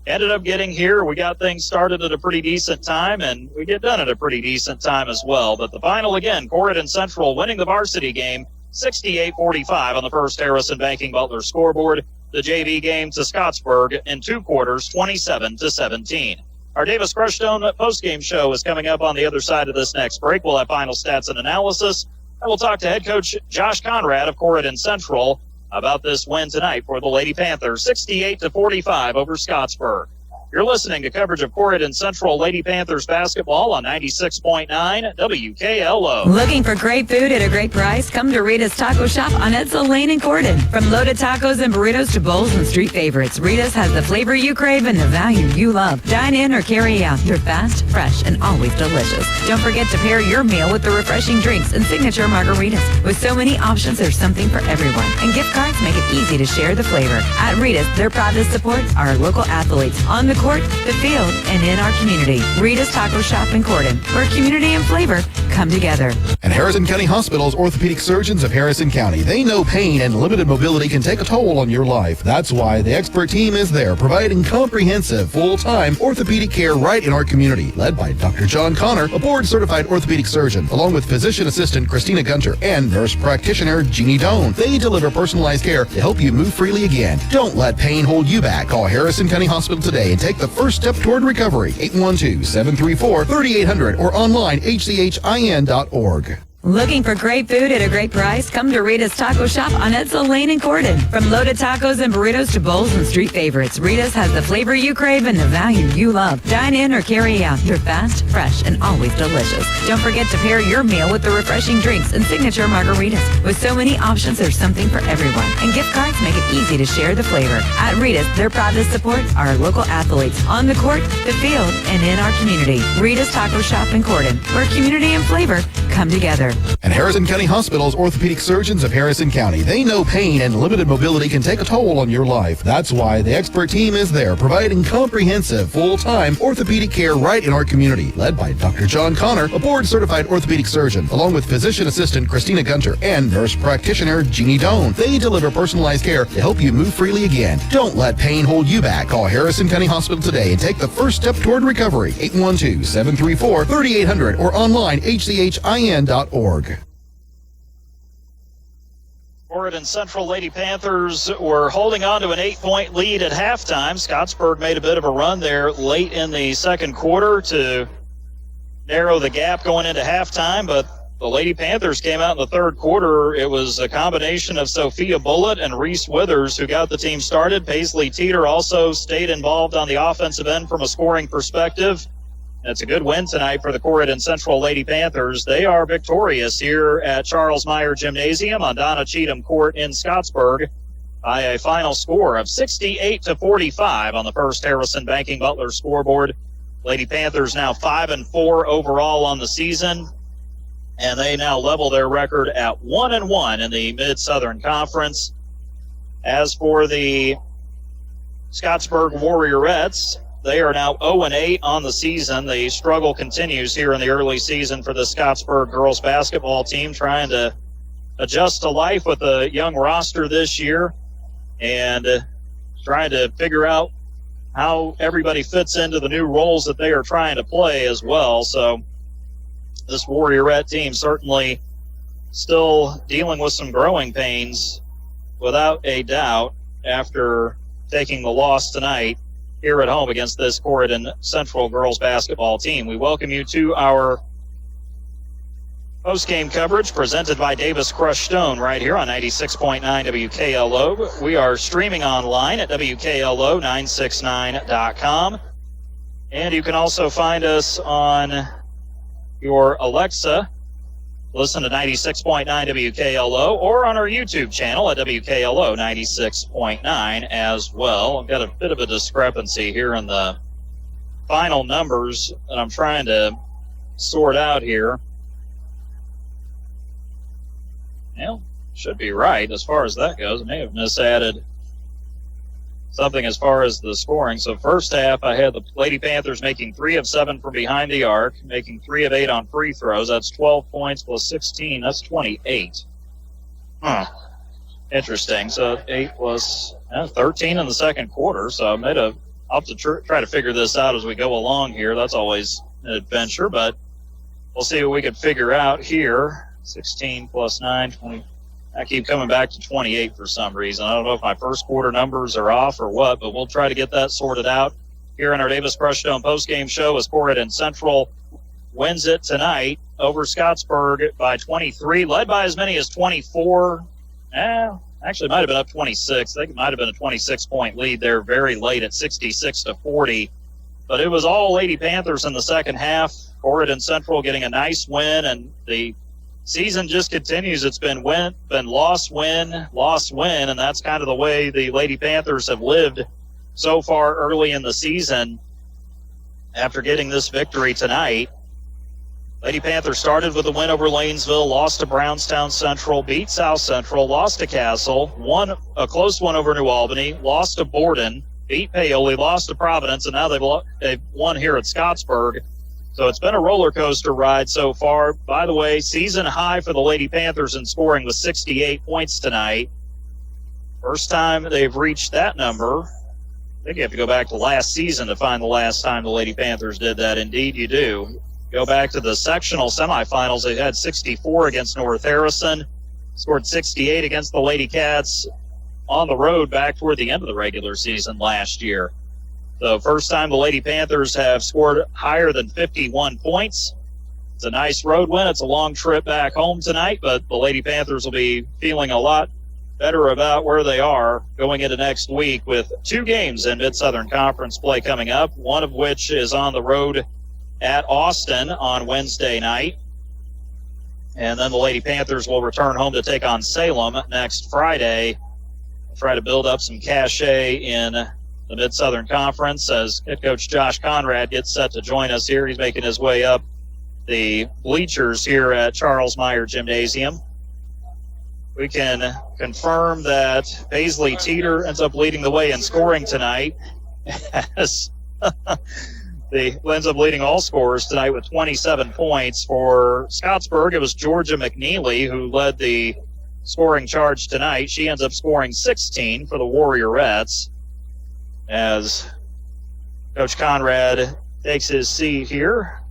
S2: ended up getting here. We got things started at a pretty decent time, and we get done at a pretty decent time as well. But the final again, Corydon Central winning the varsity game, 68-45 on the first Harrison Banking Butler scoreboard. the JV game to Scottsburg in 2 quarters, 27-17. Our Davis Crushstone postgame show is coming up on the other side of this next break. We'll have final stats and analysis, and we'll talk to head coach Josh Conrad of Corydon Central about this win tonight for the Lady Panthers, 68-45 over Scottsburg. You're listening to coverage of Corydon Central Lady Panthers basketball on 96.9 WKLO.
S12: Looking for great food at a great price? Come to Rita's Taco Shop on Edsel Lane in Corydon. From loaded tacos and burritos to bowls and street favorites, Rita's has the flavor you crave and the value you love. Dine in or carry out. They're fast, fresh, and always delicious. Don't forget to pair your meal with the refreshing drinks and signature margaritas. With so many options, there's something for everyone. And gift cards make it easy to share the flavor. At Rita's, they're proud to support our local athletes on the court, the field, and in our community. Rita's Taco Shop in Corydon, where community and flavor come together.
S1: And Harrison County Hospital's orthopedic surgeons of Harrison County. They know pain and limited mobility can take a toll on your life. That's why the expert team is there, providing comprehensive, full-time orthopedic care right in our community. Led by Dr. John Connor, a board-certified orthopedic surgeon, along with physician assistant Christina Gunter and nurse practitioner Jeannie Doan. They deliver personalized care to help you move freely again. Don't let pain hold you back. Call Harrison County Hospital today and take the first step toward recovery. 812-734-3800 or online hchin.org.
S12: Looking for great food at a great price? Come to Rita's Taco Shop on Edsel Lane in Corydon. From loaded tacos and burritos to bowls and street favorites, Rita's has the flavor you crave and the value you love. Dine in or carry out. They're fast, fresh, and always delicious. Don't forget to pair your meal with the refreshing drinks and signature margaritas. With so many options, there's something for everyone. And gift cards make it easy to share the flavor. At Rita's, they're proud to support our local athletes on the court, the field, and in our community. Rita's Taco Shop in Corydon, where community and flavor come together.
S1: And Harrison County Hospital's orthopedic surgeons of Harrison County. They know pain and limited mobility can take a toll on your life. That's why the expert team is there, providing comprehensive, full-time orthopedic care right in our community. Led by Dr. John Connor, a board-certified orthopedic surgeon, along with physician assistant Christina Gunter and nurse practitioner Jeannie Doan. They deliver personalized care to help you move freely again. Don't let pain hold you back. Call Harrison County Hospital today and take the first step toward recovery. 812-734-3800 or online hchin.org.
S2: Corydon Central Lady Panthers were holding on to an 8-point lead at halftime. Scottsburg made a bit of a run there late in the second quarter to narrow the gap going into halftime, but the Lady Panthers came out in the third quarter. It was a combination of Sophia Bullitt and Reese Withers who got the team started. Paisley Teeter also stayed involved on the offensive end from a scoring perspective. It's a good win tonight for the Corydon Central Lady Panthers. They are victorious here at Charles Meyer Gymnasium on Donna Cheatham Court in Scottsburg by a final score of 68-45 on the First Harrison Banking Butler scoreboard. Lady Panthers now 5-4 overall on the season, and they now level their record at 1-1 in the Mid-Southern Conference. As for the Scottsburg Warriorettes, they are now 0-8 on the season. The struggle continues here in the early season for the Scottsburg girls basketball team, trying to adjust to life with a young roster this year and trying to figure out how everybody fits into the new roles that they are trying to play as well. So this Warriorette team certainly still dealing with some growing pains, without a doubt, after taking the loss tonight here at home against this Corydon Central girls basketball team. We welcome you to our post-game coverage presented by Davis Crushstone right here on 96.9 WKLO. We are streaming online at WKLO969.com. And you can also find us on your Alexa. Listen to 96.9 WKLO or on our YouTube channel at WKLO 96.9 as well. I've got a bit of a discrepancy here in the final numbers that I'm trying to sort out here. Well, should be right as far as that goes. I may have misadded something as far as the scoring. So first half, I had the Lady Panthers making 3 of 7 from behind the arc, making 3 of 8 on free throws. That's 12 points plus 16. That's 28. Interesting. So 8 plus 13 in the second quarter. So I'll have to try to figure this out as we go along here. That's always an adventure, but we'll see what we can figure out here. 16 plus 9, 20. I keep coming back to 28 for some reason. I don't know if my first quarter numbers are off or what, but we'll try to get that sorted out here in our Davis Crushstone postgame show as Corydon Central wins it tonight over Scottsburg by 23, led by as many as 24. Actually, it might have been up 26. I think it might have been a 26-point lead there very late at 66-40. But it was all Lady Panthers in the second half. Corydon Central getting a nice win, and the season just continues. It's been loss, win, and that's kind of the way the Lady Panthers have lived so far early in the season. After getting this victory tonight, Lady Panthers started with a win over Lanesville, lost to Brownstown Central, beat South Central, lost to Castle, won a close one over New Albany, lost to Borden, beat Paoli, lost to Providence, and now they've won here at Scottsburg. So it's been a roller coaster ride so far. By the way, season high for the Lady Panthers in scoring was 68 points tonight. First time they've reached that number. I think you have to go back to last season to find the last time the Lady Panthers did that. Indeed, you do. Go back to the sectional semifinals. They had 64 against North Harrison, scored 68 against the Lady Cats on the road back toward the end of the regular season last year. The first time the Lady Panthers have scored higher than 51 points. It's a nice road win. It's a long trip back home tonight, but the Lady Panthers will be feeling a lot better about where they are going into next week with 2 games in Mid-Southern Conference play coming up, one of which is on the road at Austin on Wednesday night. And then the Lady Panthers will return home to take on Salem next Friday. Try to build up some cachet in the Mid-Southern Conference as head coach Josh Conrad gets set to join us here. He's making his way up the bleachers here at Charles Meyer Gymnasium. We can confirm that Paisley Teeter ends up leading the way in scoring tonight. As ends up leading all scorers tonight with 27 points. For Scottsburg, it was Georgia McNeely who led the scoring charge tonight. She ends up scoring 16 for the Warriorettes as Coach Conrad takes his seat here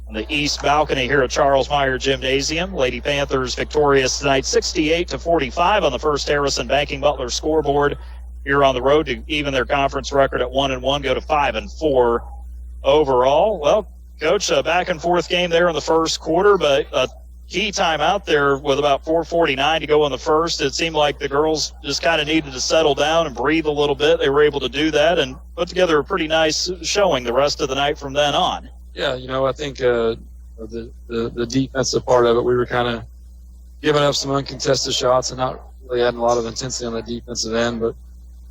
S2: on the east balcony here at Charles Meyer Gymnasium. Lady Panthers victorious tonight 68-45 on the First Harrison Banking Butler scoreboard here on the road to even their conference record at 1-1, go to 5-4 overall. Well, Coach, a back and forth game there in the first quarter, but a key time out there with about 4:49 to go in the first. It seemed like the girls just kind of needed to settle down and breathe a little bit. They were able to do that and put together a pretty nice showing the rest of the night from then on.
S10: Yeah, I think the defensive part of it, we were kind of giving up some uncontested shots and not really adding a lot of intensity on the defensive end, but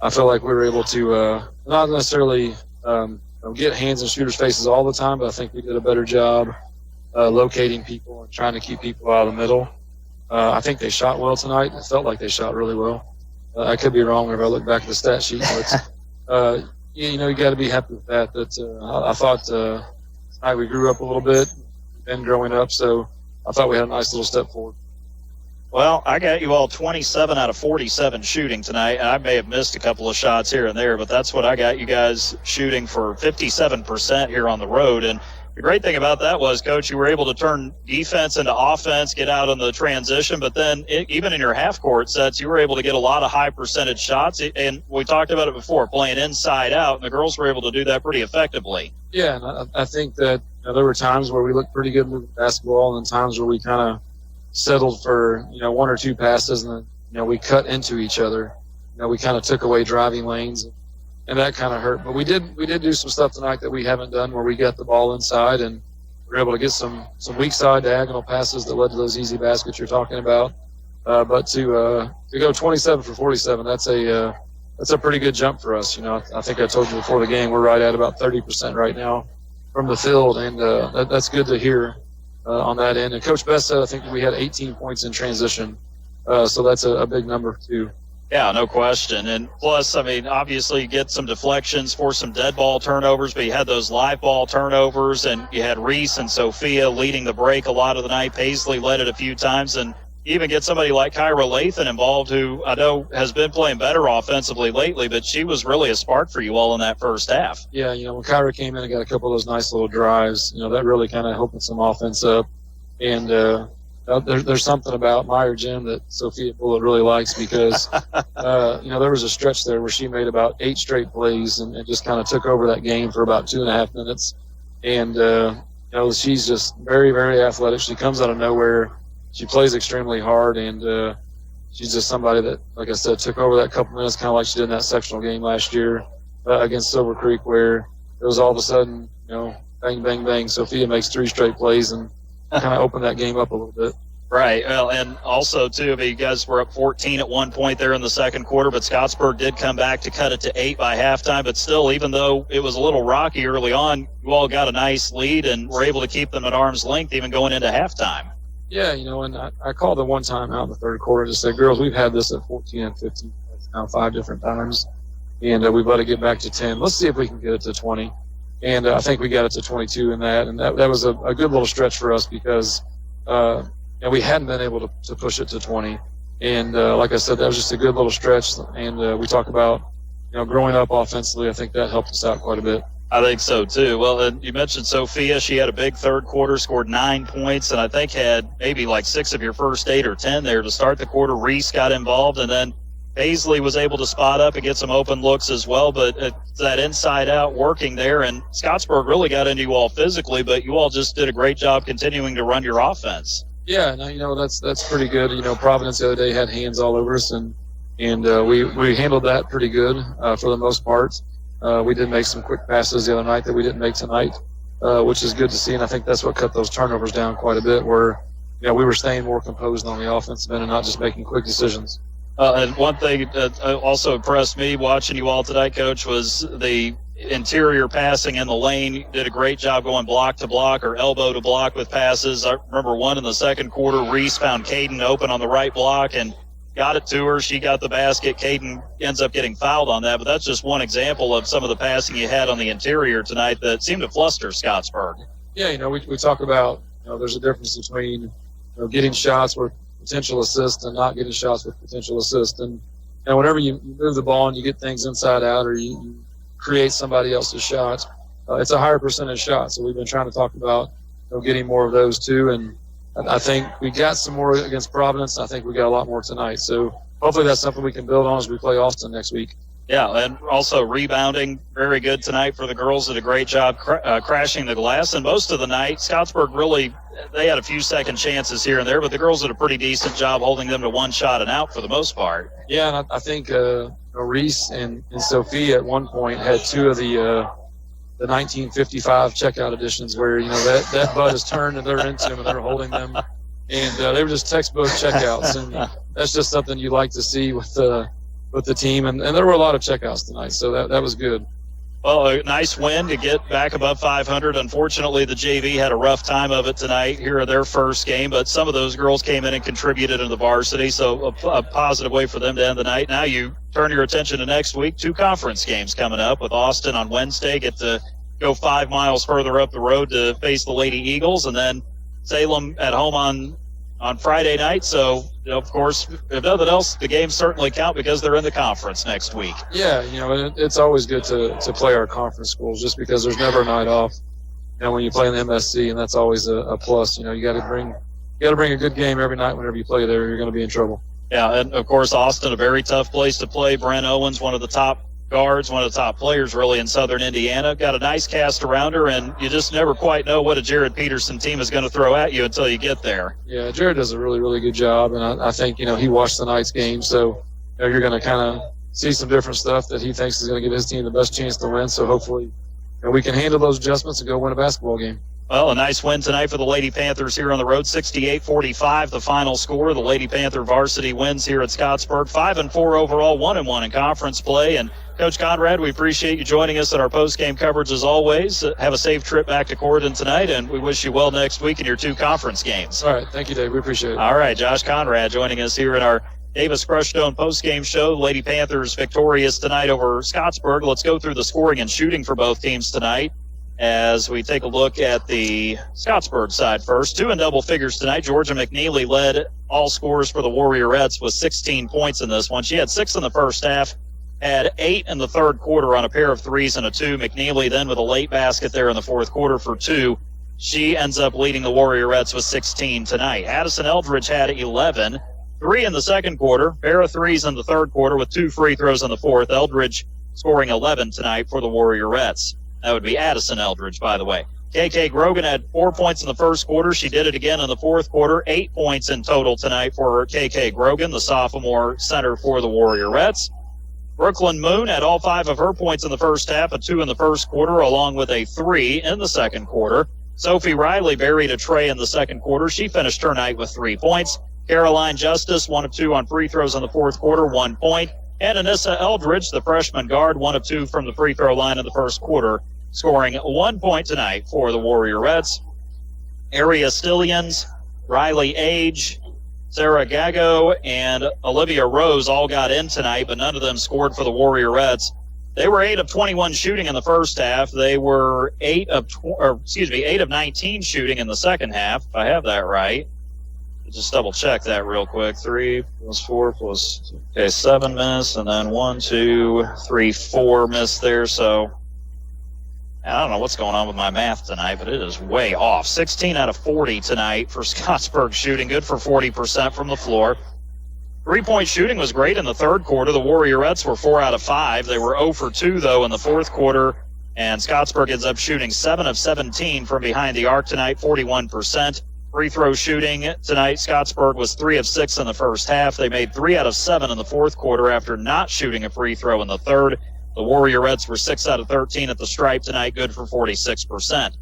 S10: I feel like we were able to not necessarily get hands in shooters' faces all the time, but I think we did a better job locating people and trying to keep people out of the middle. I think they shot well tonight. It felt like they shot really well. I could be wrong whenever I look back at the stat sheet, but you got to be happy with that. I thought tonight we grew up a little bit, been growing up, so I thought we had a nice little step forward.
S2: Well, I got you all 27 out of 47 shooting tonight. I may have missed a couple of shots here and there, but that's what I got you guys shooting for 57% here on the road. And the great thing about that was, Coach, you were able to turn defense into offense, get out on the transition, but then even in your half-court sets, you were able to get a lot of high-percentage shots. And we talked about it before, playing inside out, and the girls were able to do that pretty effectively.
S10: Yeah, and I think that there were times where we looked pretty good moving basketball and times where we kind of settled for, 1 or 2 passes, and then, we cut into each other. We kind of took away driving lanes, and that kind of hurt. But we did do some stuff tonight that we haven't done where we got the ball inside and we were able to get some weak side diagonal passes that led to those easy baskets you're talking about. But to go 27 for 47, that's a pretty good jump for us. I think I told you before the game, we're right at about 30% right now from the field, and that's good to hear. On that end. And Coach Best said, I think we had 18 points in transition. So that's a big number, too.
S2: Yeah, no question. And plus, obviously you get some deflections for some dead ball turnovers, but you had those live ball turnovers, and you had Reese and Sophia leading the break a lot of the night. Paisley led it a few times, and even get somebody like Kyra Lathan involved, who I know has been playing better offensively lately, but she was really a spark for you all in that first half.
S10: Yeah, when Kyra came in and got a couple of those nice little drives, that really kind of opened some offense up. And there's something about Meyer Gym that Sophia Bullitt really likes because, there was a stretch there where she made about 8 straight plays and just kind of took over that game for about 2.5 minutes. And, she's just very, very athletic. She comes out of nowhere. She plays extremely hard, and she's just somebody that, like I said, took over that couple minutes, kind of like she did in that sectional game last year against Silver Creek, where it was all of a sudden, bang, bang, bang. Sophia makes 3 straight plays and kind of opened that game up a little bit.
S2: Right. Well, and also, too, you guys were up 14 at one point there in the second quarter, but Scottsburg did come back to cut it to 8 by halftime. But still, even though it was a little rocky early on, you all got a nice lead and were able to keep them at arm's length even going into halftime.
S10: Yeah, and I called the one time out in the third quarter to say, girls, we've had this at 14 and 15 now 5 different times, and we've got to get back to 10. Let's see if we can get it to 20. And I think we got it to 22 in that, and that was a good little stretch for us because we hadn't been able to push it to 20. And like I said, that was just a good little stretch. And we talk about, growing up offensively. I think that helped us out quite a bit.
S2: I think so, too. Well, and you mentioned Sophia. She had a big third quarter, scored 9 points, and I think had maybe like 6 of your first 8 or 10 there to start the quarter. Reese got involved, and then Paisley was able to spot up and get some open looks as well, but that inside-out working there, and Scottsburg really got into you all physically, but you all just did a great job continuing to run your offense.
S10: Yeah, that's pretty good. Providence the other day had hands all over us, and we handled that pretty good for the most part. We did make some quick passes the other night that we didn't make tonight, which is good to see, and I think that's what cut those turnovers down quite a bit, where we were staying more composed on the offensive end and not just making quick decisions.
S2: And one thing that also impressed me watching you all tonight, Coach, was the interior passing in the lane. You did a great job going block to block or elbow to block with passes. I remember one in the second quarter. Reese found Caden open on the right block and got it to her. She got the basket. Caden ends up getting fouled on that, but that's just one example of some of the passing you had on the interior tonight that seemed to fluster Scottsburg.
S10: Yeah, we talk about, there's a difference between getting shots with potential assist and not getting shots with potential assist. And whenever you move the ball and you get things inside out or you create somebody else's shot, it's a higher percentage shot. So we've been trying to talk about getting more of those too. And I think we got some more against Providence. I think we got a lot more tonight. So hopefully that's something we can build on as we play Austin next week.
S2: Yeah, and also rebounding, very good tonight for the girls. Did a great job crashing the glass. And most of the night, Scottsburg really, they had a few second chances here and there, but the girls did a pretty decent job holding them to one shot and out for the most part.
S10: Yeah, and I think Reese and Sophia at one point had 2 of the 1955 checkout editions where, that butt is turned and they're into them and they're holding them. And they were just textbook checkouts. And that's just something you like to see with the team. And there were a lot of checkouts tonight, so that was good.
S2: Well, a nice win to get back above 500. Unfortunately, the JV had a rough time of it tonight here in their first game, but some of those girls came in and contributed in the varsity, so a positive way for them to end the night. Now you turn your attention to next week. 2 conference games coming up with Austin on Wednesday. Get to go 5 miles further up the road to face the Lady Eagles, and then Salem at home on Friday night. So, of course, if nothing else, the games certainly count because they're in the conference next week.
S10: Yeah, it's always good to play our conference schools just because there's never a night off. When you play in the MSC, and that's always a plus. You got to bring a good game every night whenever you play there. You're going to be in trouble.
S2: Yeah, and of course, Austin, a very tough place to play. Brent Owens, one of the top guards, one of the top players really in Southern Indiana. Got a nice cast around her, and you just never quite know what a Jared Peterson team is going to throw at you until you get there.
S10: Yeah, Jared does a really, really good job, and I think, he watched tonight's game, so you're going to kind of see some different stuff that he thinks is going to give his team the best chance to win, so hopefully we can handle those adjustments and go win a basketball game.
S2: Well, a nice win tonight for the Lady Panthers here on the road, 68-45, the final score. The Lady Panther varsity wins here at Scottsburg, 5-4 overall, 1-1 in conference play. And Coach Conrad, we appreciate you joining us at our post-game coverage as always. Have a safe trip back to Corydon tonight, and we wish you well next week in your 2 conference games.
S10: All right, thank you, Dave. We appreciate it.
S2: All right, Josh Conrad joining us here in our Davis Crushstone post-game show. Lady Panthers victorious tonight over Scottsburg. Let's go through the scoring and shooting for both teams tonight as we take a look at the Scottsburg side first. 2 in double figures tonight. Georgia McNeely led all scorers for the Warriorettes with 16 points in this one. She had 6 in the first half, had 8 in the third quarter on a pair of threes and a 2. McNeely then with a late basket there in the fourth quarter for 2. She ends up leading the Warriorettes with 16 tonight. Addison Eldridge had 11, 3 in the second quarter, pair of threes in the third quarter with 2 free throws in the fourth. Eldridge scoring 11 tonight for the Warriorettes. That would be Addison Eldridge, by the way. KK Grogan had 4 points in the first quarter. She did it again in the fourth quarter. 8 points in total tonight for KK Grogan, the sophomore center for the Warriorettes. Brooklyn Moon had all 5 of her points in the first half, a 2 in the first quarter, along with a 3 in the second quarter. Sophie Riley buried a tray in the second quarter. She finished her night with 3 points. Caroline Justice, 1 of 2 on free throws in the fourth quarter, 1 point. And Anissa Eldridge, the freshman guard, 1 of 2 from the free throw line in the first quarter, scoring 1 point tonight for the Warriorettes. Area Stillians, Riley Age, Sarah Gago, and Olivia Rose all got in tonight, but none of them scored for the Warriorettes. They were 8 of 21 shooting in the first half. They were 8 of 19 shooting in the second half, if I have that right. Just double check that real quick. 3 plus 4 plus 7 missed, and then 1, 2, 3, 4 missed there. So I don't know what's going on with my math tonight, but it is way off. 16 out of 40 tonight for Scottsburg shooting, good for 40% from the floor. 3-point shooting was great in the third quarter. The Warriorettes were 4 out of 5. They were 0 for 2, though, in the fourth quarter, and Scottsburg ends up shooting 7 of 17 from behind the arc tonight, 41%. Free throw shooting tonight, Scottsburg was 3 of 6 in the first half. They made 3 out of 7 in the fourth quarter after not shooting a free throw in the third. The Warriorettes were 6 out of 13 at the stripe tonight, good for 46%.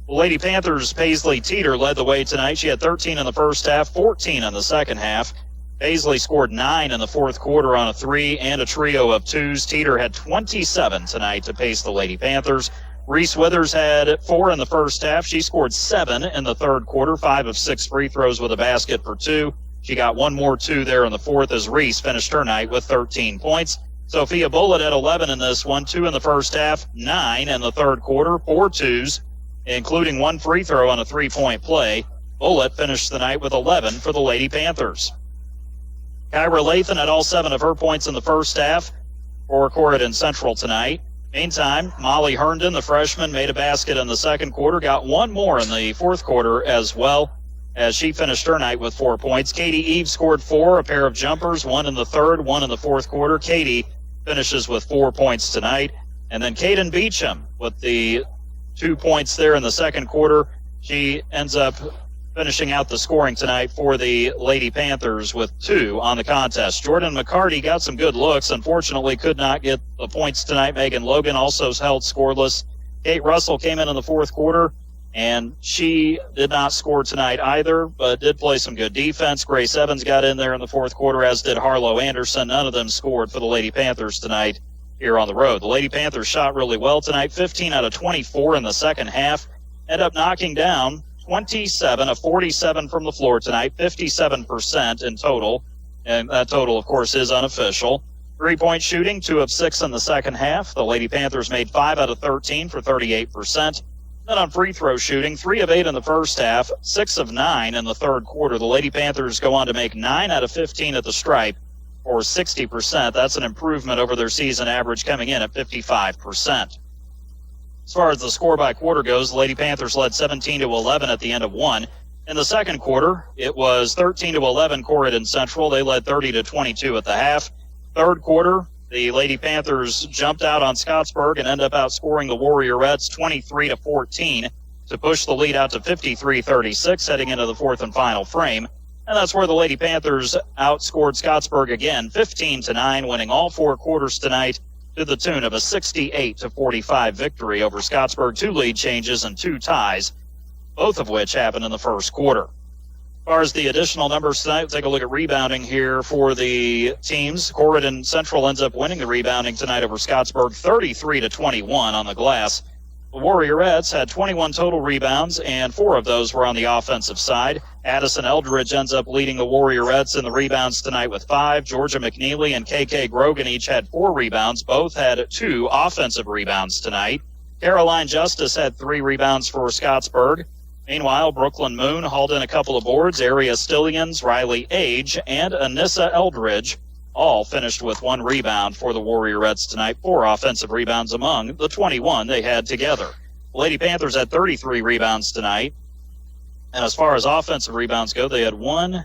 S2: The Lady Panthers' Paisley Teeter led the way tonight. She had 13 in the first half, 14 in the second half. Paisley scored 9 in the fourth quarter on a 3 and a trio of 2s. Teeter had 27 tonight to pace the Lady Panthers. Reese Withers had 4 in the first half. She scored 7 in the third quarter, 5 of 6 free throws with a basket for 2. She got 1 more 2 there in the fourth as Reese finished her night with 13 points. Sophia Bullitt had 11 in this one, 2 in the first half, 9 in the third quarter, 4 2s, including 1 free throw on a 3-point play. Bullitt finished the night with 11 for the Lady Panthers. Kyra Lathan had all 7 of her points in the first half for Corydon Central tonight. Meantime, Molly Herndon, the freshman, made a basket in the second quarter, got 1 more in the fourth quarter as well, as she finished her night with 4 points. Katie Eve scored 4, a pair of jumpers, 1 in the third, 1 in the fourth quarter. Katie finishes with 4 points tonight. And then Caden Beecham with the 2 points there in the second quarter. She ends up finishing out the scoring tonight for the Lady Panthers with 2 on the contest. Jordan McCarty got some good looks. Unfortunately, could not get the points tonight. Megan Logan also held scoreless. Kate Russell came in the fourth quarter, and she did not score tonight either, but did play some good defense. Grace Evans got in there in the fourth quarter, as did Harlow Anderson. None of them scored for the Lady Panthers tonight here on the road. The Lady Panthers shot really well tonight, 15 out of 24 in the second half. End up knocking down 27 of 47 from the floor tonight, 57% in total. And that total, of course, is unofficial. 3-point shooting, 2 of 6 in the second half. The Lady Panthers made 5 out of 13 for 38%. Then on free throw shooting, 3 of 8 in the first half, 6 of 9 in the third quarter. The Lady Panthers go on to make 9 out of 15 at the stripe for 60%. That's an improvement over their season average coming in at 55%. As far as the score by quarter goes, the Lady Panthers led 17-11 at the end of 1. In the second quarter, it was 13-11 Corydon Central. They led 30-22 at the half. Third quarter, the Lady Panthers jumped out on Scottsburg and ended up outscoring the Warriorettes 23-14 to push the lead out to 53-36 heading into the fourth and final frame. And that's where the Lady Panthers outscored Scottsburg again, 15-9, winning all 4 quarters tonight to the tune of a 68-45 victory over Scottsburg. 2 lead changes and 2 ties, both of which happened in the first quarter. As far as the additional numbers tonight, we'll take a look at rebounding here for the teams. Corydon Central ends up winning the rebounding tonight over Scottsburg, 33-21 on the glass. The Warriorettes had 21 total rebounds, and 4 of those were on the offensive side. Addison Eldridge ends up leading the Warriorettes in the rebounds tonight with 5. Georgia McNeely and KK Grogan each had 4 rebounds. Both had 2 offensive rebounds tonight. Caroline Justice had 3 rebounds for Scottsburg. Meanwhile, Brooklyn Moon hauled in a couple of boards. Area Stillians, Riley Age, and Anissa Eldridge all finished with 1 rebound for the Warriorettes tonight. 4 offensive rebounds among the 21 they had together. Lady Panthers had 33 rebounds tonight. And as far as offensive rebounds go, they had 1,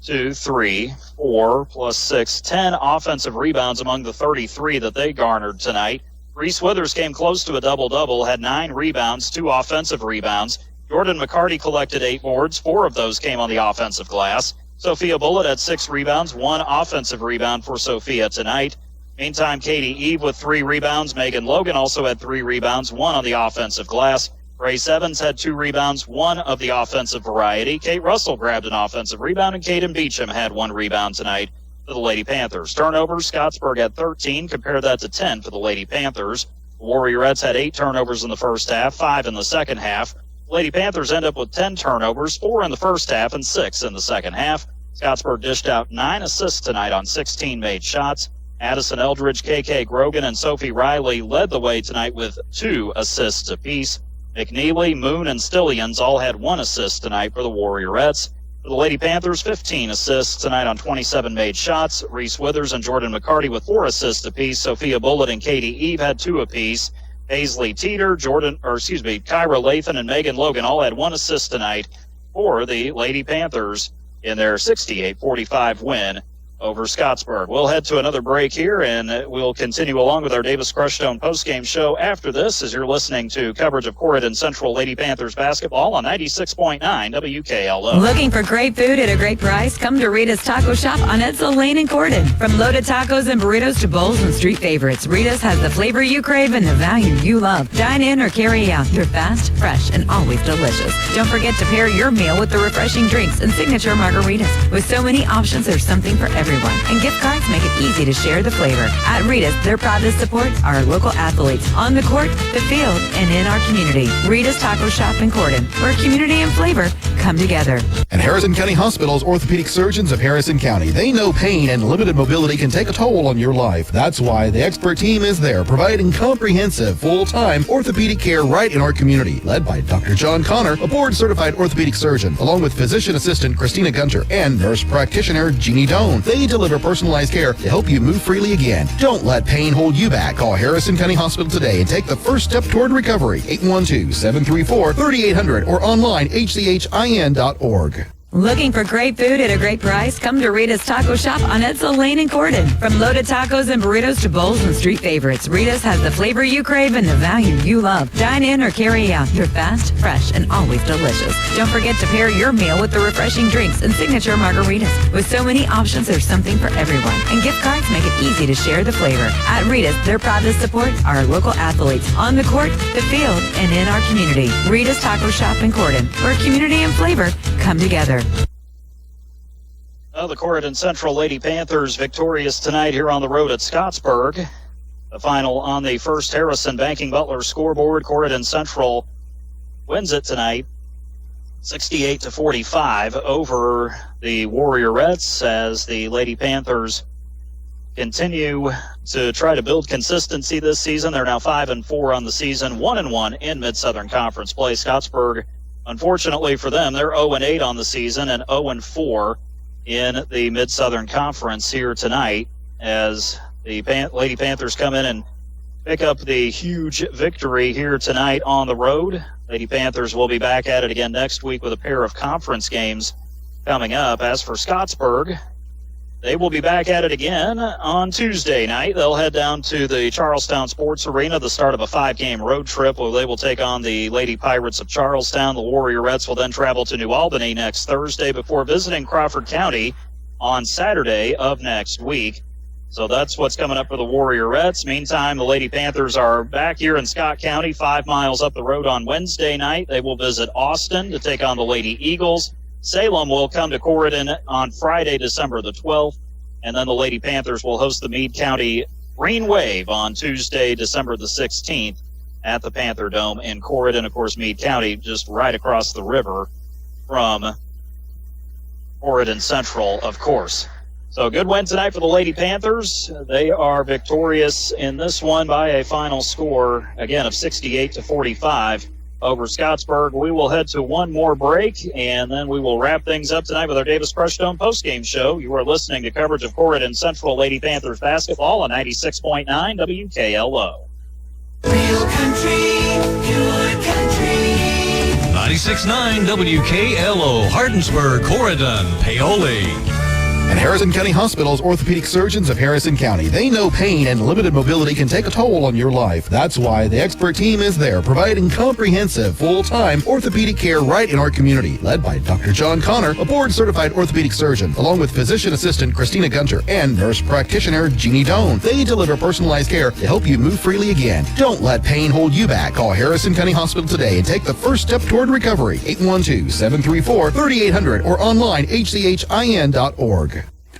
S2: 2, 3, 4, plus 6, 10 offensive rebounds among the 33 that they garnered tonight. Reese Withers came close to a double-double, had 9 rebounds, 2 offensive rebounds. Jordan McCarty collected 8 boards. 4 of those came on the offensive glass. Sophia Bullitt had 6 rebounds, 1 offensive rebound for Sophia tonight. Meantime, Katie Eve with 3 rebounds. Megan Logan also had 3 rebounds, 1 on the offensive glass. Grace Evans had 2 rebounds, 1 of the offensive variety. Kate Russell grabbed an offensive rebound, and Kaden Beecham had 1 rebound tonight for the Lady Panthers. Turnovers, Scottsburg had 13. Compare that to 10 for the Lady Panthers. The Warriorettes had 8 turnovers in the first half, 5 in the second half. Lady Panthers end up with 10 turnovers, 4 in the first half and 6 in the second half. Scottsburg dished out 9 assists tonight on 16 made shots. Addison Eldridge, KK Grogan, and Sophie Riley led the way tonight with 2 assists apiece. McNeely, Moon, and Stillians all had 1 assist tonight for the Warriorettes. For the Lady Panthers, 15 assists tonight on 27 made shots. Reese Withers and Jordan McCarty with 4 assists apiece. Sophia Bullitt and Katie Eve had 2 apiece. Paisley Teeter, Kyra Lathan, and Megan Logan all had 1 assist tonight for the Lady Panthers in their 68-45 win over Scottsburg. We'll head to another break here, and we'll continue along with our Davis Crushstone postgame show after this, as you're listening to coverage of Corydon Central Lady Panthers basketball on 96.9 WKLO.
S12: Looking for great food at a great price? Come to Rita's Taco Shop on Edsel Lane in Corydon. From loaded tacos and burritos to bowls and street favorites, Rita's has the flavor you crave and the value you love. Dine in or carry out. They're fast, fresh, and always delicious. Don't forget to pair your meal with the refreshing drinks and signature margaritas. With so many options, there's something for everyone. And gift cards make it easy to share the flavor. At Rita's, they're proud to support our local athletes on the court, the field, and in our community. Rita's Taco Shop in Corydon, where community and flavor come together.
S1: And Harrison County Hospital's orthopedic surgeons of Harrison County. They know pain and limited mobility can take a toll on your life. That's why the expert team is there, providing comprehensive, full-time orthopedic care right in our community. Led by Dr. John Connor, a board-certified orthopedic surgeon, along with physician assistant Christina Gunter and nurse practitioner Jeannie Doan. They deliver personalized care to help you move freely again. Don't let pain hold you back. Call Harrison County Hospital today and take the first step toward recovery. 812-734-3800 or online hchin.org.
S12: Looking for great food at a great price? Come to Rita's Taco Shop on Edsel Lane in Corydon. From loaded tacos and burritos to bowls and street favorites, Rita's has the flavor you crave and the value you love. Dine in or carry out. They're fast, fresh, and always delicious. Don't forget to pair your meal with the refreshing drinks and signature margaritas. With so many options, there's something for everyone. And gift cards make it easy to share the flavor. At Rita's, they're proud to support our local athletes on the court, the field, and in our community. Rita's Taco Shop in Corydon, where community and flavor come together.
S2: The Corydon Central Lady Panthers victorious tonight here on the road at Scottsburg. The final on the First Harrison Banking Butler scoreboard. Corydon Central wins it tonight 68-45 over the Warriorettes, as the Lady Panthers continue to try to build consistency this season. They're now 5-4 on the season, 1-1 in Mid-Southern Conference play. Scottsburg, unfortunately for them, they're 0-8 on the season and 0-4 in the Mid-Southern Conference here tonight, as the Lady Panthers come in and pick up the huge victory here tonight on the road. Lady Panthers will be back at it again next week with a pair of conference games coming up. As for Scottsburg, they will be back at it again on Tuesday night. They'll head down to the Charlestown Sports Arena, the start of a 5-game road trip where they will take on the Lady Pirates of Charlestown. The Warriorettes will then travel to New Albany next Thursday before visiting Crawford County on Saturday of next week. So that's what's coming up for the Warriorettes. Meantime, the Lady Panthers are back here in Scott County, 5 miles up the road on Wednesday night. They will visit Austin to take on the Lady Eagles. Salem will come to Corydon on Friday, December the 12th, and then the Lady Panthers will host the Meade County Green Wave on Tuesday, December the 16th at the Panther Dome in Corydon. Of course, Meade County just right across the river from Corydon Central, of course. So a good win tonight for the Lady Panthers. They are victorious in this one by a final score, again, of 68-45. Over Scottsburg. We will head to one more break, and then we will wrap things up tonight with our Davis Crushstone postgame show. You are listening to coverage of Corydon Central Lady Panthers basketball on 96.9 WKLO.
S13: Real country, pure 96.9 WKLO, Hardinsburg, Corydon, Paoli.
S1: And Harrison County Hospital's orthopedic surgeons of Harrison County. They know pain and limited mobility can take a toll on your life. That's why the expert team is there, providing comprehensive, full-time orthopedic care right in our community. Led by Dr. John Connor, a board-certified orthopedic surgeon, along with physician assistant Christina Gunter and nurse practitioner Jeannie Doan. They deliver personalized care to help you move freely again. Don't let pain hold you back. Call Harrison County Hospital today and take the first step toward recovery. 812-734-3800 or online hchin.org.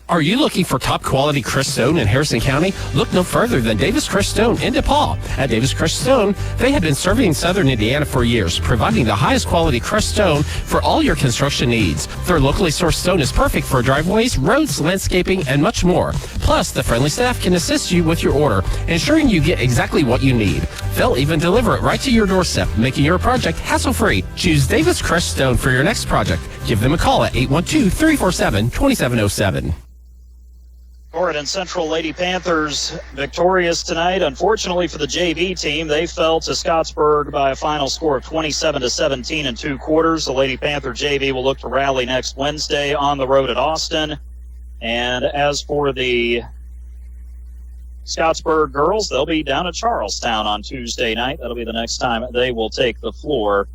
S6: Are you looking for top quality crushed stone in Harrison County? Look no further than Davis Crushed Stone in DePaul. At Davis Crushed Stone, they have been serving Southern Indiana for years, providing the highest quality crushed stone for all your construction needs. Their locally sourced stone is perfect for driveways, roads, landscaping, and much more. Plus, the friendly staff can assist you with your order, ensuring you get exactly what you need. They'll even deliver it right to your doorstep, making your project hassle-free. Choose Davis Crushed Stone for your next project. Give them a call at 812-347-2707.
S2: Corydon Central Lady Panthers victorious tonight. Unfortunately for the JV team, they fell to Scottsburg by a final score of 27-17 in 2 quarters. The Lady Panther JV will look to rally next Wednesday on the road at Austin. And as for the Scottsburg girls, they'll be down at Charlestown on Tuesday night. That'll be the next time they will take the floor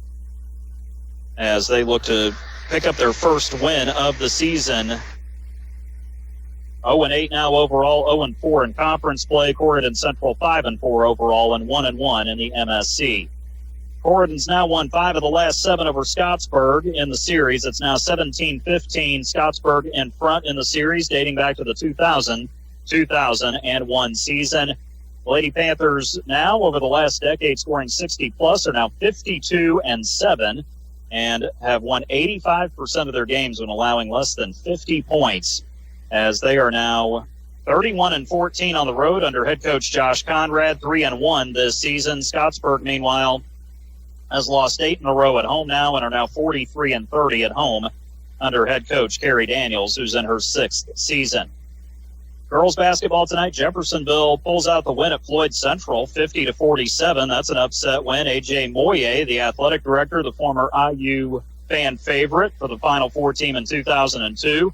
S2: as they look to pick up their first win of the season. 0-8 now overall, 0-4 in conference play. Corydon Central 5-4 overall and 1-1 in the MSC. Corydon's now won 5 of the last 7 over Scottsburg in the series. It's now 17-15. Scottsburg in front in the series dating back to the 2000-2001 season. Lady Panthers now over the last decade scoring 60-plus are now 52-7 and have won 85% of their games when allowing less than 50 points, as they are now 31-14 on the road under head coach Josh Conrad, 3-1 this season. Scottsburg, meanwhile, has lost 8 in a row at home now and are now 43-30 at home under head coach Carrie Daniels, who's in her 6th season. Girls basketball tonight, Jeffersonville pulls out the win at Floyd Central, 50-47. That's an upset win. A.J. Moye, the athletic director, the former IU fan favorite for the Final Four team in 2002.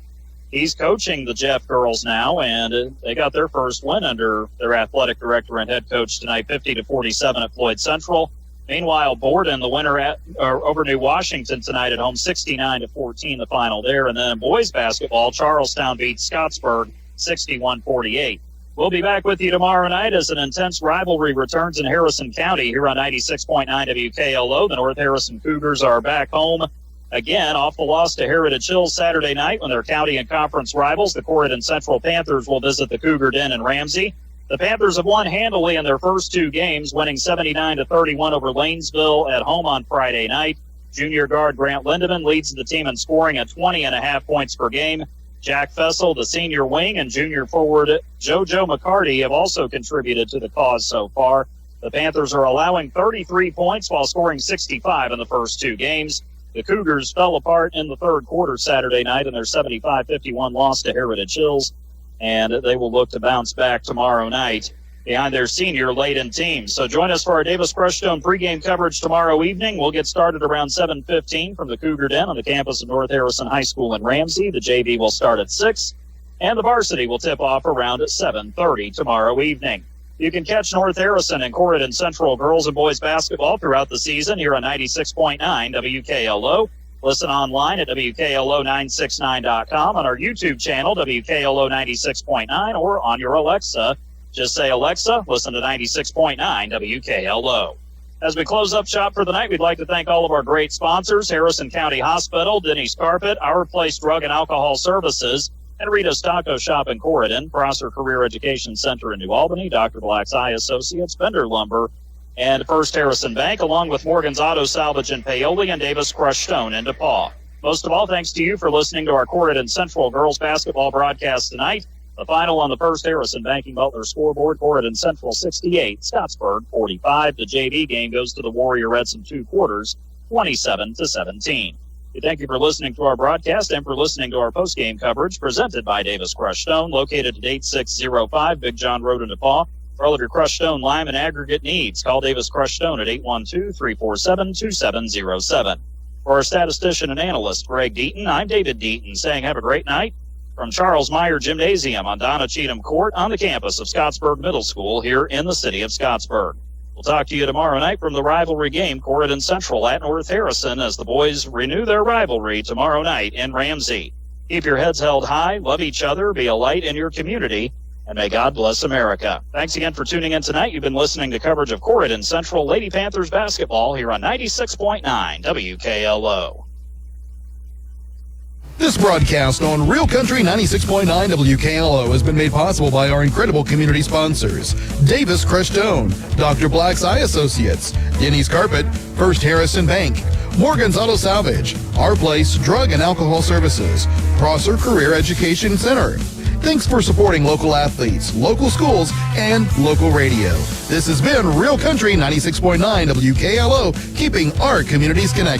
S2: He's coaching the Jeff girls now, and they got their first win under their athletic director and head coach tonight, 50-47 at Floyd Central. Meanwhile, Borden, the winner over New Washington tonight at home, 69-14, the final there. And then boys basketball, Charlestown beats Scottsburg, 61-48. We'll be back with you tomorrow night as an intense rivalry returns in Harrison County here on 96.9 WKLO. The North Harrison Cougars are back home again off the loss to Heritage Hills Saturday night when their county and conference rivals, the Corydon Central Panthers, will visit the Cougar Den in Ramsey. The Panthers have won handily in their first 2 games, winning 79-31 over Lanesville at home on Friday night. Junior guard Grant Lindeman leads the team in scoring at 20.5 points per game. Jack Fessel, the senior wing, and junior forward JoJo McCarty have also contributed to the cause so far. The Panthers are allowing 33 points while scoring 65 in the first 2 games. The Cougars fell apart in the third quarter Saturday night in their 75-51 loss to Heritage Hills, and they will look to bounce back tomorrow night behind their senior laden team. So join us for our Davis Crushstone pregame coverage tomorrow evening. We'll get started around 7:15 from the Cougar Den on the campus of North Harrison High School in Ramsey. The JV will start at 6, and the varsity will tip off around 7:30 tomorrow evening. You can catch North Harrison and Corydon Central girls and boys basketball throughout the season here on 96.9 WKLO. Listen online at WKLO969.com, on our YouTube channel, WKLO 96.9, or on your Alexa. Just say, Alexa, listen to 96.9 WKLO. As we close up shop for the night, we'd like to thank all of our great sponsors, Harrison County Hospital, Denny's Carpet, Our Place Drug and Alcohol Services, and Rita's Taco Shop in Corydon, Prosser Career Education Center in New Albany, Dr. Black's Eye Associates, Bender Lumber, and First Harrison Bank, along with Morgan's Auto Salvage in Paoli and Davis Crushed Stone in DePaul. Most of all, thanks to you for listening to our Corydon Central girls basketball broadcast tonight. The final on the First Harrison Banking Butler scoreboard, Corydon Central 68, Scottsburg 45. The JV game goes to the Warrior Reds in 2 quarters, 27-17. We thank you for listening to our broadcast and for listening to our post-game coverage presented by Davis Crushed Stone, located at 8605 Big John Road in DePaul. For all of your crushed stone, lime, and aggregate needs, call Davis Crushed Stone at 812-347-2707. For our statistician and analyst, Greg Deaton, I'm David Deaton saying have a great night from Charles Meyer Gymnasium on Donna Cheatham Court on the campus of Scottsburg Middle School here in the city of Scottsburg. We'll talk to you tomorrow night from the rivalry game, Corydon Central at North Harrison, as the boys renew their rivalry tomorrow night in Ramsey. Keep your heads held high, love each other, be a light in your community, and may God bless America. Thanks again for tuning in tonight. You've been listening to coverage of Corydon Central Lady Panthers basketball here on 96.9 WKLO.
S1: This broadcast on Real Country 96.9 WKLO has been made possible by our incredible community sponsors: Davis Crestone, Dr. Black's Eye Associates, Denny's Carpet, First Harrison Bank, Morgan's Auto Salvage, Our Place Drug and Alcohol Services, Prosser Career Education Center. Thanks for supporting local athletes, local schools, and local radio. This has been Real Country 96.9 WKLO, keeping our communities connected.